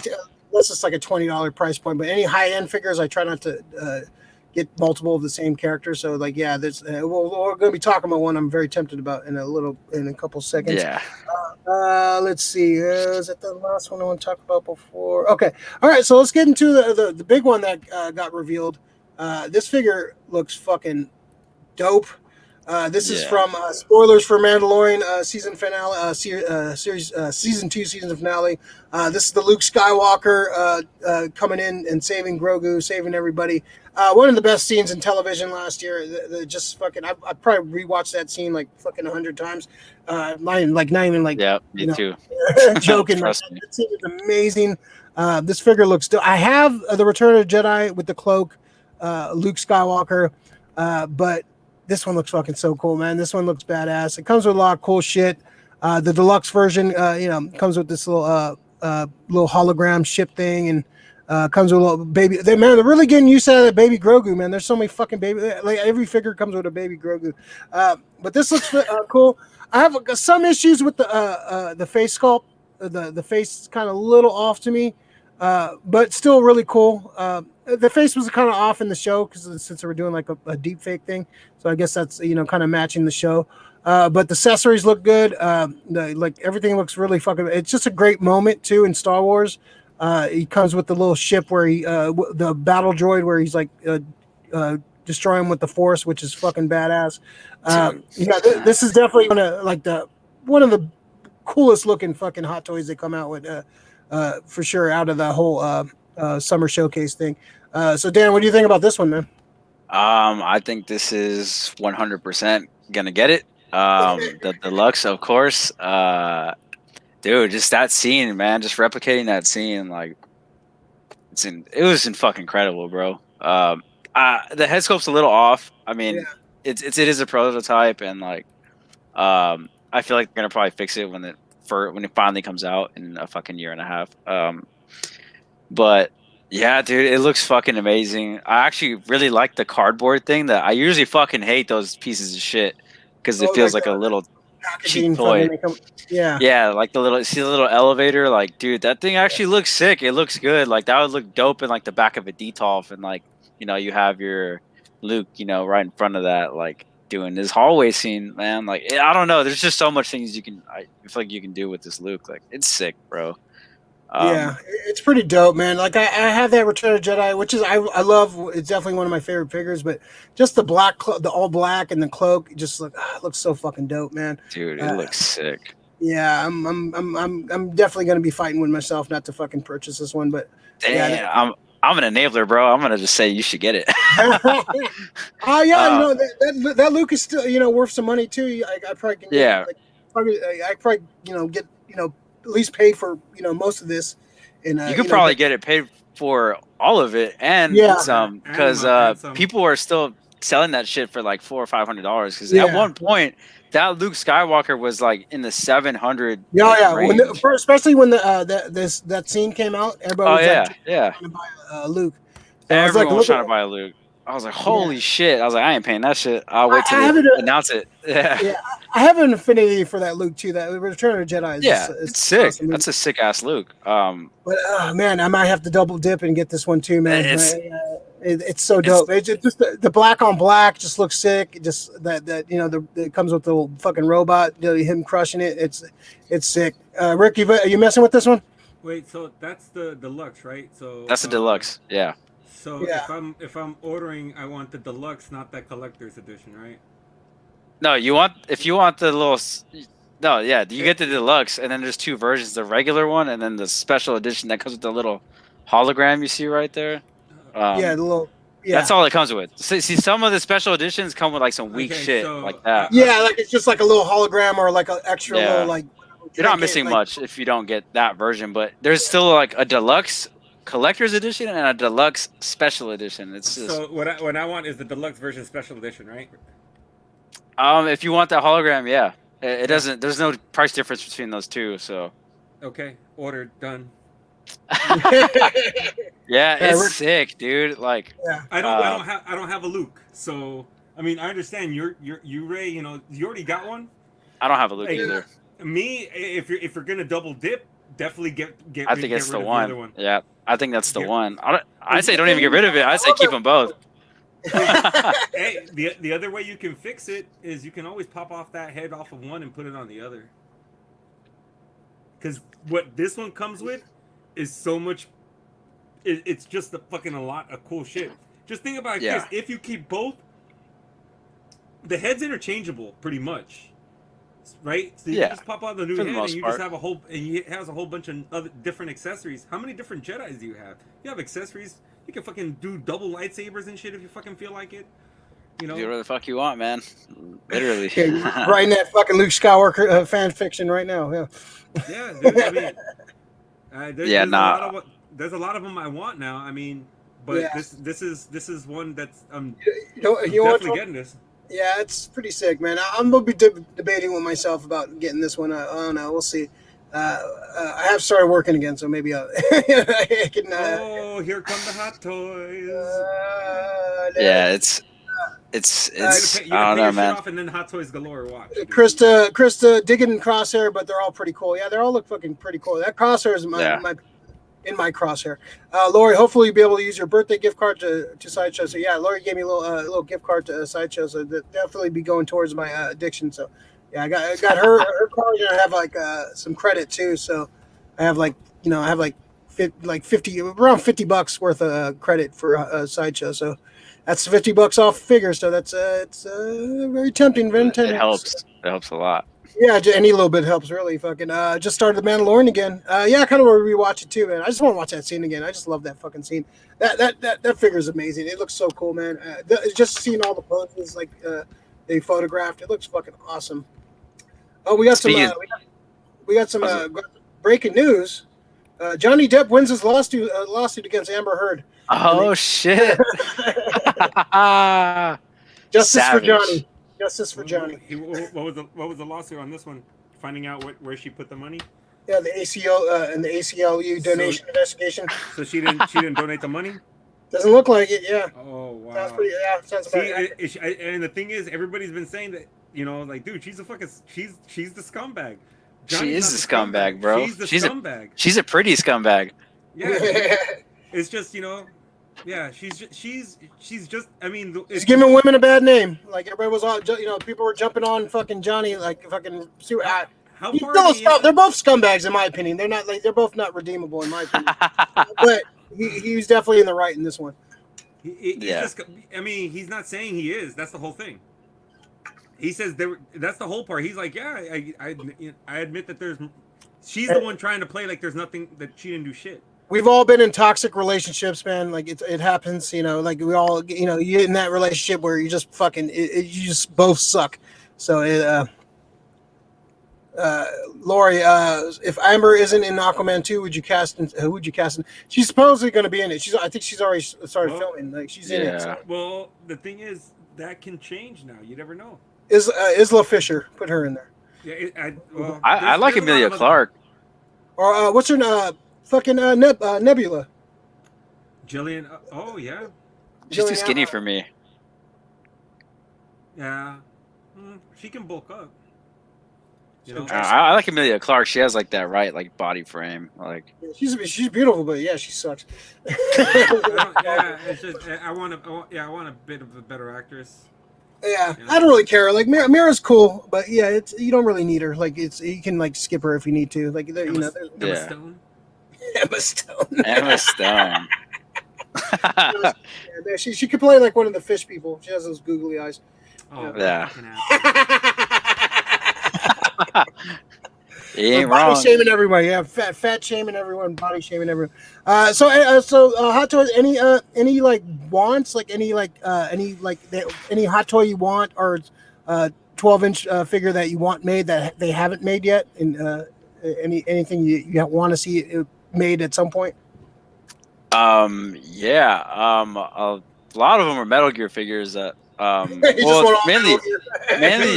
Unless it's like a $20 price point, but any high end figures, I try not to get multiple of the same characters. So like, yeah, there's we're going to be talking about one I'm very tempted about in a couple seconds. Yeah. Let's see. Is that the last one I want to talk about before? Okay. All right. So let's get into the big one that got revealed. This figure looks fucking dope. This is from spoilers for Mandalorian season finale, season 2 season finale. This is the Luke Skywalker coming in and saving Grogu, saving everybody. One of the best scenes in television last year. Just fucking, I probably rewatched that scene like fucking 100 times. Not even like yeah, me too. Joking. That scene is amazing. This figure looks dope. I have the Return of the Jedi with the cloak, Luke Skywalker, but this one looks fucking so cool, man. This one looks badass. It comes with a lot of cool shit. The deluxe version, comes with this little hologram ship thing, and comes with a little baby. They're really getting used to that baby Grogu, man. There's so many fucking baby. Like every figure comes with a baby Grogu. But this looks cool. I have some issues with the face sculpt. The face is kind of a little off to me, but still really cool. The face was kind of off in the show since they were doing like a deep fake thing. So I guess that's kind of matching the show. But the accessories look good. Everything looks really fucking. It's just a great moment too in Star Wars. He comes with the little ship where the battle droid where he's like destroying with the Force, which is fucking badass. This is definitely one of the coolest looking fucking hot toys they come out with for sure out of the whole summer showcase thing. So Dan, what do you think about this one, man? I think this is 100% gonna get it. The deluxe, of course. Dude, just that scene, man, just replicating that scene, like it was fucking incredible, bro. The head sculpt's a little off. I mean, it is a prototype, and like I feel like they're gonna probably fix it when it finally comes out in a fucking year and a half. But yeah, dude, it looks fucking amazing. I actually really like the cardboard thing. That I usually fucking hate those pieces of shit because it feels like a little cheap toy. Yeah, like the little elevator. Like, dude, that thing actually looks sick. It looks good. Like that would look dope in like the back of a DTOF, and like you have your Luke, right in front of that, like doing this hallway scene, man. Like I don't know. There's just so much things I feel like you can do with this Luke. Like it's sick, bro. Yeah, it's pretty dope, man. Like I have that Return of the Jedi, which is I love. It's definitely one of my favorite figures. But just the black, the all black, and the cloak, just looks so fucking dope, man. Dude, it looks sick. Yeah, I'm definitely gonna be fighting with myself not to fucking purchase this one. But damn, I'm an enabler, bro. I'm gonna just say you should get it. That Luke is still worth some money too. I probably can. Yeah. I probably get at least pay for most of this, and you could probably get it paid for all of it and some, because people are still selling that shit for like $400 or $500 because at one point that Luke Skywalker was like in the 700. Range. Especially when that scene came out, everybody was trying to buy Luke. So everyone was trying to buy a Luke. I was like, holy shit! I was like, I ain't paying that shit. I'll wait till they announce it. Yeah, I have an affinity for that Luke too. That Return of the Jedi. It's sick. Awesome. That's a sick ass Luke. But man, I might have to double dip and get this one too, man. It's so dope. It's just the black on black just looks sick. Just that it comes with the fucking robot. Him crushing it. It's sick. Rick, are you messing with this one? Wait, so that's the deluxe, right? So that's the deluxe. Yeah. So if I'm ordering, I want the deluxe, not that collector's edition, right? No, you want the little. No, yeah, you get the deluxe, and then there's two versions: the regular one, and then the special edition that comes with the little hologram you see right there. The little. Yeah. That's all it comes with. See, some of the special editions come with like some weak shit like that. Yeah, like it's just like a little hologram or like an extra little like. You're not missing much if you don't get that version, but there's still like a deluxe collector's edition and a deluxe special edition. It's just so what I want is the deluxe version special edition, right? If you want that hologram, yeah, it doesn't. There's no price difference between those two, so. Okay, ordered, done. It's sick, dude. Like, I don't have a Luke, so I mean, I understand you Ray. You already got one. I don't have a Luke either. Me, if you're gonna double dip, definitely get. I think it's the one. Yeah, I think that's the one. I say don't even get rid of it. I say keep them both. Hey, the other way you can fix it is you can always pop off that head off of one and put it on the other. Because what this one comes with is so much. It's just a lot of cool shit. Just think about this: if you keep both, the head's interchangeable pretty much. Right, so you just pop out the new head, and you just have it has a whole bunch of other different accessories. How many different Jedis do you have? You have accessories. You can fucking do double lightsabers and shit if you fucking feel like it. Do whatever the fuck you want, man. Literally. Writing that fucking Luke Skywalker fan fiction right now. Yeah, dude, I mean, there's a lot of them I want now. I mean, but this is one that's I'm definitely getting this. Yeah, it's pretty sick, man. I'm gonna be debating with myself about getting this one. I don't know. We'll see. I have started working again, so maybe I can. Here come the hot toys. It's. I don't know, man. Off and then hot toys galore. Watch. Krista digging crosshair, but they're all pretty cool. Yeah, they all look fucking pretty cool. That crosshair is my crosshair. Lori, hopefully you'll be able to use your birthday gift card to Sideshow. So yeah, Lori gave me a little gift card to Sideshow, so definitely be going towards my addiction. So yeah, I got her card, and I have like some credit too. So I have around $50 worth of credit for Sideshow. So that's $50 off figure. So that's it's very tempting. Very tempting. It helps. It helps a lot. Yeah, any little bit helps, really. Fucking just started The Mandalorian again. I kind of want to rewatch it too, man. I just want to watch that scene again. I just love that fucking scene. That figure is amazing. It looks so cool, man. Just seeing all the poses like they photographed, it looks fucking awesome. Oh, we got some breaking news. Johnny Depp wins his lawsuit against Amber Heard. Oh shit! Justice for Johnny. Justice for Johnny. What was the lawsuit on this one? Finding out where she put the money? Yeah, the ACO and the ACLU donation investigation. So she didn't donate the money? Doesn't look like it. Yeah. Oh wow. Sounds about right. And the thing is, everybody's been saying that like, dude, she's the scumbag. She is the scumbag, bro. She's the scumbag. She's a pretty scumbag. Yeah. It's just yeah, she's just. I mean, she's giving women a bad name. Like everybody was all, people were jumping on fucking Johnny, like fucking. How far? They're both scumbags in my opinion. They're both not redeemable in my opinion. But he's definitely in the right in this one. I mean, he's not saying he is. That's the whole thing. He says that's the whole part. He's like, yeah, I admit that she's the one trying to play like there's nothing, that she didn't do shit. We've all been in toxic relationships, man. Like it happens, like we all, you in that relationship where you just fucking, you just both suck. So, Lori, if Amber isn't in Aquaman 2, who would you cast in? She's supposedly going to be in it. I think she's already started filming. Like she's in it. So. Well, the thing is, that can change now. You never know. Isla Fisher, put her in there. Yeah, I like Emilia Clarke. Or what's her fucking Nebula. Jillian. Oh yeah. She's too skinny for me. Yeah, she can bulk up. You know? I like Emilia Clarke. She has like that right like body frame. Like she's beautiful, but yeah, she sucks. It's just I want a bit of a better actress. Yeah, I don't really care. Like Mira's cool, but yeah, you don't really need her. Like you can like skip her if you need to. Like Emma Stone. Emma Stone. Emma Stone. Yeah, she could play like one of the fish people. She has those googly eyes. Oh yeah. You ain't body wrong. shaming everyone. Yeah, fat shaming everyone. Body shaming everyone. So Hot Toys. Any like wants? Like any Hot Toy you want or 12-inch figure that you want made that they haven't made yet? And anything you want to see it made at some point? Yeah. A lot of them are Metal Gear figures that. Mainly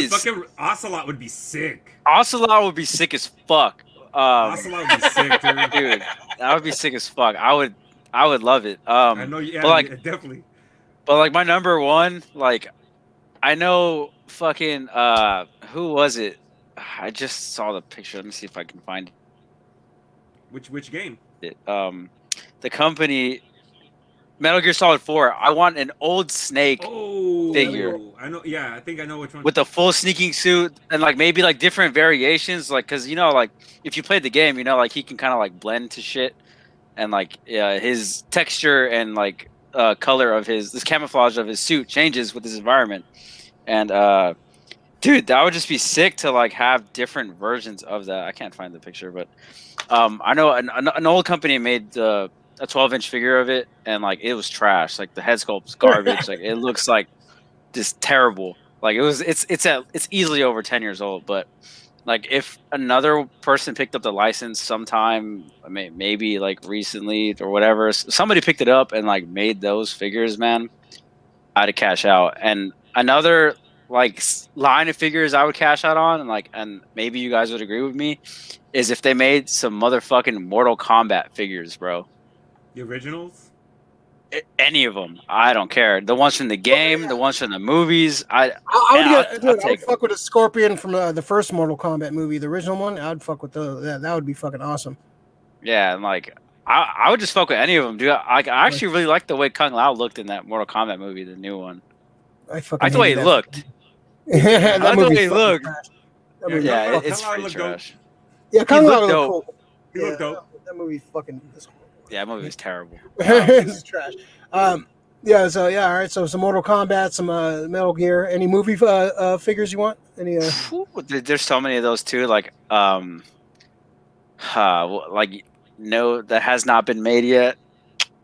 fucking Ocelot would be sick. Ocelot would be sick as fuck. Ocelot would be sick, dude. That would be sick as fuck. I would love it. I know, yeah, but like, definitely. But like my number one, like, I know fucking who was it? I just saw the picture. Let me see if I can find it. Which game? The company. Metal Gear Solid 4. I want an old Snake figure. I know. Yeah, I think I know which one. With the full sneaking suit and like maybe like different variations, like because like if you played the game, like he can kind of like blend to shit, and like his texture and like color of this camouflage of his suit changes with his environment, and dude, that would just be sick to like have different versions of that. I can't find the picture, but I know an old company made a 12-inch figure of it, and like it was trash. Like the head sculpt's garbage. Like it looks like just terrible. Like it's easily over 10 years old. But like if another person picked up the license sometime, maybe like recently or whatever, somebody picked it up and like made those figures, man, I'd cash out. And another like line of figures I would cash out on, and maybe you guys would agree with me, is if they made some motherfucking Mortal Kombat figures, bro. The originals? Any of them. I don't care. The ones from the game, the ones from the movies. I would fuck with a Scorpion from the first Mortal Kombat movie, the original one. I'd fuck with that would be fucking awesome. Yeah, and like I would just fuck with any of them, dude. I actually really like the way Kung Lao looked in that Mortal Kombat movie, the new one. I like the way he looked. I like the way he looked. Yeah, it's pretty trash. Yeah, Kung Lao looked cool. He looked dope. That movie fucking. Yeah, that movie was terrible. It's trash. Yeah. So yeah. All right. So some Mortal Kombat, some Metal Gear. Any movie figures you want? Any? There's so many of those too. Like that has not been made yet.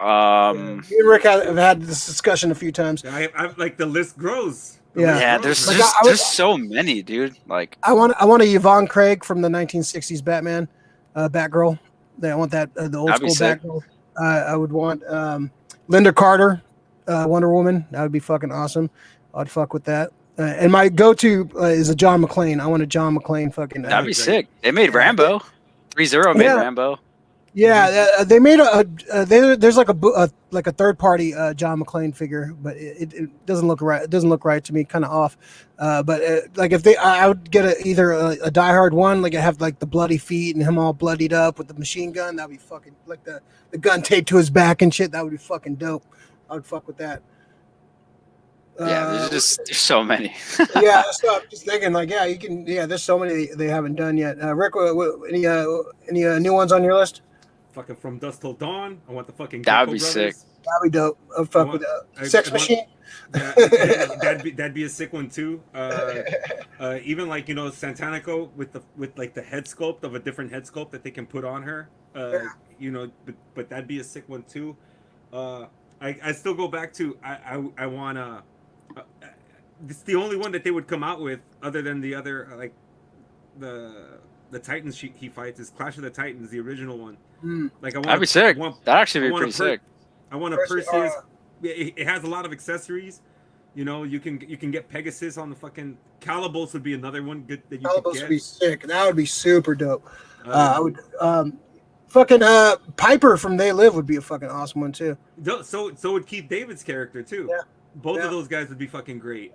Me and Rick have had this discussion a few times. I like the list grows. Yeah. There's so many, dude. Like I want a Yvonne Craig from the 1960s Batman, Batgirl. I want that the old school Batgirl. I would want Linda Carter, Wonder Woman. That would be fucking awesome. I'd fuck with that. And my go-to is a John McClane. I want a John McClane fucking. That'd be sick. They made Rambo. 3-0 made Rambo. Yeah, they made there's like a third party John McClane figure, but it doesn't look right. It doesn't look right to me, kind of off. But like if I would get either a Die Hard one, like I have like the bloody feet and him all bloodied up with the machine gun. That'd be fucking like the gun taped to his back and shit. That would be fucking dope. I would fuck with that. Yeah, there's so many. Yeah, so I'm just thinking like, yeah, you can. Yeah, there's so many they haven't done yet. Rick, any new ones on your list? Fucking From Dusk Till Dawn. I want the fucking. That would be sick. That'd be dope. I'd fuck with Sex Machine. That'd be a sick one too. Even like Santanico with like the head sculpt of a different head sculpt that they can put on her. But that'd be a sick one too. I still go back to I wanna. It's the only one that they would come out with other than the other like the Titans he fights is Clash of the Titans, the original one. Like that'd be sick. That'd actually be pretty sick. I want a Perseus. It has a lot of accessories, You know, you can get Pegasus on the fucking Calibos would be another one good that you could Calibos get. would be sick. That would be super dope. I Uh, would fucking Piper from They Live would be a fucking awesome one too. so would Keith David's character too. Yeah. Both Yeah. of those guys would be fucking great.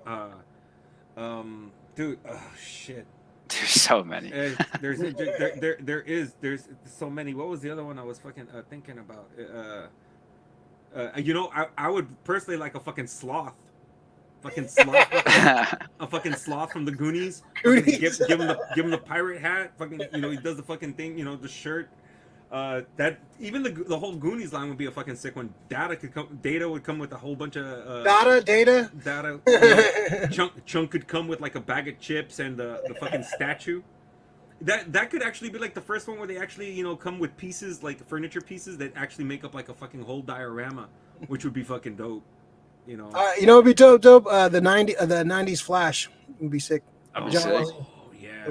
Dude, oh shit. There's so many. There's so many. What was the other one I was fucking thinking about? You know, I would personally like a fucking sloth. Fucking sloth. A fucking sloth from the Goonies. Goonies. Give him the pirate hat. Fucking, you know, he does the fucking thing. You know, the shirt. That even the whole Goonies line would be a fucking sick one. Data would come with a whole bunch of Data. You know, Chunk could come with like a bag of chips and the fucking statue. That could actually be like the first one where they actually, you know, come with pieces like furniture pieces that actually make up like a fucking whole diorama, which would be fucking dope. You know, it'd be dope. The '90s Flash would be sick. Oh, John sick. Wesley. oh yeah,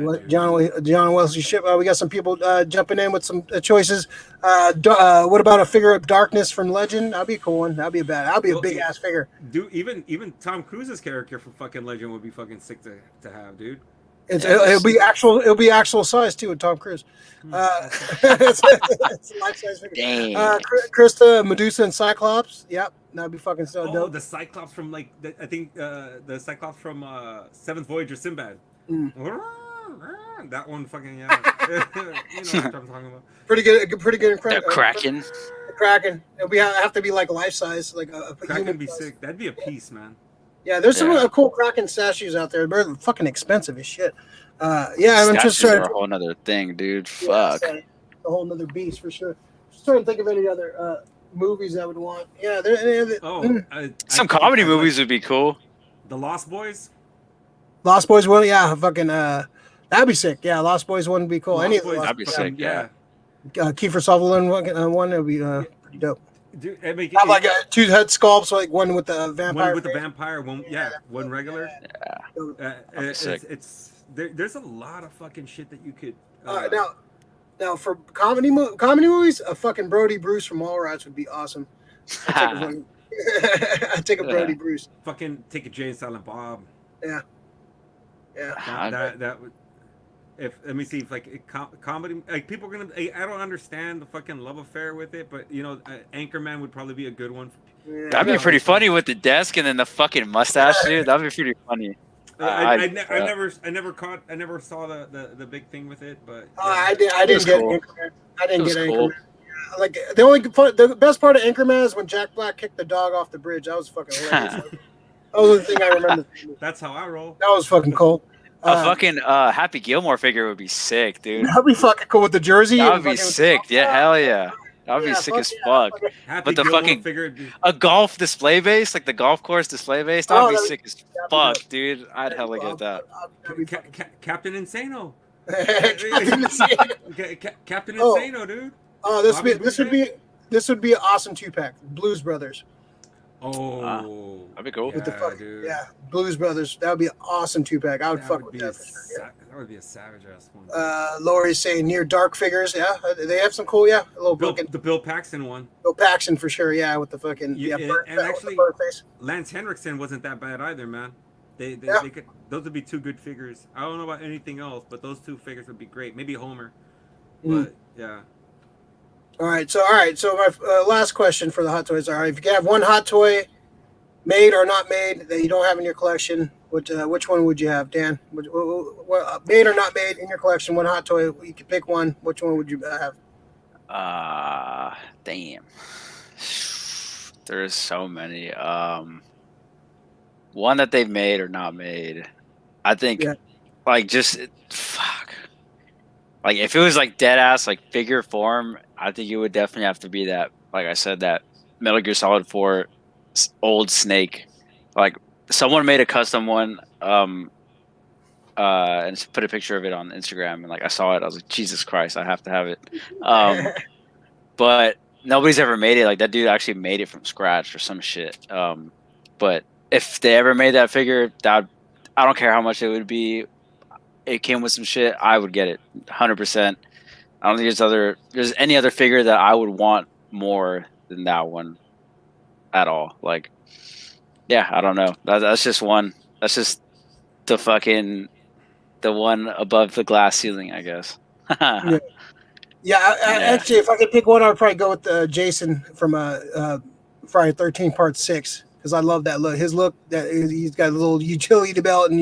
dude. John Wesley ship. We got some people jumping in with some choices. What about a figure of Darkness from Legend? That'd be a cool one. That'd be a big ass figure. Dude, even Tom Cruise's character from fucking Legend would be fucking sick to have, dude. It'll be actual size too with Tom Cruise. It's a life size figure. Dang. Krista, Medusa, and Cyclops. Yep, that'd be fucking so dope. The Cyclops from like I think the Cyclops from Seventh Voyage of Sinbad. That one fucking yeah. You know what I'm talking about. Pretty good. The Kraken. The Kraken. It'll have to be like life size, like a Kraken human would be size. sick. That'd be a piece, man. Yeah, there's some Yeah. cool Kraken statues out there. They're fucking expensive as shit. Yeah, I'm just Statues trying are a to. whole nother thing, dude. Yeah, Fuck. it's a whole nother beast for sure. Just trying to think of any other movies I would want. Yeah, Some comedy movies would be cool. The Lost Boys. Lost Boys will, yeah, fucking that'd be sick. Yeah, Lost Boys one would be cool. Lost Any of the Boys, Lost That'd be sick. Yeah. Kiefer Sutherland one would be pretty dope. Dude, I mean, Have like two head sculpts, like one with the vampire. one with the face. vampire, one regular. be sick. There's a lot of fucking shit that you could. Now for comedy movies, a fucking Brody Bruce from Mallrats would be awesome. I'd take a Brody Bruce. Fucking take a Jay and Silent Bob. Yeah. That would. Let me see if like comedy, like people are gonna. I don't understand the fucking love affair with it, but you know, Anchorman would probably be a good one. Yeah. That'd be pretty funny with the desk and then the fucking mustache, dude. That'd be pretty funny. I never saw the big thing with it, but I didn't get cool. Anchorman. I didn't get Cool. Anchorman. Yeah, like the best part of Anchorman is when Jack Black kicked the dog off the bridge. That was fucking hilarious. That was the thing I remember. that's how I roll. That was fucking cool. A fucking Happy Gilmore figure would be sick, dude. That'd be fucking cool with the jersey. That and would be fucking- sick. Yeah, hell yeah. That would be Yeah, sick fuck as yeah. fuck. Happy But the Gilmore fucking- figure. A golf display base, like the golf course display base, that would be that'd sick as that'd be fuck, dope. dude. I'd hella get that. That'd be fucking- Captain Insano. Captain Insano. Captain Oh. Insano, dude. Oh, this would be an awesome 2-pack. Blues Brothers. Oh, That'd be cool. With the Yeah, fucking dude. Blues Brothers. That would be an awesome 2-pack. I would That fuck would with be that for sure. that would be a savage ass one. Lori's saying near dark figures. Yeah, they have some cool. Yeah, a little fucking The Bill Paxton one. Bill Paxton for sure. Yeah, with the fucking bird, and with actually, the bird face. Lance Henriksen wasn't that bad either, man. They could. Those would be two good figures. I don't know about anything else, but those two figures would be great. Maybe Homer, but yeah. All right. So my last question for the Hot Toys are: if you could have one Hot Toy, made or not made, that you don't have in your collection, which one would you have, Dan? Made or not made in your collection, one Hot Toy, you could pick one. Which one would you have? Damn. There's so many. One that they've made or not made. I think, like, fuck. Like, if it was like dead ass, like figure form, I think it would definitely have to be that. Like I said, that Metal Gear Solid 4 old Snake. Like, someone made a custom one, and put a picture of it on Instagram, and like I saw it, I was like, Jesus Christ, I have to have it. But nobody's ever made it. Like, that dude actually made it from scratch or some shit. But if they ever made that figure, I don't care how much it would be. It came with some shit, I would get it 100%. I don't think there's any other figure that I would want more than that one at all. Like, Yeah, I don't know. That's just one. That's just the one above the glass ceiling, I guess. Yeah. Actually, if I could pick one, I would probably go with Jason from Friday 13 Part 6 because I love that look. His look, that he's got a little utility belt, and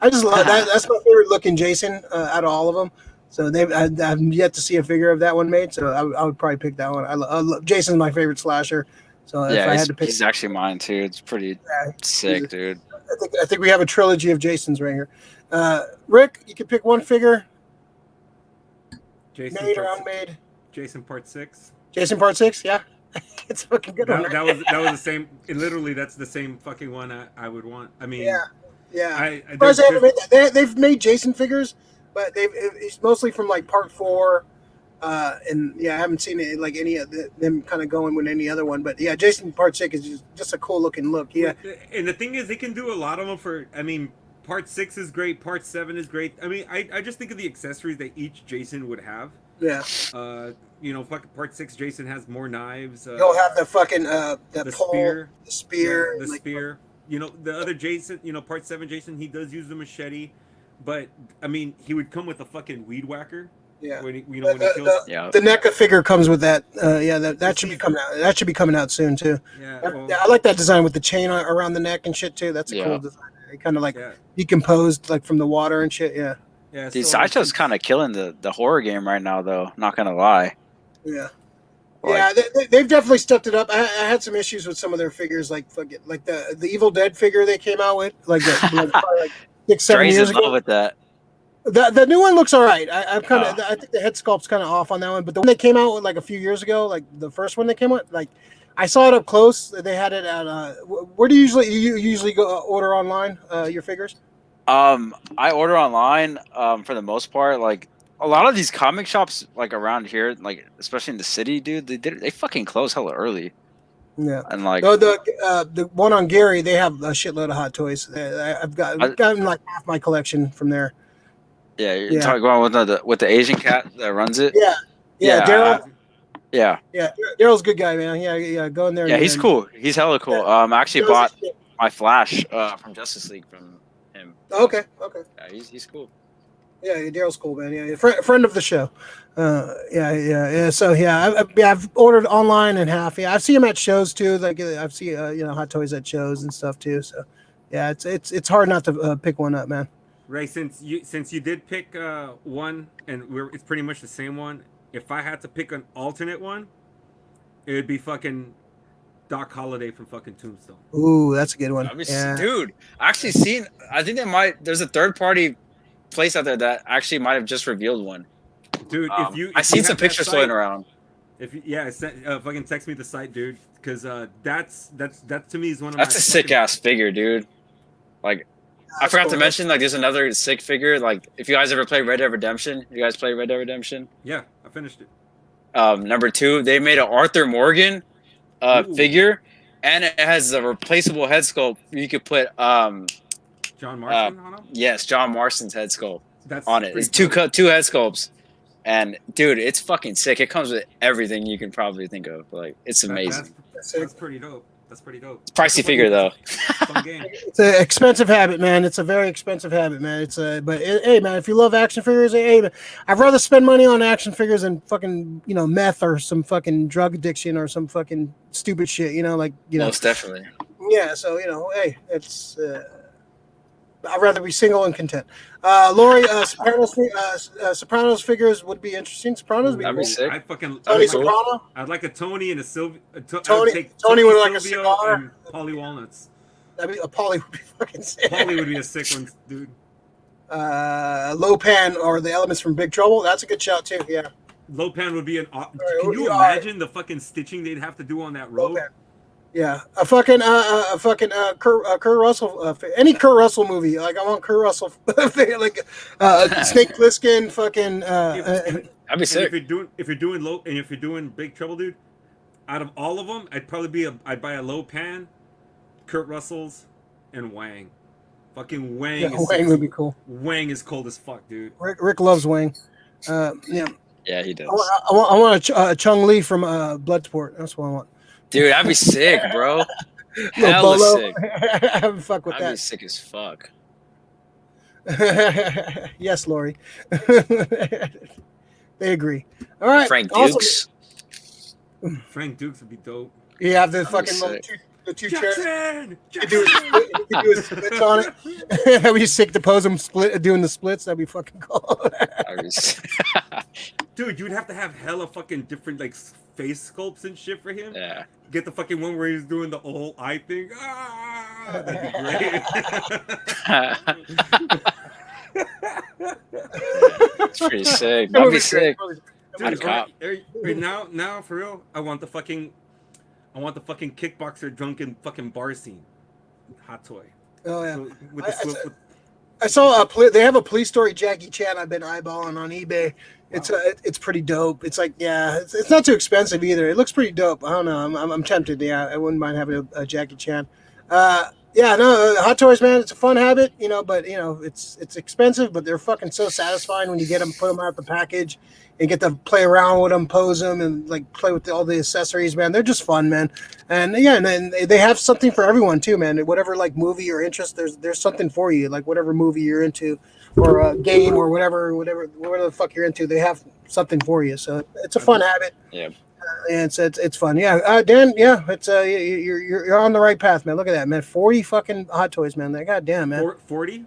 I just love that. That's my favorite looking Jason out of all of them. So I've yet to see a figure of that one made, so I would probably pick that one. I love Jason's my favorite slasher. So if I had to pick, he's actually mine too. It's pretty sick, dude. I think we have a trilogy of Jasons right here. Rick, you can pick one figure. Jason made or unmade. Jason Part 6. Jason Part 6, yeah. It's a fucking good one. That was the same. Literally, that's the same fucking one I would want. I mean, yeah. They've made Jason figures, but it's mostly from like Part 4. And I haven't seen it like any of them kind of going with any other one. But yeah, Jason Part 6 is just a cool looking look. Yeah. And the thing is, they can do a lot of them for. I mean, Part 6 is great. Part 7 is great. I mean, I just think of the accessories that each Jason would have. Yeah. Fucking Part 6 Jason has more knives. He'll have the fucking the pole, spear. The spear. The spear. The other Jason, Part 7 Jason, he does use the machete. But, I mean, he would come with a fucking weed whacker. Yeah. When he kills. The NECA figure comes with that. That should be coming out. That should be coming out soon, too. Yeah. I like that design with the chain around the neck and shit, too. That's a cool design. It kind of decomposed like from the water and shit. Yeah. Yeah. Dude, Sideshow's kind of killing the horror game right now, though. Not gonna lie. Yeah. They've definitely stepped it up. I had some issues with some of their figures, like the Evil Dead figure they came out with, like 6-7 years ago. In love with that. The new one looks all right. I think the head sculpt's kind of off on that one, but the one they came out with like a few years ago, like the first one they came with, like I saw it up close. They had it at where do you usually go order online your figures? I order online for the most part. Like a lot of these comic shops, like around here, like especially in the city, dude, they fucking close hella early. Yeah, and like the one on Gary, they have a shitload of Hot Toys. I've gotten like half my collection from there. Yeah, you're talking about with the Asian cat that runs it. Yeah, Daryl. Yeah, Daryl's a good guy, man. Yeah, go in there. Yeah, he's cool. He's hella cool. I actually bought my Flash from Justice League from him. Okay. Yeah, he's cool. Yeah, Daryl's cool, man. Yeah, friend of the show. Yeah. So I've ordered online and half. Yeah, I've seen him at shows too. Like I've seen Hot Toys at shows and stuff too. So yeah, it's hard not to pick one up, man. Ray, since you did pick one, and it's pretty much the same one. If I had to pick an alternate one, it would be fucking Doc Holliday from fucking Tombstone. Ooh, that's a good one. Dude, I actually seen. I think there's a third party place out there that actually might have just revealed one. Dude, I seen some pictures floating around. Fucking text me the site, dude, because that to me is one of that's a sick ass figure, dude. Like. I forgot to mention, like, there's another sick figure. Like, if you guys ever play Red Dead Redemption, you guys play Red Dead Redemption? Yeah, I finished it. Number 2, they made an Arthur Morgan figure, and it has a replaceable head sculpt. You could put John Marston on him. Yes, John Marston's head sculpt That's on it. It's two head sculpts, and dude, it's fucking sick. It comes with everything you can probably think of. Like, it's amazing. That's pretty dope. It's pricey figure though. Fun game. It's an expensive habit, man. It's a very expensive habit, man. Hey, man, if you love action figures, hey, man, I'd rather spend money on action figures than fucking meth or some fucking drug addiction or some fucking stupid shit. Most definitely. Yeah. So hey, it's. I'd rather be single and content. Lori, Sopranos figures would be interesting. Sopranos would be cool. Sick. Tony Soprano. I'd like a Tony and a Sylvia. Tony would like a cigar. And Polly Walnuts. A Polly would be fucking sick. Polly would be a sick one, dude. Lopan or the elements from Big Trouble. That's a good shout too. Yeah. Lopan would be an. Can you imagine the fucking stitching they'd have to do on that road? Lopan. Yeah, a fucking Kurt Russell, any Kurt Russell movie. Like I want Kurt Russell, like Snake Plissken, fucking. I'd be sick. If you're doing Big Trouble, dude, out of all of them, I'd buy a Lopan, Kurt Russell's, and Wang. Fucking Wang. Yeah, Wang would be cool. Wang is cold as fuck, dude. Rick loves Wang. Yeah. Yeah, he does. I want a Chung Lee from Bloodsport. That's what I want. Dude, that'd be sick, bro. Hella sick. Fuck with I'd be that. sick as fuck. Yes, Lori. They agree. All right. Frank awesome. Dukes. Frank Dukes would be dope. You have the That'd be fucking little sick. the two chairs. Jackson! You could do a splits on it. That'd be sick to pose them doing the splits. That'd be fucking cool. I'd be sick. Dude, you'd have to have hella fucking different like face sculpts and shit for him. Yeah. Get the fucking one where he's doing the whole eye thing. Ah, that'd be great. It's pretty sick. That'd be sick. Dude, cop. right now for real, I want the fucking kickboxer drunken fucking bar scene. Hot toy. Oh yeah. So, with the I saw they have a Police Story Jackie Chan I've been eyeballing on eBay. It's it's pretty dope. It's like it's not too expensive either. It looks pretty dope. I don't know. I'm tempted. Yeah, I wouldn't mind having a Jackie Chan. Hot toys, man. It's a fun habit, but it's expensive, but they're fucking so satisfying when you get them, put them out the package, and get to play around with them, pose them, and like play with all the accessories, man. They're just fun, man. And and then they have something for everyone too, man. Whatever like movie or interest, there's something for you. Like whatever movie you're into, or a game, or whatever the fuck you're into, they have something for you. So it's a fun habit. Yeah. And it's fun. Yeah, Dan. Yeah, it's you're on the right path, man. Look at that, man. 40 fucking hot toys, man. God damn, man. 40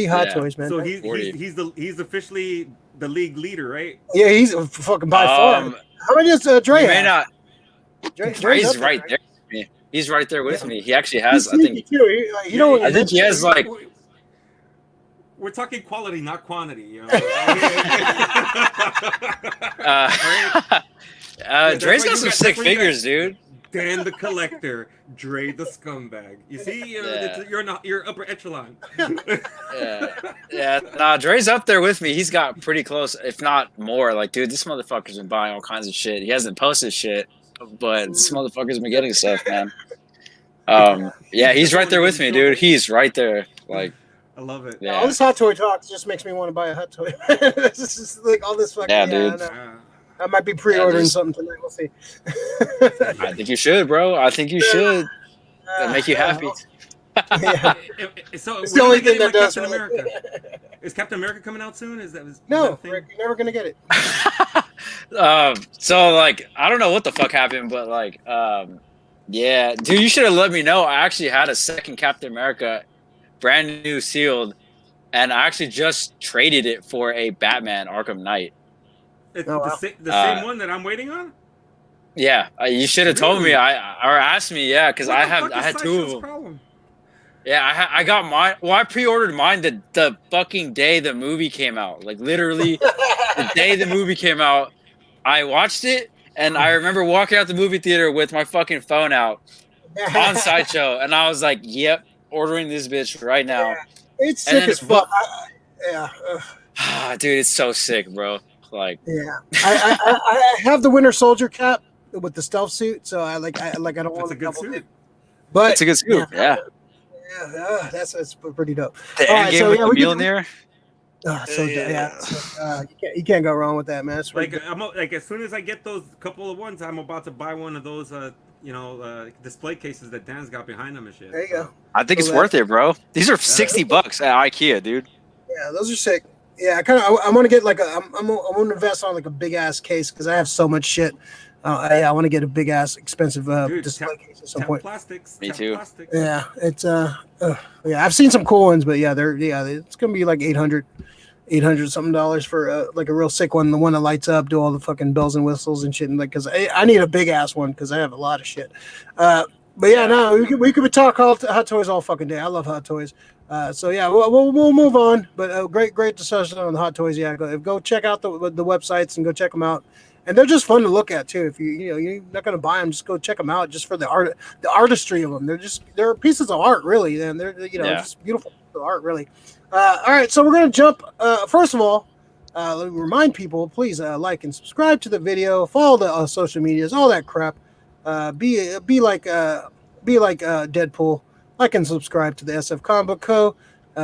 hot toys, man. So he's officially the league leader, right? Yeah, he's fucking by far. How many does Dre have? May not. Dre's right there with me. He's right there with me. He actually has. I think. I think he has like. We're talking quality, not quantity. Dre's got some sick figures, dude. Dan the collector, Dre the scumbag. You see, you're upper echelon. Nah, Dre's up there with me. He's got pretty close, if not more. Like, dude, this motherfucker's been buying all kinds of shit. He hasn't posted shit, but this motherfucker's been getting stuff, man. He's right there with me, dude. He's right there. Like, I love it. Yeah. All this hot toy talk just makes me want to buy a hot toy. This is like all this fucking. Dude. I might be pre-ordering something tonight. We'll see. I think you should, bro. I think you should. That'll make you happy. So it's the only thing that does. Captain America. Is Captain America coming out soon? No, Rick, you're never gonna get it. So like, I don't know what the fuck happened, but like, dude, you should have let me know. I actually had a second Captain America, brand new sealed, and I actually just traded it for a Batman Arkham Knight. It's the same one that I'm waiting on? Yeah, you should have told me. Or asked me. Yeah, because I had two of them. Problem? Yeah, I got mine. Well, I pre-ordered mine the fucking day the movie came out. Like literally, the day the movie came out, I watched it, and I remember walking out the movie theater with my fucking phone out on Sideshow, and I was like, "Yep, ordering this bitch right now." Yeah, it's sick as fuck. Dude, it's so sick, bro. Like, I have the Winter Soldier cap with the stealth suit, so I don't want to double it. But it's a good suit, yeah. That's pretty dope. The Endgame with the Mjolnir. You can't go wrong with that, man. Like as soon as I get those couple of ones, I'm about to buy one of those display cases that Dan's got behind him and shit. There you go. I think it's worth it, bro. These are $60 at IKEA, dude. Yeah, those are sick. Yeah, I want to get like I'm going to invest on like a big ass case because I have so much shit. I want to get a big ass expensive display case at some point. Plastics. Me too. Plastics. Yeah, it's I've seen some cool ones, but it's gonna be like $800 something for like a real sick one, the one that lights up, do all the fucking bells and whistles and shit, and like because I need a big ass one because I have a lot of shit. We could talk hot toys all fucking day. I love hot toys. We'll move on. But great discussion on the hot toys. Yeah, go check out the websites and go check them out. And they're just fun to look at too. If you're not gonna buy them, just go check them out just for the artistry of them. They're pieces of art, really, and they're just beautiful art, really. All right, so we're gonna jump. First of all, let me remind people, please like and subscribe to the video, follow the social medias, all that crap. Be like Deadpool. Like and subscribe to the SF Comic Book Co.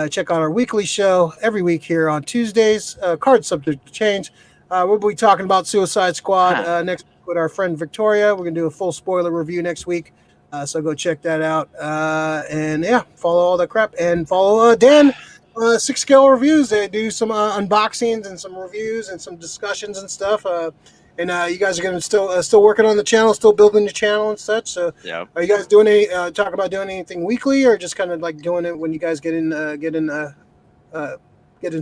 Check out our weekly show every week here on Tuesdays. Card subject to change. We'll be talking about Suicide Squad next week with our friend Victoria. We're going to do a full spoiler review next week. So go check that out. And yeah, follow all that crap and follow Dan. 6 Scale Reviews. They do some unboxings and some reviews and some discussions and stuff. And you guys are gonna still working on the channel, still building the channel and such. So yeah. Are you guys doing any talk about doing anything weekly, or just kind of like doing it when you guys get in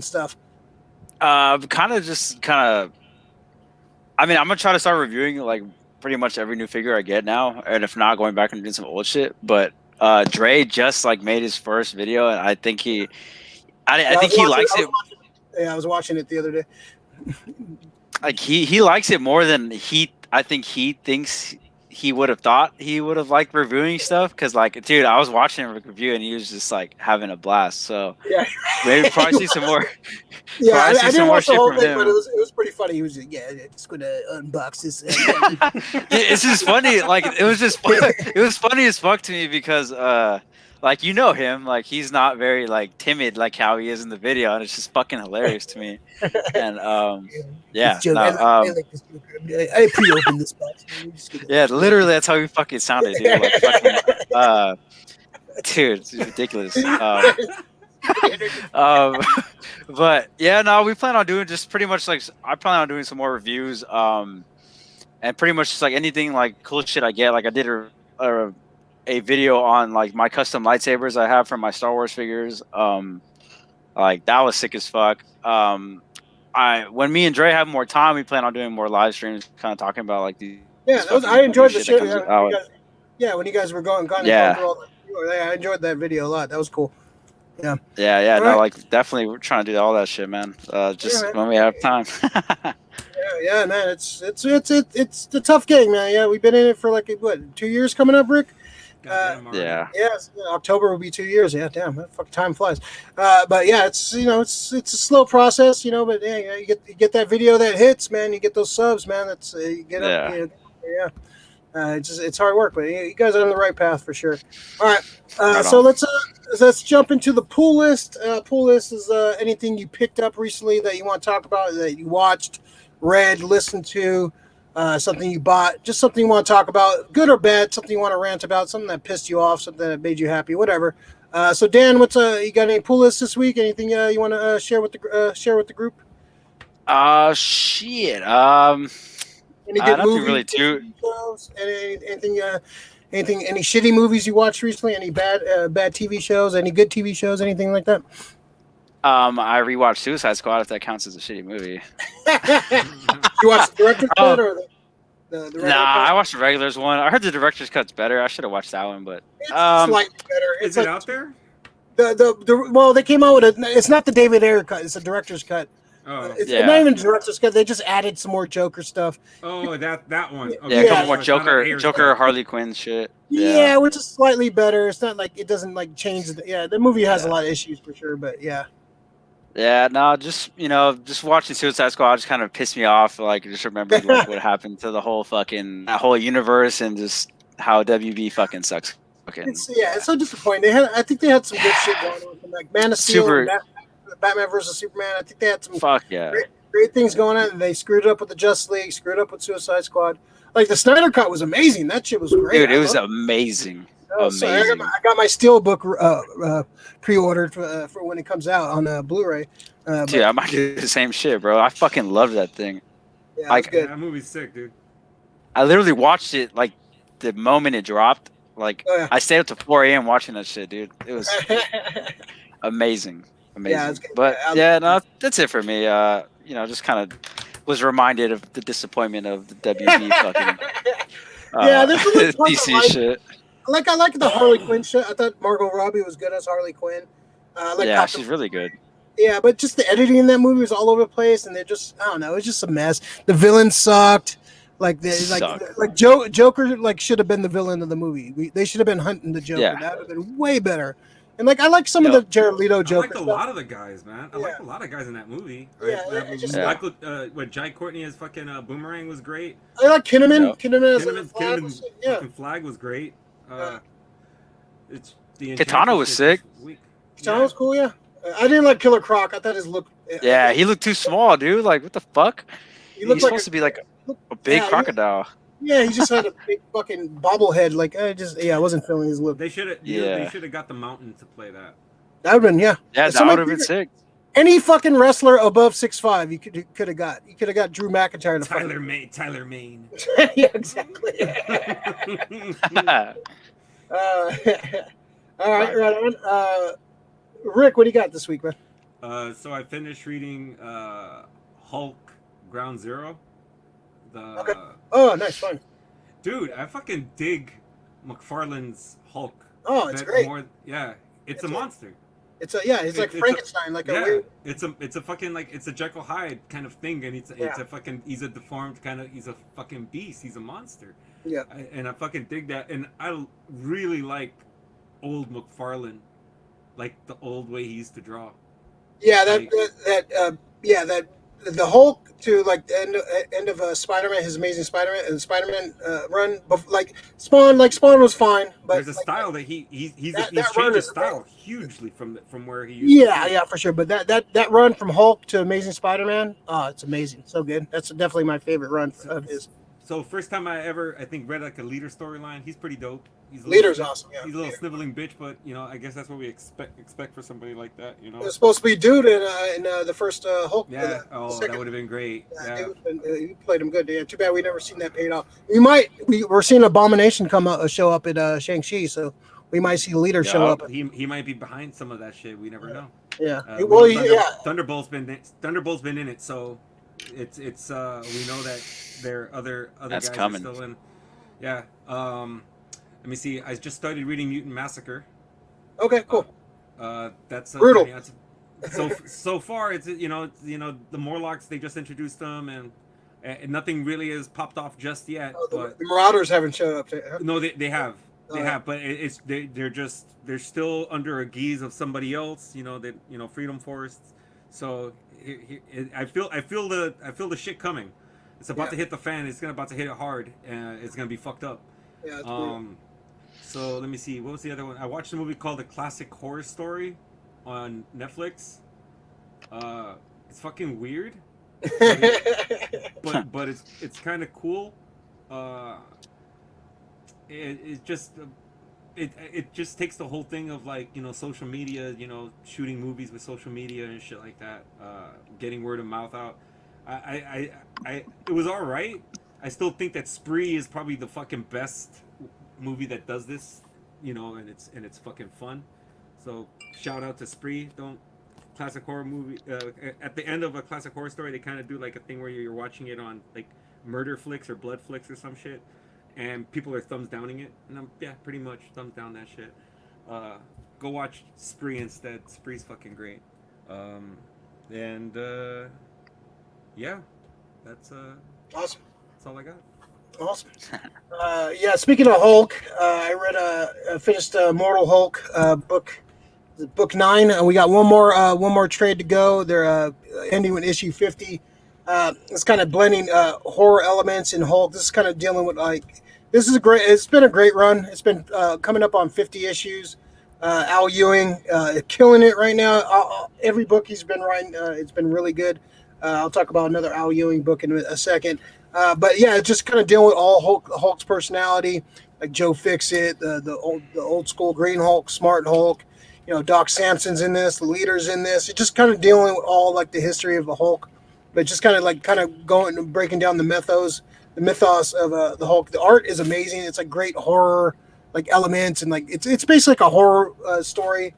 stuff? I mean, I'm gonna try to start reviewing like pretty much every new figure I get now, and if not, going back and doing some old shit. But Dre just like made his first video, and I think he likes it. I was watching it the other day. Like he likes it more than I think he thinks he would have thought he would have liked reviewing stuff. Because like, dude, I was watching him review and he was just like having a blast. So yeah, maybe probably see some more. Yeah, I didn't watch the whole thing, but it was pretty funny. He was like, yeah, just gonna unbox this. It's just funny. Like it was just funny. It was funny as fuck to me because like, you know him, like he's not very like timid like how he is in the video, and it's just fucking hilarious to me. And yeah, I pre-opened this box. Yeah, literally that's how he fucking sounded, dude. Like fucking, dude, it's ridiculous. But yeah, no, we plan on doing just pretty much like I plan on doing some more reviews, and pretty much just like anything like cool shit I get. Like I did a video on like my custom lightsabers I have from my Star Wars figures. Like that was sick as fuck. When me and Dre have more time, we plan on doing more live streams, kind of talking about like these. Yeah, I enjoyed the shit. When you guys were going, I enjoyed that video a lot. That was cool. Yeah. Yeah. All no, right. Like definitely, we're trying to do all that shit, man. Just when we have time. yeah, man. It's a tough gig, man. Yeah, we've been in it for like 2 years coming up, Rick. Yeah. October will be 2 years. Yeah, damn, that fucking time flies. But yeah, it's a slow process, but yeah, you get that video that hits, man. You get those subs, man. That's you get up. Yeah. It's hard work, but you guys are on the right path for sure. All right, so let's jump into the pool list. Pool list is anything you picked up recently that you want to talk about, that you watched, read, listened to. Something you bought, just something you want to talk about, good or bad, something you want to rant about, something that pissed you off, something that made you happy, whatever. So Dan, you got any pool lists this week? Anything you want to share with the group? Shit. Any good movies? Really anything? Any shitty movies you watched recently? Any bad TV shows? Any good TV shows? Anything like that? I rewatched Suicide Squad, if that counts as a shitty movie. You watched the director's cut or the regular cut? I watched the regulars one. I heard the director's cut's better. I should have watched that one, but it's slightly better. Is it out there? Well, they came out with it's not the David Ayer cut. It's a director's cut. Oh, it's not even director's cut. They just added some more Joker stuff. Oh, that one. Okay. Yeah, a couple more Joker, Harley Quinn shit. Yeah, which is slightly better. It's not like it doesn't like change. The movie has a lot of issues for sure, but yeah. Yeah, no, just watching Suicide Squad just kind of pissed me off. Like, just remembered like what happened to the whole that whole universe, and just how WB fucking sucks. It's so disappointing. I think they had some good shit going on, from like Man of Steel, Batman versus Superman. I think they had some great things going on, and they screwed it up with the Justice League, screwed up with Suicide Squad. Like the Snyder Cut was amazing. That shit was great. Dude, it was amazing. So I got my Steelbook pre-ordered for when it comes out on Blu-ray. Dude, I might do the same shit, bro. I fucking loved that thing. Yeah, like, good. That movie's sick, dude. I literally watched it like the moment it dropped. Like I stayed up to 4 a.m. watching that shit, dude. It was amazing. Yeah, but no, that's it for me. Just kind of was reminded of the disappointment of the WB fucking there's DC shit. I like the Harley Quinn shit. I thought Margot Robbie was good as Harley Quinn. She's really good. Yeah, but just the editing in that movie was all over the place, and they're just I don't know, it's just a mess. The villain sucked. Joker should have been the villain of the movie. They should have been hunting the Joker. Yeah. That would have been way better. And I like some of the Jared Leto Joker. I like a lot of the guys, man. I like a lot of guys in that movie. Right? When Jai Courtney as fucking Boomerang was great. I like Kinnaman. Kinnaman as Flag was great. Katana was sick. Katana was cool, yeah. I didn't like Killer Croc. I thought his look. Yeah, he looked too small, dude. Like, what the fuck? He's supposed to be like a big crocodile. Yeah, he just had a big fucking bobblehead. Like I wasn't feeling his look. They should have. Yeah. They should have got the Mountain to play that. That would have been Yeah, that would have been sick. Any fucking wrestler above 6'5", you could have got. You could have got Drew McIntyre. Tyler Mane. Yeah, exactly. All right, right on. Rick, what do you got this week, man? So I finished reading Hulk Ground Zero. Okay. Oh, nice, fun. Dude, I fucking dig McFarlane's Hulk. Oh, it's great. It's a monster. It's like Frankenstein, a weird. It's a fucking it's a Jekyll Hyde kind of thing, and it's a fucking he's a deformed he's a fucking beast. He's a monster. Yeah. And I fucking dig that, and I really like old McFarlane, like the old way he used to draw. Yeah, the Hulk to like the end of Spider-Man, his Amazing Spider-Man and Spider-Man run, Spawn was fine, but there's a style that he's changed his style hugely from where he used. Yeah, for sure. But that run from Hulk to Amazing Spider-Man, it's amazing, so good. That's definitely my favorite run of his. So first time I think read like a leader storyline. He's pretty dope. Leader's awesome. Yeah. He's a little sniveling bitch, but I guess that's what we expect for somebody like that. It's supposed to be dude in the first Hulk. Yeah. That would have been great. Yeah. He played him good. Yeah. Too bad we never seen that paid off. We're seeing Abomination show up at Shang-Chi, so we might see Leader show up. He might be behind some of that shit. We never know. Yeah. Thunderbolt's been in it, so it's we know that there are other guys coming. Still in. Yeah. Let me see. I just started reading Mutant Massacre. Okay, cool. That's brutal. So far, it's the Morlocks. They just introduced them, and nothing really has popped off just yet. The Marauders haven't showed up yet. Huh? No, they have. They have, but they're still under a guise of somebody else. Freedom Force. So I feel the shit coming. It's about to hit the fan. It's about to hit it hard, and it's gonna be fucked up. Yeah. So let me see. What was the other one? I watched a movie called The Classic Horror Story on Netflix. It's fucking weird, but it's kind of cool. It just takes the whole thing of social media, shooting movies with social media and shit like that, getting word of mouth out. It was all right. I still think that Spree is probably the fucking best movie that does this, and it's fucking fun. So shout out to Spree. Classic horror movie. At the end of a classic horror story, they kind of do like a thing where you're watching it on like Murder Flicks or Blood Flicks or some shit, and people are thumbs downing it, and I'm pretty much thumbs down that shit. Go watch Spree instead. Spree's fucking great. That's awesome. That's all I got. Awesome. Speaking of Hulk, I finished Mortal Hulk book 9. We got one more trade to go. They're ending with issue 50. It's kind of blending horror elements in Hulk. This is kind of dealing with it's been a great run. It's been coming up on 50 issues. Al Ewing killing it right now. Every book he's been writing, it's been really good. I'll talk about another Al Ewing book in a second. It's just kind of dealing with all Hulk's personality, like Joe Fixit, the old school Green Hulk, Smart Hulk. Doc Samson's in this, the Leader's in this. It's just kind of dealing with all like the history of the Hulk, but just kind of going and breaking down the mythos of the Hulk. The art is amazing. It's like great horror like elements, and like it's basically like a horror story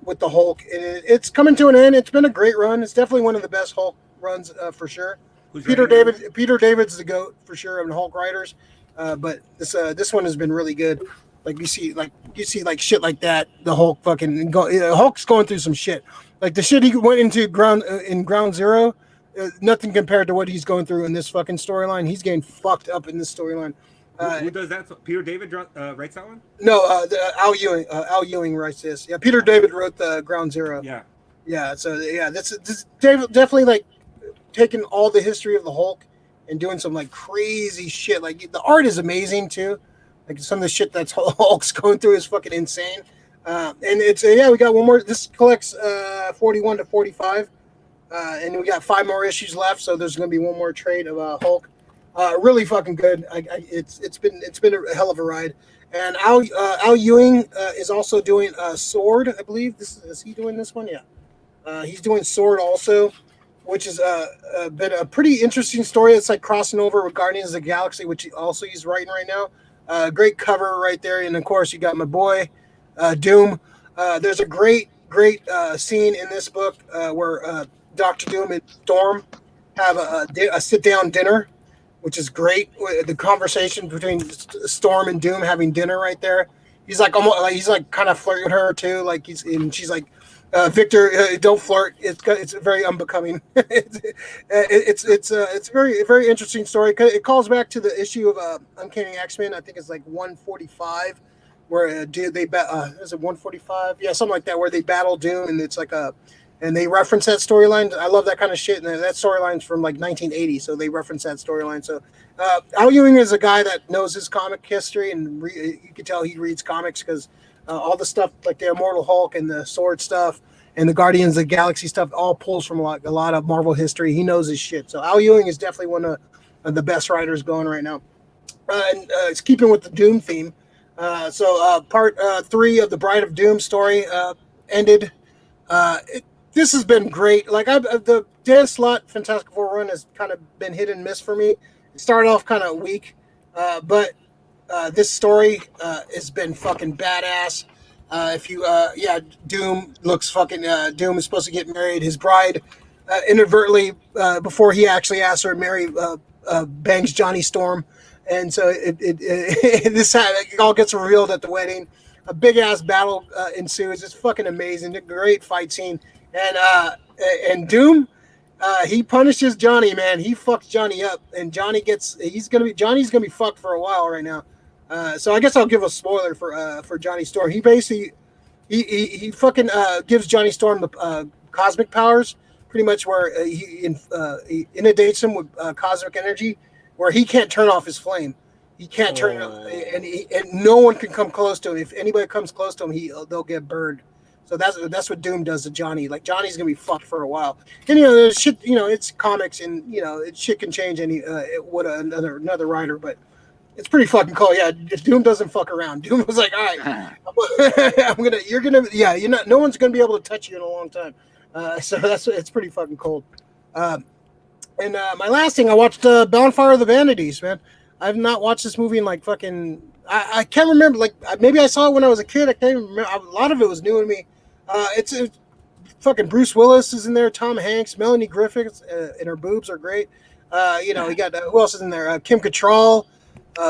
with the Hulk. And it's coming to an end. It's been a great run. It's definitely one of the best Hulk runs for sure. Peter David's the GOAT for sure of the Hulk writers, but this one has been really good. Like you see shit like that. The Hulk Hulk's going through some shit. Like the shit he went into Ground Zero, nothing compared to what he's going through in this fucking storyline. He's getting fucked up in this storyline. Who does that? Peter David writes that one? No, Al Ewing. Al Ewing writes this. Yeah, Peter David wrote the Ground Zero. Yeah. So this definitely like taking all the history of the Hulk and doing some like crazy shit. Like the art is amazing too. Like some of the shit that Hulk's going through is fucking insane. And it's we got one more. This collects 41 to 45, and we got 5 more issues left. So there's going to be one more trade of Hulk. Really fucking good. It's been a hell of a ride. And Al Ewing is also doing Sword, I believe. Is he doing this one? Yeah. He's doing Sword also, which has been a pretty interesting story. It's like crossing over with Guardians of the Galaxy, which also he's writing right now. Great cover right there. And, of course, you got my boy, Doom. There's a great scene in this book where Dr. Doom and Storm have a sit-down dinner, which is great. The conversation between Storm and Doom having dinner right there. He's like kind of flirting with her too. Like and she's like, Victor, don't flirt. It's very unbecoming. It's a very interesting story. It calls back to the issue of Uncanny X-Men. I think it's like 145, where is it 145? Yeah, something like that, where they battle Doom, and it's like and they reference that storyline. I love that kind of shit. And that storyline's from like 1980, so they reference that storyline. So Al Ewing is a guy that knows his comic history, and you can tell he reads comics because all the stuff like the Immortal Hulk and the Sword stuff and the Guardians of the Galaxy stuff all pulls from a lot of Marvel history. He knows his shit. So Al Ewing is definitely one of the best writers going right now. And it's keeping with the Doom theme. So part 3 of the Bride of Doom story ended. This has been great. Like the Dan Slott Fantastic Four run has kind of been hit and miss for me. It started off kind of weak, but this story has been fucking badass. Doom looks fucking. Doom is supposed to get married. His bride inadvertently, before he actually asked her to marry, bangs Johnny Storm, and so it all gets revealed at the wedding. A big ass battle ensues. It's fucking amazing. A great fight scene. And Doom, he punishes Johnny, man. He fucks Johnny up, and Johnny's gonna be fucked for a while right now. So I guess I'll give a spoiler for Johnny Storm. He basically he fucking gives Johnny Storm the cosmic powers, pretty much, where he inundates him with cosmic energy, where he can't turn off his flame. He can't turn it off, and no one can come close to him. If anybody comes close to him, they'll get burned. So that's what Doom does to Johnny. Like, Johnny's gonna be fucked for a while. And there's shit. It's comics, and shit can change another writer, but it's pretty fucking cool. Yeah, Doom doesn't fuck around. Doom was like, all right, no one's gonna be able to touch you in a long time. So it's pretty fucking cold. And my last thing, I watched Bonfire of the Vanities, man. I've not watched this movie in like fucking. I can't remember. Like, maybe I saw it when I was a kid. I can't even remember. A lot of it was new to me. It's fucking Bruce Willis is in there. Tom Hanks, Melanie Griffith, and her boobs are great. You got who else is in there? Kim Cattrall,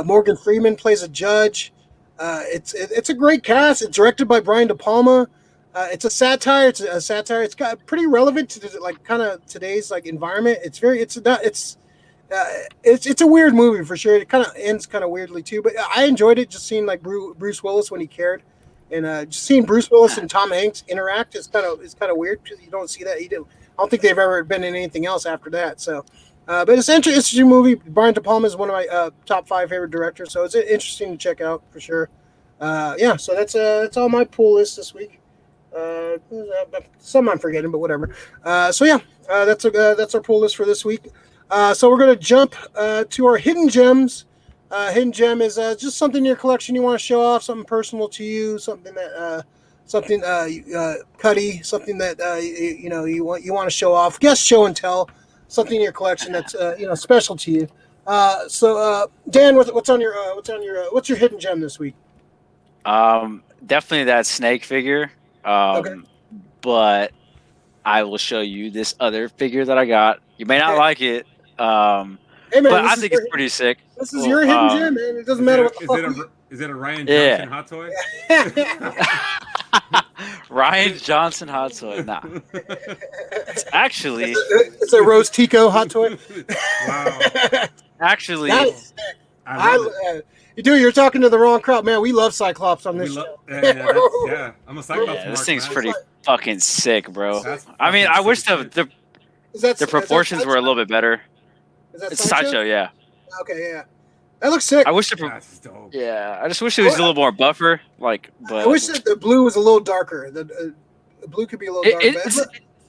Morgan Freeman plays a judge. It's a great cast. It's directed by Brian De Palma. It's a satire. It's got pretty relevant to like kind of today's like environment. It's a weird movie for sure. It kind of ends kind of weirdly too, but I enjoyed it. Just seeing like Bruce Willis when he cared, and just seeing Bruce Willis and Tom Hanks interact is kind of weird because you don't see that. I don't think they've ever been in anything else after that. So, but it's an interesting movie. Brian De Palma is one of my top 5 favorite directors, so it's interesting to check out for sure. So that's all my pool list this week. Some I'm forgetting, but whatever. That's our pool list for this week. So we're going to jump to our hidden gems. Hidden gem is just something in your collection you want to show off, something personal to you, something that Cuddy, something that you want to show off. Guess show and tell, something in your collection that's special to you. So Dan, what's your hidden gem this week? Definitely that snake figure. Okay. But I will show you this other figure that I got. You may not like it. Hey, man, but I think it's pretty sick. This is your hidden gem, man. It doesn't matter what the fuck. Is it a Ryan Johnson hot toy? Ryan Johnson hot toy. Nah. It's actually... It's a Rose Tico hot toy. Wow. Actually... Dude, you're talking to the wrong crowd, man. We love Cyclops on this show. Yeah, I'm a Cyclops. Yeah, this thing's pretty fucking sick, bro. I mean, I wish the proportions were a little bit better. It's Sideshow, yeah. Okay, yeah. That looks sick. I wish That's dope. Yeah, I just wish it was a little more buffer. But I wish that the blue was a little darker. The blue could be a little darker.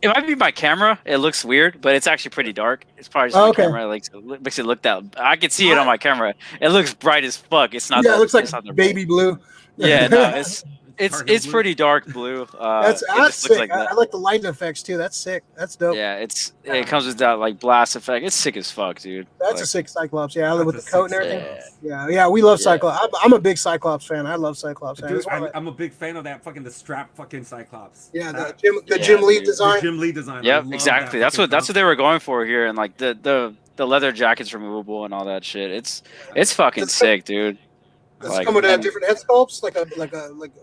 It It might be my camera. It looks weird, but it's actually pretty dark. It's probably just my camera. Like makes it look that. I can see it on my camera. It looks bright as fuck. It's not. Yeah, it looks like baby blue. Yeah, no, it's pretty dark blue. That's sick. Like I like the lighting effects too. That's sick. That's dope. Yeah, it comes with that like blast effect. It's sick as fuck, dude. That's a sick Cyclops. Yeah, with the coat and everything. Yeah, we love Cyclops. I'm a big Cyclops fan. I love Cyclops. Dude, I'm a big fan of that the strap Cyclops. Yeah, the Jim Lee design. The Jim Lee design. Yep, exactly. That's what they were going for here, and like the leather jacket's removable and all that shit. It's fucking sick, dude. Does it come with different head sculpts?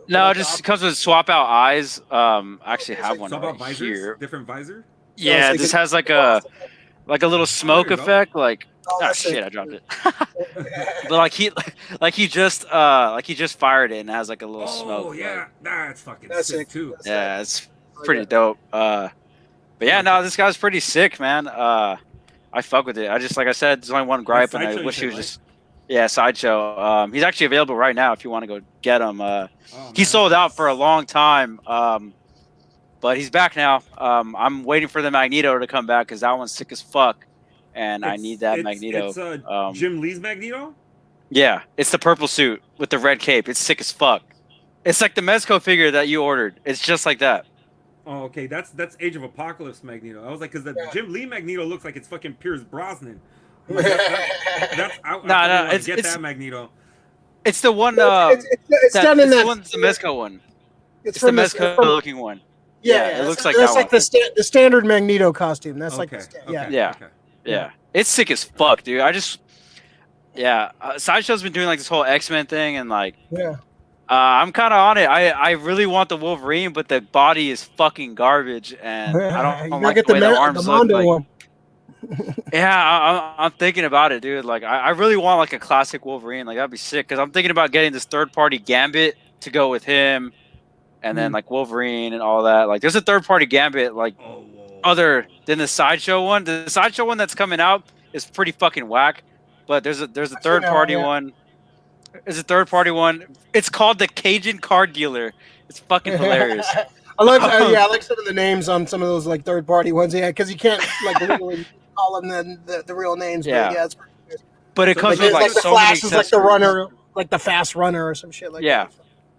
No, it just comes with swap out eyes. I actually have one right here. Different visor? Yeah, this has like a little smoke effect. Like, shit, I dropped it. But he just fired it and it has like a little smoke. Oh yeah, that's fucking sick too. Yeah, it's pretty dope. But yeah, no, this guy's pretty sick, man. I fuck with it. I just, like I said, there's only one gripe, and I wish he was just. Yeah, Sideshow. He's actually available right now if you want to go get him. He sold out for a long time, but he's back now. I'm waiting for the Magneto to come back because that one's sick as fuck, and I need that Magneto. It's Jim Lee's Magneto? Yeah, it's the purple suit with the red cape. It's sick as fuck. It's like the Mezco figure that you ordered. It's just like that. Oh, okay. That's Age of Apocalypse Magneto. I was like, because the Jim Lee Magneto looks like it's fucking Pierce Brosnan. It's that Magneto. It's the one. It's down in that. One's the Mezco one. It's the Mezco looking one. Yeah, it looks like that's that like one. the standard Magneto costume. That's yeah. It's sick as fuck, dude. Sideshow's been doing like this whole X-Men thing, and like, I'm kind of on it. I really want the Wolverine, but the body is fucking garbage, and I don't like the way the arms look. Like, yeah, I'm thinking about it, dude. Like, I really want like a classic Wolverine. Like, that'd be sick. Because I'm thinking about getting this third-party Gambit to go with him, and then like Wolverine and all that. Like, there's a third-party Gambit like other than the Sideshow one. The Sideshow one that's coming out is pretty fucking whack. But there's a third-party one. There's a third-party one. It's called the Cajun Card Dealer. It's fucking hilarious. I like some of the names on some of those like third-party ones. Yeah, because you can't like literally call them the real names. But it comes with like the so Flash many is like the runner, like the fast runner or some shit like that.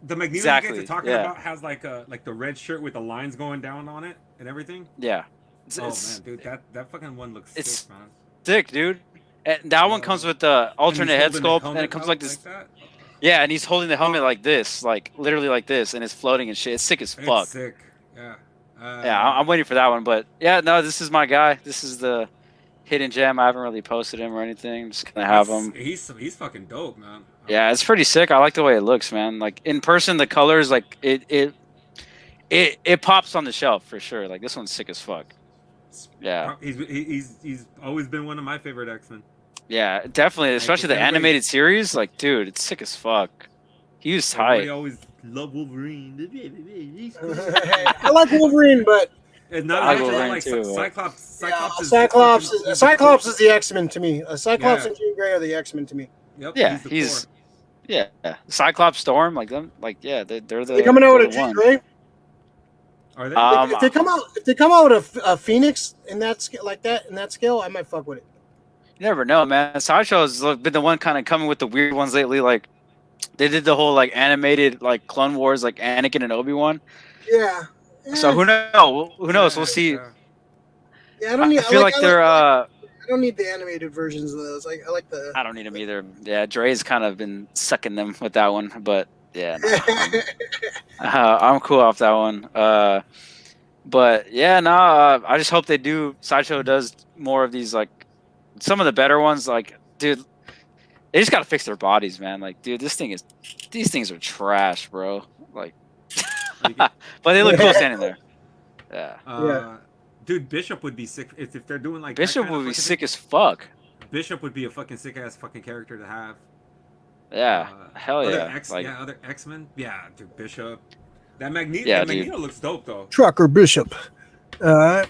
The Magneto you guys are talking about has like the red shirt with the lines going down on it and everything. Yeah. Man, dude, that fucking one looks sick, man. Sick, dude. And that one comes with the alternate head sculpt, and it comes like this. Like yeah, and he's holding the helmet like this, like literally like this, and it's floating and shit. It's sick as fuck. It's sick. Yeah. I'm waiting for that one, but yeah, no, this is my guy. This is the hidden gem. I haven't really posted him or anything. I'm just gonna have him. He's fucking dope, man. Yeah, it's pretty sick. I like the way it looks, man. Like in person, the colors, like it pops on the shelf for sure. Like this one's sick as fuck. Yeah. He's always been one of my favorite X-Men. Yeah, definitely, especially the animated series. Like, dude, it's sick as fuck. He was tight. I always love Wolverine. I like Wolverine, but Cyclops. Cyclops is the X-Men to me. Cyclops and Jean Grey are the X-Men to me. Yep. Yeah, he's Cyclops, Storm, like them. Like, yeah, they're the. They're coming out with a Jean Grey. Are they? If they come out with a Phoenix in that scale, I might fuck with it. You never know, man. Sideshow's been the one kind of coming with the weird ones lately. Like, they did the whole like animated like Clone Wars, like Anakin and Obi-Wan. Yeah. So who knows? Who knows? We'll see. Yeah, I feel like they're. I don't need the animated versions of those. I like the. I don't need them either. Yeah, Dre's kind of been sucking them with that one, but yeah, I'm cool off that one. But yeah, I just hope they do. Sideshow does more of these like. Some of the better ones, like, dude, they just gotta fix their bodies, man. Like, dude, these things are trash, bro. Like, but they look cool standing there. Yeah. Dude, Bishop would be sick if they're doing like. Bishop would be sick as fuck. Bishop would be a fucking sick ass fucking character to have. Yeah, hell yeah. Other X-Men. Yeah, dude, Bishop. That Magneto looks dope though. Trucker Bishop. No.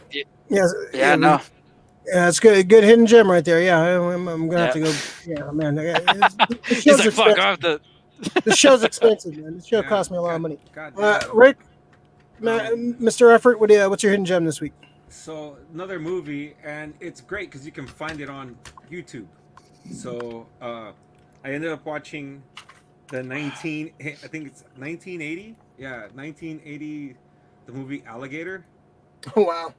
Yeah, it's good. Good hidden gem right there. Yeah, I'm gonna have to go. Yeah, man. He's like, fuck off the. The show's expensive, man. The show cost me a lot of money. Rick, Mr. Effort, what's your hidden gem this week? So another movie, and it's great because you can find it on YouTube. So I ended up watching the I think it's 1980. Yeah, 1980, the movie Alligator. Oh wow.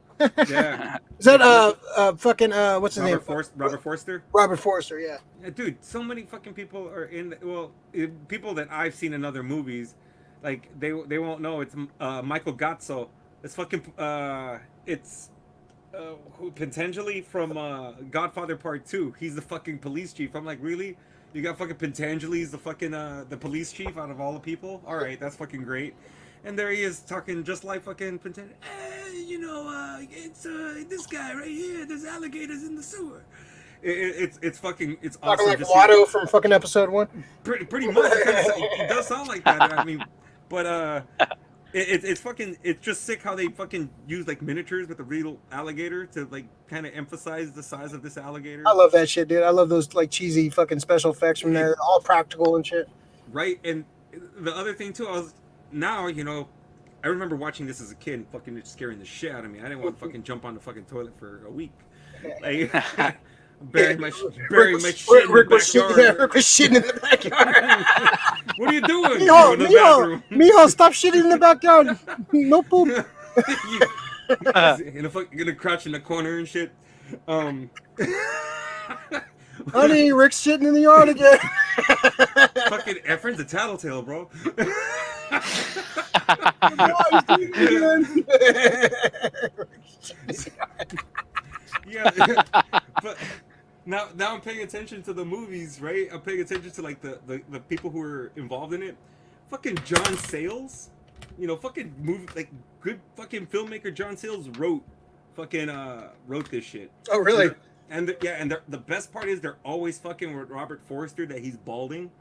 Yeah. Is that fucking what's his name? Robert Forster. Robert Forster, yeah. Yeah, dude, so many fucking people are in. People that I've seen in other movies, like they won't know. It's Michael Gazzo. It's fucking it's Pentangeli from Godfather Part 2. He's the fucking police chief. I'm like, really? You got fucking Pentangeli's the fucking the police chief out of all the people? All right, that's fucking great. And there he is talking just like fucking Pentangeli. It's this guy right here. There's alligators in the sewer. It's awesome. Talking like Watto from fucking episode 1. Pretty much. It does sound like that. I mean, but it's just sick how they fucking use like miniatures with a real alligator to like kind of emphasize the size of this alligator. I love that shit, dude. I love those like cheesy fucking special effects from there, all practical and shit. Right, and the other thing too, I remember watching this as a kid and fucking scaring the shit out of me. I didn't want to fucking jump on the fucking toilet for a week. Like, burying my shit in the backyard. Rick was shitting in the backyard. What are you doing? Mijo, stop shitting in the backyard. No poop. Gonna crouch in the corner and shit. Honey, Rick's shitting in the yard again. Fucking Efren's a tattletale, bro. Yeah, but now I'm paying attention to the movies, right? I'm paying attention to like the people who are involved in it. Fucking John Sayles, fucking movie, like good fucking filmmaker John Sayles wrote this shit. Oh really? And the best part is they're always fucking with Robert Forster that he's balding.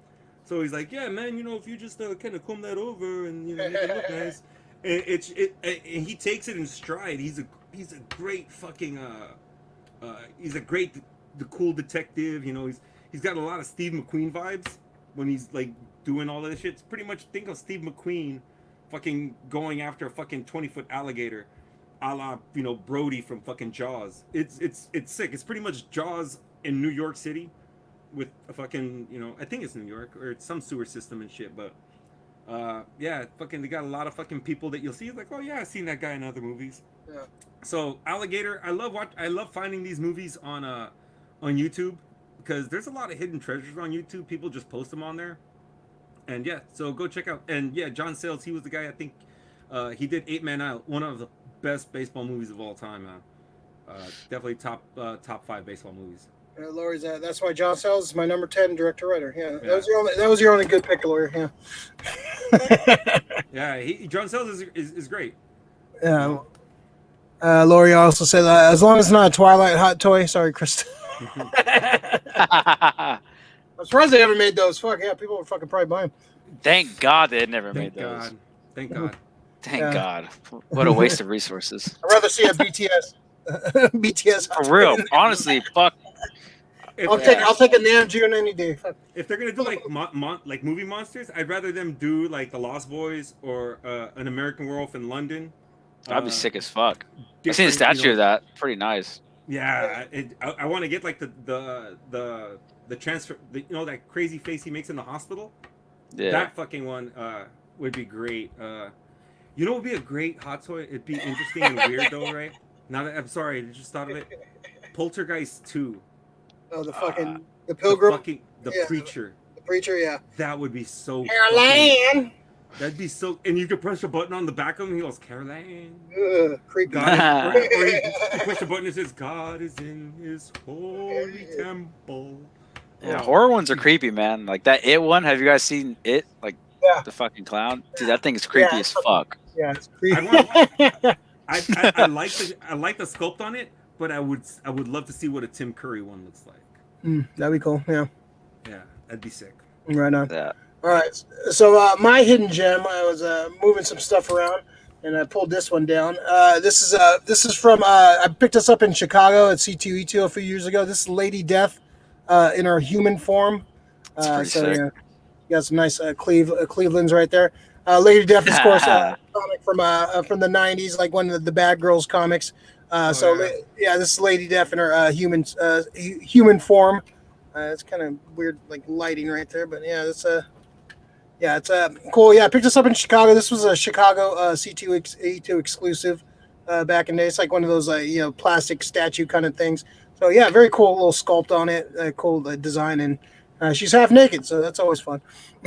So he's like, yeah, man, if you just kind of comb that over and make it look nice, and he takes it in stride. He's a great fucking the cool detective. He's got a lot of Steve McQueen vibes when he's like doing all this shit. It's pretty much think of Steve McQueen fucking going after a fucking 20-foot alligator, a la Brody from fucking Jaws. It's sick. It's pretty much Jaws in New York City. With a fucking, I think it's New York or it's some sewer system and shit, but yeah, fucking they got a lot of fucking people that you'll see like, oh yeah, I've seen that guy in other movies. Yeah. So Alligator, I love finding these movies on YouTube because there's a lot of hidden treasures on YouTube. People just post them on there, and yeah, so go check out. And yeah, John Sayles, he was the guy. I think he did 8 Man Out, one of the best baseball movies of all time, man. Definitely top 5 baseball movies. Laurie's that's why John Sayles is my number 10 director writer. Yeah, that was your only good pick, Laurie. Yeah. Yeah, John Sayles is great. Yeah. Laurie also said as long as it's not a Twilight hot toy. Sorry, Krista. I'm surprised they ever made those. Fuck yeah, people would fucking probably buy them. Thank God they never made those. Thank God. Thank God. What a waste of resources. I'd rather see a BTS. BTS. For real. Honestly, fuck. I'll take a Nam June any day. If they're gonna do like like movie monsters, I'd rather them do like the Lost Boys or An American Werewolf in London. That'd be sick as fuck. I've seen a statue of that. Pretty nice. Yeah, I want to get like the transfer. That crazy face he makes in the hospital. Yeah. That fucking one would be great. What would be a great hot toy? It'd be interesting and weird though, right? I'm sorry, I just thought of it. Poltergeist 2. Oh, the fucking the Pilgrim, the Preacher. The Preacher, yeah. That would be so. Caroline. That'd be so, and you could press a button on the back of him. He goes, Caroline. Creepy. Or you push a button and it says, God is in His holy temple. Yeah, horror ones are creepy, man. Like that It one. Have you guys seen It? Like the fucking clown. Dude, that thing is creepy as fuck. Yeah, it's creepy. I like the sculpt on it, but I would love to see what a Tim Curry one looks like. That'd be cool. Yeah. Yeah, that'd be sick. Right on. Yeah. All right. So my hidden gem, I was moving some stuff around, and I pulled this one down. This is from I picked this up in Chicago at C2E2 a few years ago. This is Lady Death in her human form. That's pretty sick. Yeah, you got some nice Cleveland's right there. Lady Death, of course. comic from the '90s, like one of the Bad Girls comics. This is Lady Death in her human form. It's kind of weird, like lighting right there, but yeah, it's cool. Yeah, I picked this up in Chicago. This was a Chicago C282 exclusive back in the day. It's like one of those plastic statue kind of things. So yeah, very cool little sculpt on it, cool design, and she's half naked, so that's always fun.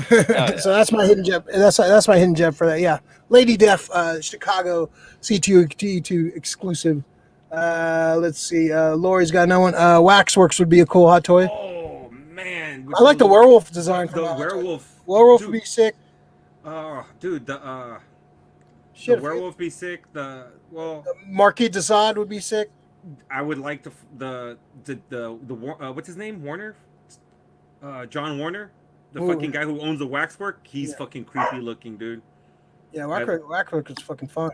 So that's my hidden gem. That's my hidden gem for that. Yeah, Lady Death, Chicago C282 exclusive. Let's see. Lori's got no one. Waxworks would be a cool hot toy. Oh man, I like the werewolf design. The werewolf. Werewolf would be sick. Oh, dude, the werewolf be sick. The Marquis de Sade would be sick. I would like the what's his name? Warner, John Warner, the fucking guy who owns the Waxwork. He's fucking creepy looking, dude. Yeah, Waxwork is fucking fun.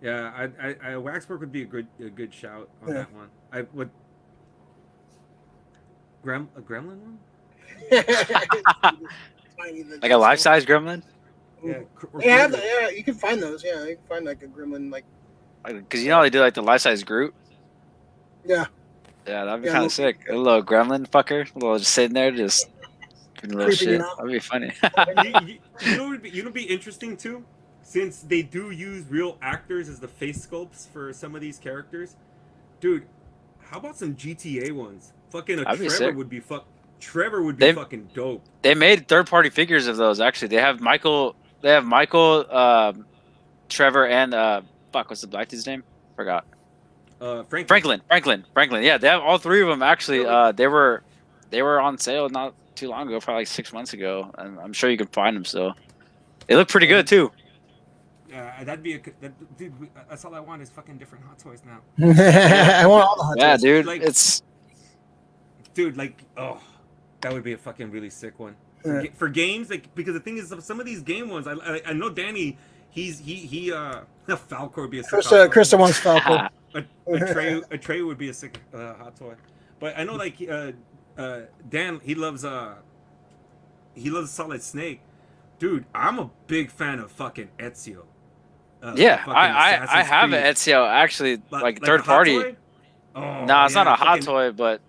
Yeah, I Waxwork would be a good shout on that one. I would. A gremlin one? Like a life-size gremlin? Yeah, you can find those. Yeah, you can find like a gremlin, like. Because you know they do like the life-size Groot. Yeah. Yeah, that'd be kind of sick. A little gremlin fucker, a little just sitting there, just doing a little shit. That'd be funny. you know it'd be interesting too, since they do use real actors as the face sculpts for some of these characters. Dude, how about some GTA ones? Fucking Trevor would be fucking dope. They made third-party figures of those. Actually, they have Michael, Trevor, and what's the black dude's name? Forgot. Franklin. Yeah, they have all three of them. Actually, they were on sale not too long ago, probably like 6 months ago, and I'm sure you can find them still. They look pretty good too. Yeah, dude. That's all I want is fucking different hot toys now. I want all the hot toys. Yeah, dude. Like, that would be a fucking really sick one for games. Like, because the thing is, some of these game ones, I know Danny. Falcor would be a sick. Krista wants Falcor. A tray would be a sick hot toy, but I know like Dan, he loves Solid Snake, dude. I'm a big fan of fucking Ezio. I have an Ezio actually, like third party. No, it's not a hot toy, but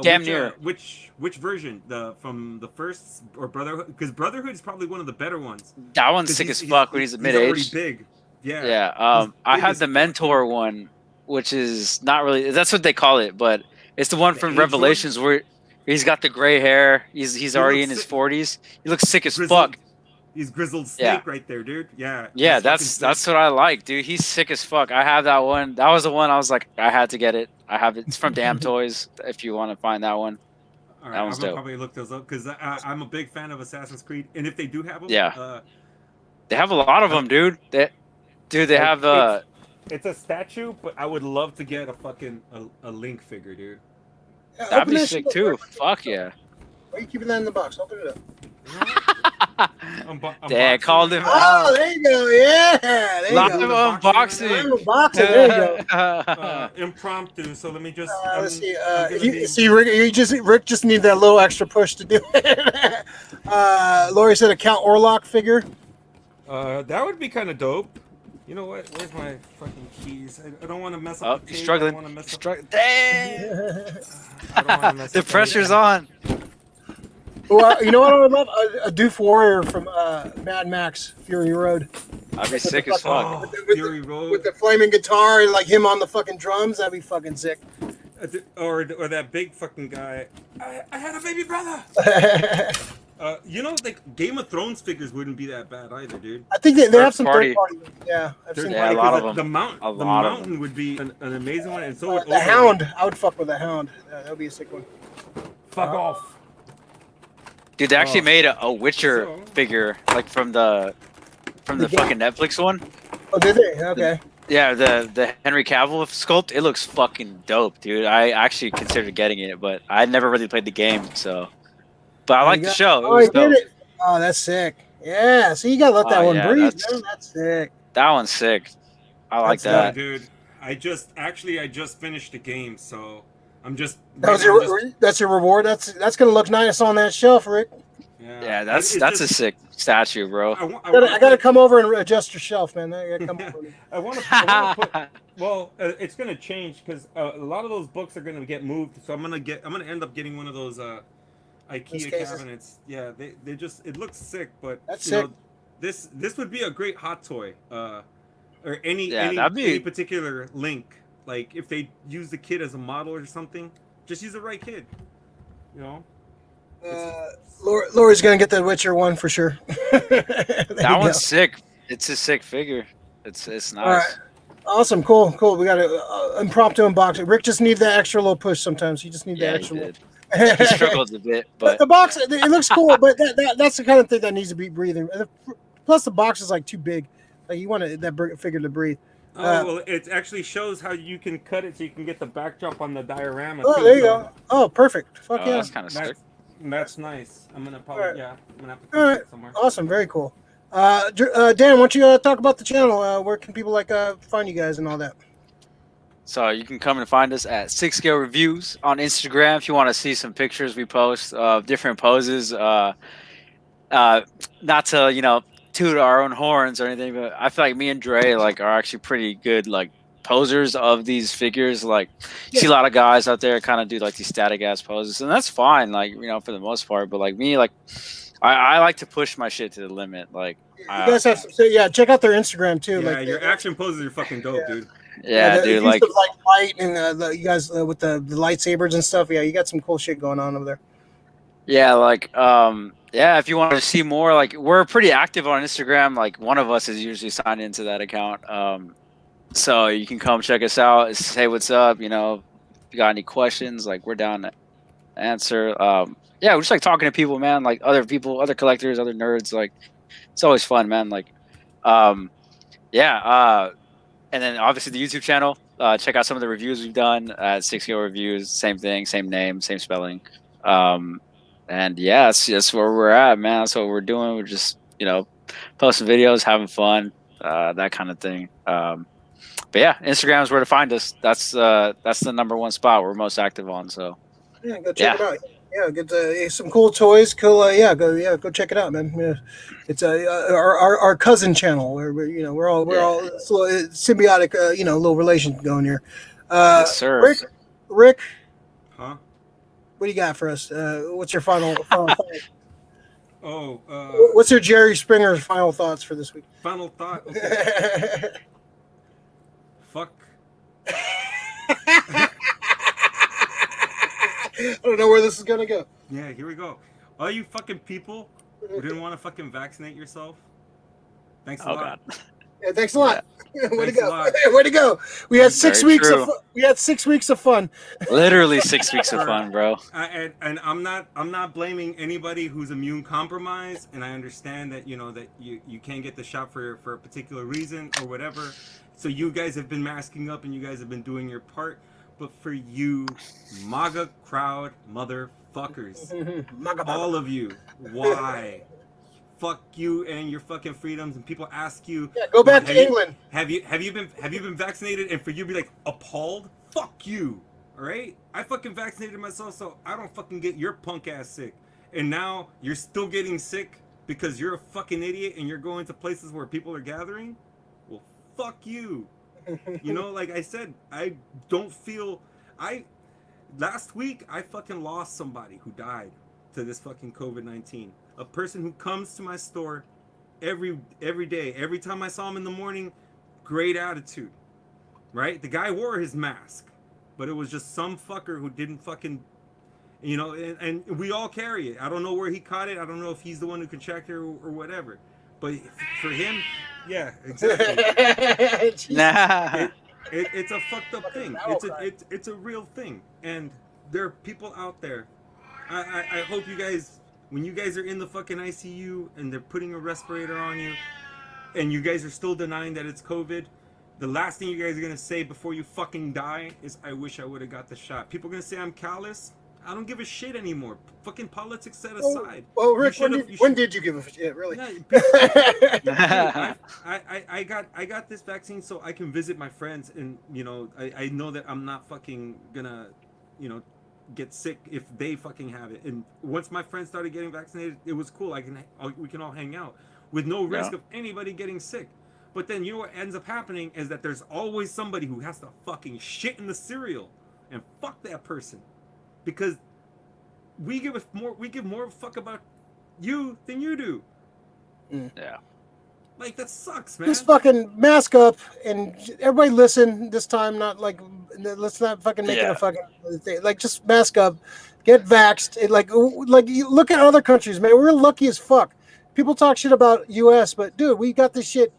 damn near. Which version? From the first or Brotherhood? Because Brotherhood is probably one of the better ones. That one's sick as fuck when he's mid age. He's already big. Yeah. Yeah. I have the Mentor one, which is not really. That's what they call it, but it's the one from Revelations where he's got the gray hair. He's already in his 40s. He looks sick as fuck. He's grizzled snake right there, dude. Yeah. Yeah, that's what I like, dude. He's sick as fuck. I have that one. That was the one I was like, I had to get it. I have it. It's from Damn Toys. If you want to find that one. All right, I'm gonna probably look those up because I'm a big fan of Assassin's Creed, and if they do have them, they have a lot of them, dude. They have It's a statue, but I would love to get a fucking a Link figure, dude. Yeah, that'd be sick too. Fuck yeah. Why are you keeping that in the box? Open it up. Dad called him. Oh, there you go. Yeah, there you go. Unboxing. There you go. Impromptu. So let me just. Let's see. Rick just needs that little extra push to do it. Lori said a Count Orlok figure. That would be kind of dope. You know what? Where's my fucking keys? I don't want to mess up. He's struggling. Damn. I don't want to mess the pressure's on. Well, you know what I would love? A Doof Warrior from Mad Max Fury Road. I'd be sick as fuck. Fury Road with the flaming guitar and like him on the fucking drums. That'd be fucking sick. Or that big fucking guy. I had a baby brother. You know, like Game of Thrones figures wouldn't be that bad either, dude. I think they have some third party. Yeah, I've seen a lot of them. The mountain would be an amazing one, and so would the Hound. I would fuck with the Hound. That would be a sick one. Fuck off. Dude, they actually made a Witcher figure, like from the fucking Netflix one. Oh, did they? Okay. The Henry Cavill sculpt. It looks fucking dope, dude. I actually considered getting it, but I never really played the game, so. But I like the show. Oh, I did it. Oh, that's sick. Yeah, so you gotta let that one breathe, man. That's sick. That one's sick. I like that. Dude, I just finished the game, so I'm just. That's your reward. That's gonna look nice on that shelf, Rick. Yeah, Yeah, that's a sick statue, bro. I gotta come over and adjust your shelf, man. I gotta come over. I want to put. Well, it's gonna change because a lot of those books are gonna get moved. So I'm gonna end up getting one of those IKEA cabinets. Yeah, they just it looks sick, but that's sick. Know, this would be a great hot toy. Or any particular link. Like if they use the kid as a model or something, just use the right kid. You know. Lori's gonna get the Witcher one for sure. That one's sick. It's a sick figure. It's nice. All right. Awesome, cool. We got to impromptu unbox it. Rick just needs that extra little push sometimes. He just needs that extra. He struggles a bit, but the box it looks cool, but that's the kind of thing that needs to be breathing. Plus, the box is like too big. Like you want that figure to breathe. Well, it actually shows how you can cut it so you can get the backdrop on the diorama. Oh, there you go. Oh, perfect. Fuck yeah. That's kind of sick. That's nice. I'm gonna probably I'm gonna have to put it somewhere. Awesome, very cool. Dan, why don't you talk about the channel? Where can people find you guys and all that? So you can come and find us at 6 Scale Reviews on Instagram if you want to see some pictures we post of different poses. Not to toot our own horns or anything, but I feel like me and Dre are actually pretty good posers of these figures. You see a lot of guys out there kind of do these static ass poses, and that's fine, for the most part. But me, I like to push my shit to the limit. You guys have check out their Instagram too. Yeah, your action poses are fucking dope, dude. Yeah, dude. Light and you guys with the lightsabers and stuff. Yeah, you got some cool shit going on over there. Yeah, if you want to see more, we're pretty active on Instagram. One of us is usually signed into that account. So you can come check us out, say what's up. If you got any questions, we're down to answer. Yeah, we just talking to people, man. Other people, other collectors, other nerds. It's always fun, man. And then obviously the YouTube channel. Check out some of the reviews we've done at 6 Scale Reviews. Same thing, same name, same spelling. And yeah, that's where we're at, man. That's what we're doing. We're just posting videos, having fun, that kind of thing. But yeah, Instagram is where to find us. That's the #1 spot we're most active on. So yeah, go check it out. Yeah, get some cool toys. Cool. Go check it out, man. Yeah. It's our cousin channel where we're all symbiotic, little relation going here. Yes, sir. Rick. Huh? What do you got for us? What's your final thought? Oh. What's your Jerry Springer's final thoughts for this week? Final thought. Okay. Fuck. I don't know where this is gonna go. Yeah, here we go. All you fucking people who didn't want to fucking vaccinate yourself. Thanks a lot. God. Yeah, thanks a lot. Way to go. Way to go. We had 6 weeks of fun. We had 6 weeks of fun. Literally 6 weeks of fun, bro. And I'm not blaming anybody who's immune compromised, and I understand that that you can't get the shot for a particular reason or whatever. So you guys have been masking up and you guys have been doing your part. But for you, MAGA crowd motherfuckers, all of you, why? Fuck you and your fucking freedoms. And people ask you, go back to England. Have you been vaccinated? And for you to be appalled, fuck you. All right, I fucking vaccinated myself, so I don't fucking get your punk ass sick. And now you're still getting sick because you're a fucking idiot and you're going to places where people are gathering. Well, fuck you. Like I said, I don't feel. Last week I fucking lost somebody who died to this fucking COVID-19. A person who comes to my store every day. Every time I saw him in the morning, great attitude, right? The guy wore his mask, but it was just some fucker who didn't fucking, and we all carry it. I don't know where he caught it. I don't know if he's the one who contracted it or whatever. But for him, yeah, exactly. Nah. It's a fucked up thing. It's a real thing, and there are people out there. I hope you guys, when you guys are in the fucking ICU and they're putting a respirator on you, and you guys are still denying that it's COVID, the last thing you guys are gonna say before you fucking die is, "I wish I would have got the shot." People are gonna say I'm callous. I don't give a shit anymore. Fucking politics set aside. Oh, Rick, when did you give a shit? Really? Yeah, I got this vaccine so I can visit my friends, and I know that I'm not fucking gonna get sick if they fucking have it. And once my friends started getting vaccinated, it was cool. We can all hang out with no risk of anybody getting sick. But then you know what ends up happening is that there's always somebody who has to fucking shit in the cereal, and fuck that person, because we give more fuck about you than you do. Yeah. Like, that sucks, man. Just fucking mask up and everybody listen this time. Not like, let's not fucking make it a fucking thing. Like, just mask up, get vaxxed. Like you look at other countries, man. We're lucky as fuck. People talk shit about U.S., but dude, we got this shit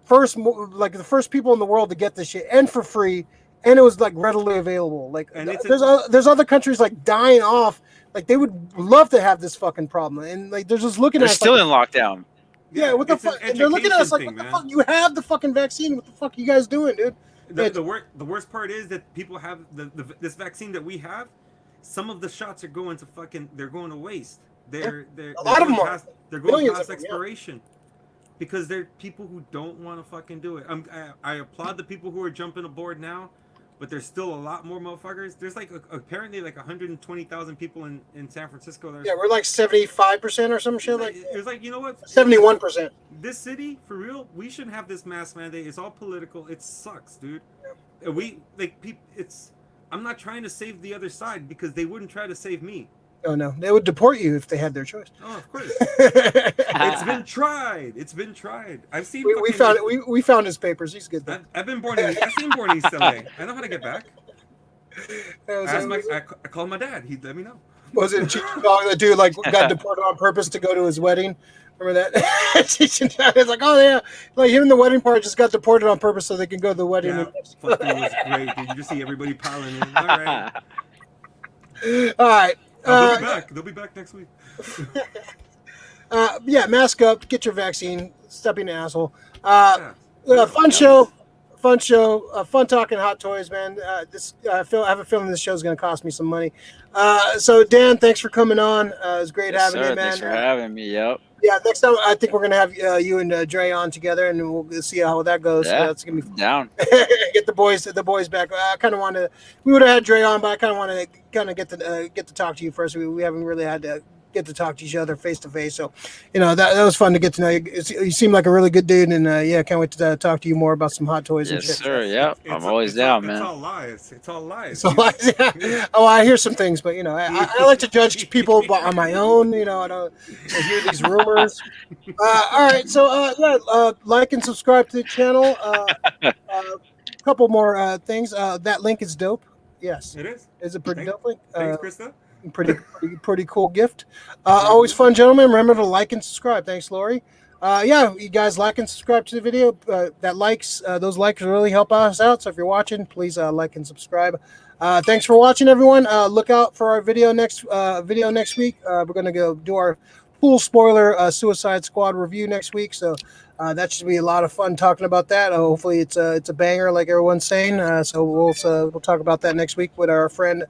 first, like the first people in the world to get this shit, and for free, and it was like readily available. Like, and there's other countries like dying off. Like, they would love to have this fucking problem, and like they're just looking at us still like, in lockdown. Yeah, what the fuck? And they're looking at us like, what the fuck? You have the fucking vaccine. What the fuck are you guys doing, dude? The worst part is that people have this vaccine that we have. Some of the shots are going to they're going to waste. They're a lot of them are. They're going past expiration because they're people who don't want to fucking do it. I applaud the people who are jumping aboard now, but there's still a lot more motherfuckers. There's like apparently like 120,000 people in San Francisco. Yeah, we're like 75% or some shit. Like, it's like, you know what? 71%. This city, for real, we shouldn't have this mask mandate. It's all political. It sucks, dude. We like people. I'm not trying to save the other side because they wouldn't try to save me. Oh no, they would deport you if they had their choice. Oh, of course. It's been tried. It's been tried. I've seen. We found it. We found his papers. He's good. I've been born in. I've seen born in East LA. I know how to get back. I called my dad. He let me know. Was it the dude like got deported on purpose to go to his wedding? Remember that? It's like, oh yeah, like him and the wedding party just got deported on purpose so they can go to the wedding. Yeah, fucking was great. Did you just see everybody piling in? All right. All right. They'll be back. They'll be back next week. Yeah, mask up, get your vaccine. Stop being an asshole. Fun show, fun talking hot toys, man. I have a feeling this show is going to cost me some money. So Dan, thanks for coming on. It was great having you, man. Thanks for having me. Yep. Yeah, next time I think we're going to have you and Dre on together, and we'll see how that goes. Yeah, it's going to be down. Get the boys back. I kind of want to. We would have had Dre on, but I kind of want to get to talk to you first. We haven't really had to get to talk to each other face to face. So, that was fun to get to know you. You seem like a really good dude, and can't wait to talk to you more about some hot toys and shit. Yes, sir. Yeah, I'm always down, man. It's all lies. It's all lies. So yeah. Oh, I hear some things, but I like to judge people on my own. I don't hear these rumors. All right, so like and subscribe to the channel. Couple more things. That link is dope. Yes, it is. Is it pretty dope link? Thanks, Krista. Pretty cool gift. Always fun, gentlemen. Remember to like and subscribe. Thanks, Lori. You guys like and subscribe to the video. Those likes really help us out. So if you're watching, please like and subscribe. Thanks for watching, everyone. Look out for our video next week. We're gonna go do our full spoiler Suicide Squad review next week. So that should be a lot of fun talking about that. Hopefully it's a banger, like everyone's saying. So we'll talk about that next week with our friend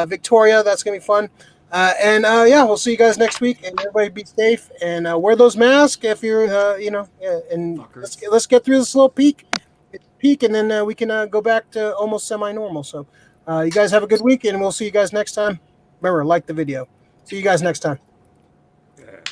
Victoria. That's gonna be fun. We'll see you guys next week. And everybody be safe and wear those masks if you're And let's get through this little peak, and then we can go back to almost semi-normal. So you guys have a good week, and we'll see you guys next time. Remember, like the video. See you guys next time.